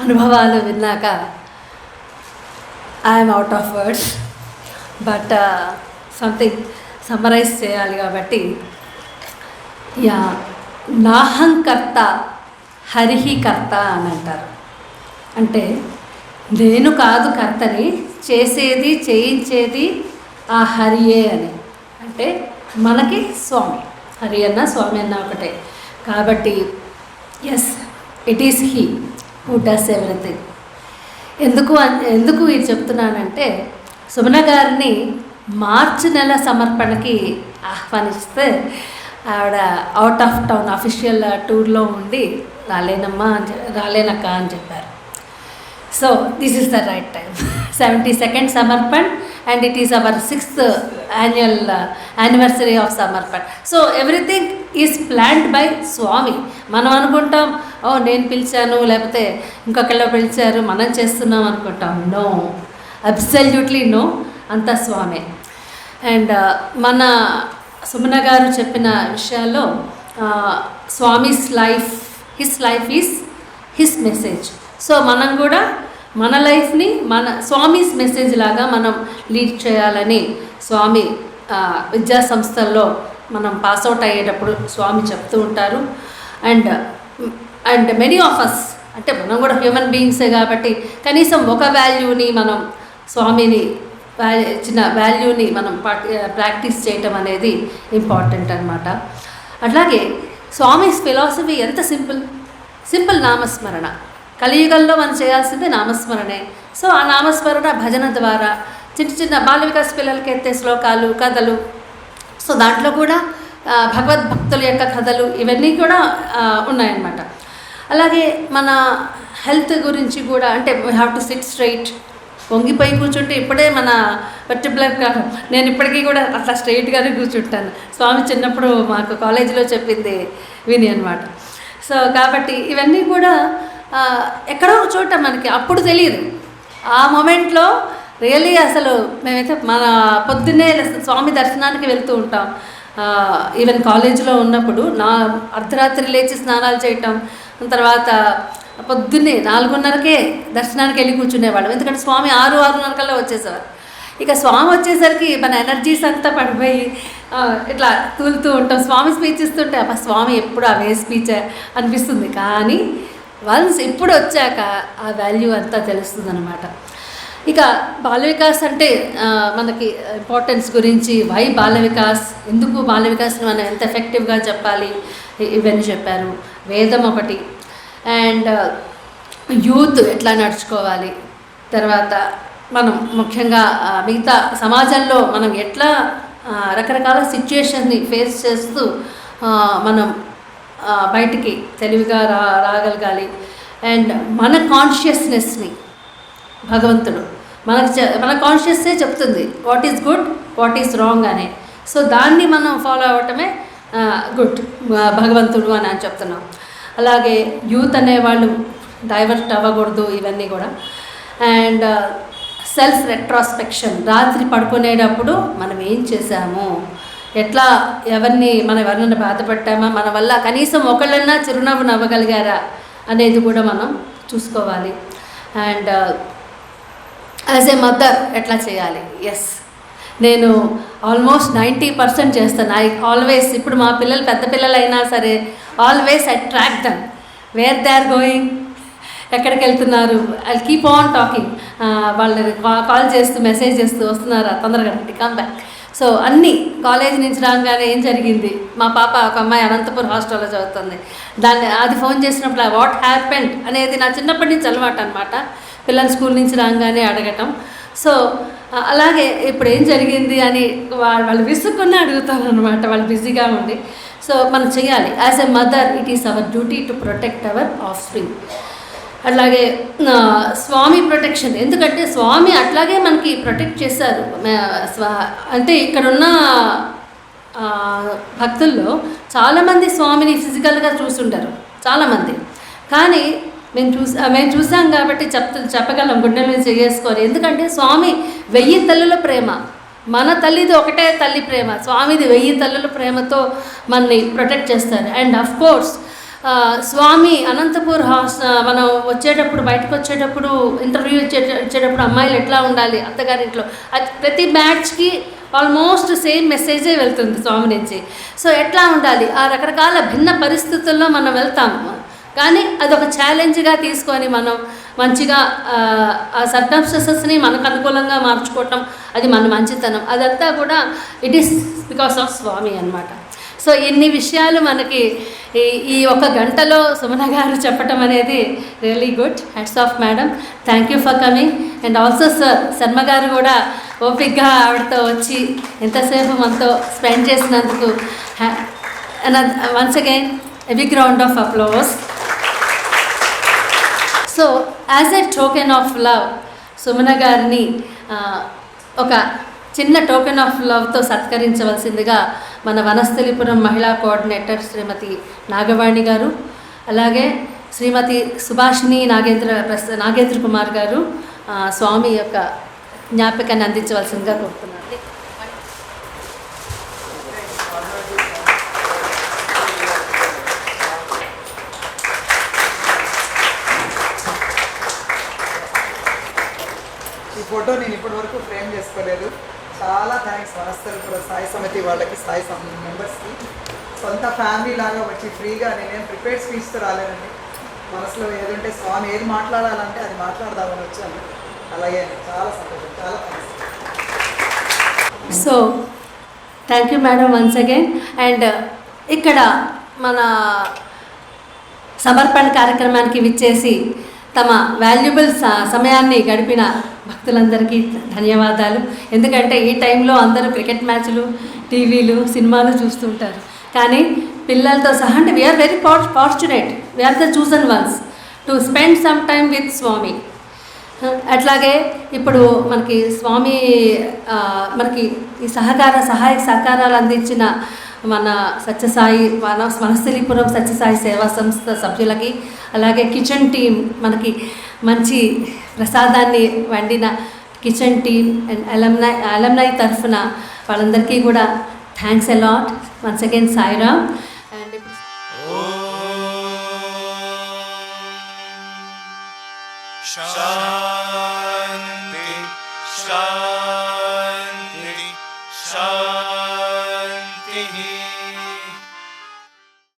అనుభవాలు విన్నాక I'm out of words. But something summarise చేయాలి కాబట్టి, యా నాహంకర్త హరిహి కర్త అని అంటారు. అంటే నేను కాదు కర్తని, చేసేది చేయించేది ఆ హరియే అని. అంటే మనకి స్వామి, హరి అన్న స్వామి అన్న ఒకటే. కాబట్టి yes, it is he who does everything. ఎందుకు ఇది చెప్తున్నానంటే, సుమన గారిని మార్చి నెల సమర్పణకి ఆహ్వానిస్తే ఆవిడ అవుట్ ఆఫ్ టౌన్ అఫీషియల్ టూర్లో ఉండి రాలేనక్క అని చెప్పారు. So this is the right time. 72nd Samarpan and it is our 6th anniversary of Samarpan. So everything is planned by Swami. మనం అనుకుంటాం నేను పిలిచాను, లేకపోతే ఇంకొకళ్ళు పిలిచారు మనం చేస్తున్నాం అనుకుంటాం. నో, అబ్సల్యూట్లీ నో, అంతా స్వామే. అండ్ మన సుమన గారు చెప్పిన విషయాల్లో Swami's life, his life is his message. So మనం కూడా మన లైఫ్ని మన స్వామీస్ మెసేజ్ లాగా మనం లీడ్ చేయాలని స్వామి విద్యా సంస్థల్లో మనం పాస్అవుట్ అయ్యేటప్పుడు స్వామి చెప్తూ ఉంటారు. అండ్ మెనీ ఆఫ్ అస్, అంటే మనం కూడా హ్యూమన్ బీయింగ్సే కాబట్టి కనీసం ఒక వాల్యూని మనం స్వామిని ఇచ్చిన వాల్యూని మనం ప్రాక్టీస్ చేయటం అనేది ఇంపార్టెంట్ అనమాట. అట్లాగే స్వామిస్ ఫిలాసఫీ ఎంత సింపుల్ నామస్మరణ. కలియుగంలో మనం చేయాల్సింది నామస్మరణే. సో ఆ నామస్మరణ భజన ద్వారా చిన్న బాల వికాస్ పిల్లలకి ఎత్తే శ్లోకాలు, కథలు, సో దాంట్లో కూడా భగవద్భక్తుల యొక్క కథలు ఇవన్నీ కూడా ఉన్నాయన్నమాట. అలాగే మన హెల్త్ గురించి కూడా, అంటే we have to sit straight. వంగిపోయి కూర్చుంటే ఇప్పుడే మన పర్టికులర్ నేను ఇప్పటికీ కూడా అట్లా స్ట్రైట్గానే కూర్చుంటాను. స్వామి చిన్నప్పుడు మాకు కాలేజీలో చెప్పింది విని అనమాట. సో కాబట్టి ఇవన్నీ కూడా ఎక్కడో ఒక చోట మనకి అప్పుడు తెలియదు. ఆ మూమెంట్లో రియల్లీ అసలు మేమైతే మన పొద్దున్నే స్వామి దర్శనానికి వెళ్తూ ఉంటాం. ఈవెన్ కాలేజీలో ఉన్నప్పుడు అర్ధరాత్రి లేచి స్నానాలు చేయటం, తర్వాత పొద్దున్నే 4:30కే దర్శనానికి వెళ్ళి కూర్చునేవాళ్ళం. ఎందుకంటే స్వామి 6:30 కల్లా వచ్చేసేవారు. ఇక స్వామి వచ్చేసరికి మన ఎనర్జీస్ అంతా పడిపోయి ఇట్లా తూలుతూ ఉంటాం. స్వామి స్పీచ్ ఇస్తుంటే అబ్బా స్వామి ఎప్పుడు అవే స్పీచ్ అనిపిస్తుంది. కానీ వన్స్ ఇప్పుడు వచ్చాక ఆ వాల్యూ అంతా తెలుస్తుంది అనమాట. ఇక బాల వికాస్ అంటే మనకి ఇంపార్టెన్స్ గురించి, వై బాల వికాస్, ఎందుకు బాల వికాస్ని మనం ఎంత ఎఫెక్టివ్గా చెప్పాలి, ఇవన్నీ చెప్పారు. వేదం ఒకటి, అండ్ యూత్ ఎట్లా నడుచుకోవాలి, తర్వాత మనం ముఖ్యంగా మిగతా సమాజంలో మనం ఎట్లా రకరకాల సిచ్యుయేషన్ని ఫేస్ చేస్తూ మనం బయటికి తెలివిగా రాగలగాలి. అండ్ మన కాన్షియస్నెస్ని భగవంతుడు మన కాన్షియస్సే చెప్తుంది what is good, what is wrong అని. సో దాన్ని మనం ఫాలో అవ్వటమే గుడ్, భగవంతుడు అని చెప్తున్నాం. అలాగే యూత్ అనేవాళ్ళు డైవర్ట్ అవ్వకూడదు, ఇవన్నీ కూడా. అండ్ సెల్ఫ్ రెట్రాస్పెక్షన్, రాత్రి పడుకునేటప్పుడు మనం ఏం చేశాము, ఎట్లా మనం ఎవరినైనా బాధపడ్డామా, మన వల్ల కనీసం ఒకళ్ళన్నా చిరునవ్వు నవ్వగలిగారా అనేది కూడా మనం చూసుకోవాలి. అండ్ యాజ్ ఏ మదర్ ఎట్లా చేయాలి, ఎస్ నేను ఆల్మోస్ట్ 90% చేస్తాను. ఆల్వేస్, ఇప్పుడు మా పిల్లలు పెద్ద పిల్లలు అయినా సరే, always I track them where they are going, ఎక్కడికి వెళ్తున్నారు. I keep on talking. వాళ్ళని కాల్ చేస్తూ మెసేజ్ చేస్తూ వస్తున్నారా, తొందరగా కమ్ బ్యాక్. సో అన్నీ కాలేజీ నుంచి రాగానే ఏం జరిగింది, మా పాప ఒక అమ్మాయి అనంతపూర్ హాస్టల్లో చదువుతుంది, అది ఫోన్ చేసినప్పుడు వాట్ హ్యాపెండ్ అనేది నా చిన్నప్పటి నుంచి అలవాటు అనమాట. పిల్లలు స్కూల్ నుంచి రాగానే అడగటం. సో అలాగే ఇప్పుడు ఏం జరిగింది అని వాళ్ళు విసుక్కుని అడుగుతారు అనమాట, వాళ్ళు బిజీగా ఉండి. సో మనం చేయాలి. As a mother it is our duty to protect our of spring. అట్లాగే స్వామి ప్రొటెక్షన్, ఎందుకంటే స్వామి అట్లాగే మనకి ప్రొటెక్ట్ చేశారు. అంటే ఇక్కడున్న భక్తుల్లో చాలామంది స్వామిని ఫిజికల్గా చూస్తుంటారు చాలామంది, కానీ మేము చూసాం కాబట్టి చెప్పగలం గుండెల మీద చేసుకొని. ఎందుకంటే స్వామి 1000 తల్లుల ప్రేమ, మన తల్లిది ఒకటే తల్లి ప్రేమ, స్వామిది 1000 తల్లుల ప్రేమతో మనని ప్రొటెక్ట్ చేస్తారు. అండ్ అఫ్ కోర్స్ స్వామి అనంతపూర్ మనం వచ్చేటప్పుడు, బయటకు వచ్చేటప్పుడు, ఇంటర్వ్యూ ఇచ్చేటప్పుడు అమ్మాయిలు ఎట్లా ఉండాలి అత్తగారింట్లో, ప్రతి బ్యాచ్కి ఆల్మోస్ట్ సేమ్ మెసేజే వెళ్తుంది స్వామి నుంచి. సో ఎట్లా ఉండాలి, ఆ రకరకాల భిన్న పరిస్థితుల్లో మనం వెళ్తాము. కానీ అదొక ఛాలెంజ్గా తీసుకొని మనం మంచిగా ఆ సర్కమ్స్టెన్సెస్ని మనకు అనుకూలంగా మార్చుకోవటం, అది మన మంచితనం. అదంతా కూడా ఇట్ ఈస్ బికాస్ ఆఫ్ స్వామి అన్నమాట. సో ఇన్ని విషయాలు మనకి ఈ ఒక గంటలో సుమన గారు చెప్పటం అనేది really good. Hats off madam, thank you for coming. And also sir Sharma garu కూడా ఓపిక్గా ఆవిడతో వచ్చి ఎంతసేపు మనతో స్పెండ్ చేసినందుకు once again a big round of applause. So as a token of love Sumana గారిని ఒక చిన్న టోకెన్ ఆఫ్ లవ్తో సత్కరించవలసిందిగా మన వనస్థలిపురం మహిళా కోఆర్డినేటర్ శ్రీమతి నాగవాణి గారు, అలాగే శ్రీమతి సుభాషిణి నాగేంద్ర కుమార్ గారు స్వామి యొక్క జ్ఞాపికను అందించవలసిందిగా కోరుతున్నాను. ఈ ఫోటో నేను ఇప్పటి వరకు ఫ్రేమ్ చేసుకోలేదు. చాలా థ్యాంక్స్ వనస్థలిపురం సాయి సమితి వాళ్ళకి, సాయి మెంబర్స్కి. సొంత ఫ్యామిలీ లాగా వచ్చి ఫ్రీగా, నేనేం ప్రిపేర్డ్ స్పీచ్తో రాలేనండి. మనసులో ఏదంటే స్వామి ఏది మాట్లాడాలంటే అది మాట్లాడదామని వచ్చాను. అలాగే చాలా సంతోషం, చాలా thanks. So thank you madam once again. And ఇక్కడ మన సమర్పణ కార్యక్రమానికి విచ్చేసి తమ వాల్యుబుల్ సమయాన్ని గడిపిన భక్తులందరికీ ధన్యవాదాలు. ఎందుకంటే ఈ టైంలో అందరూ క్రికెట్ మ్యాచ్లు, టీవీలు, సినిమాలు చూస్తుంటారు. కానీ పిల్లలతో సహా అంటే we are very fortunate, we are the chosen ones to spend some time with Swami. అట్లాగే ఇప్పుడు మనకి స్వామి మనకి ఈ సహాయ సహకారాలు అందించిన మన సత్యసాయి వనస్థలిపురం సత్యసాయి సేవా సంస్థ సభ్యులకి, అలాగే కిచెన్ టీం, మనకి మంచి ప్రసాదాన్ని వండిన కిచెన్ టీం అండ్ అలమ్నై తరఫున వాళ్ళందరికీ కూడా thanks a lot. Once again Sairam. And Shanti Shanti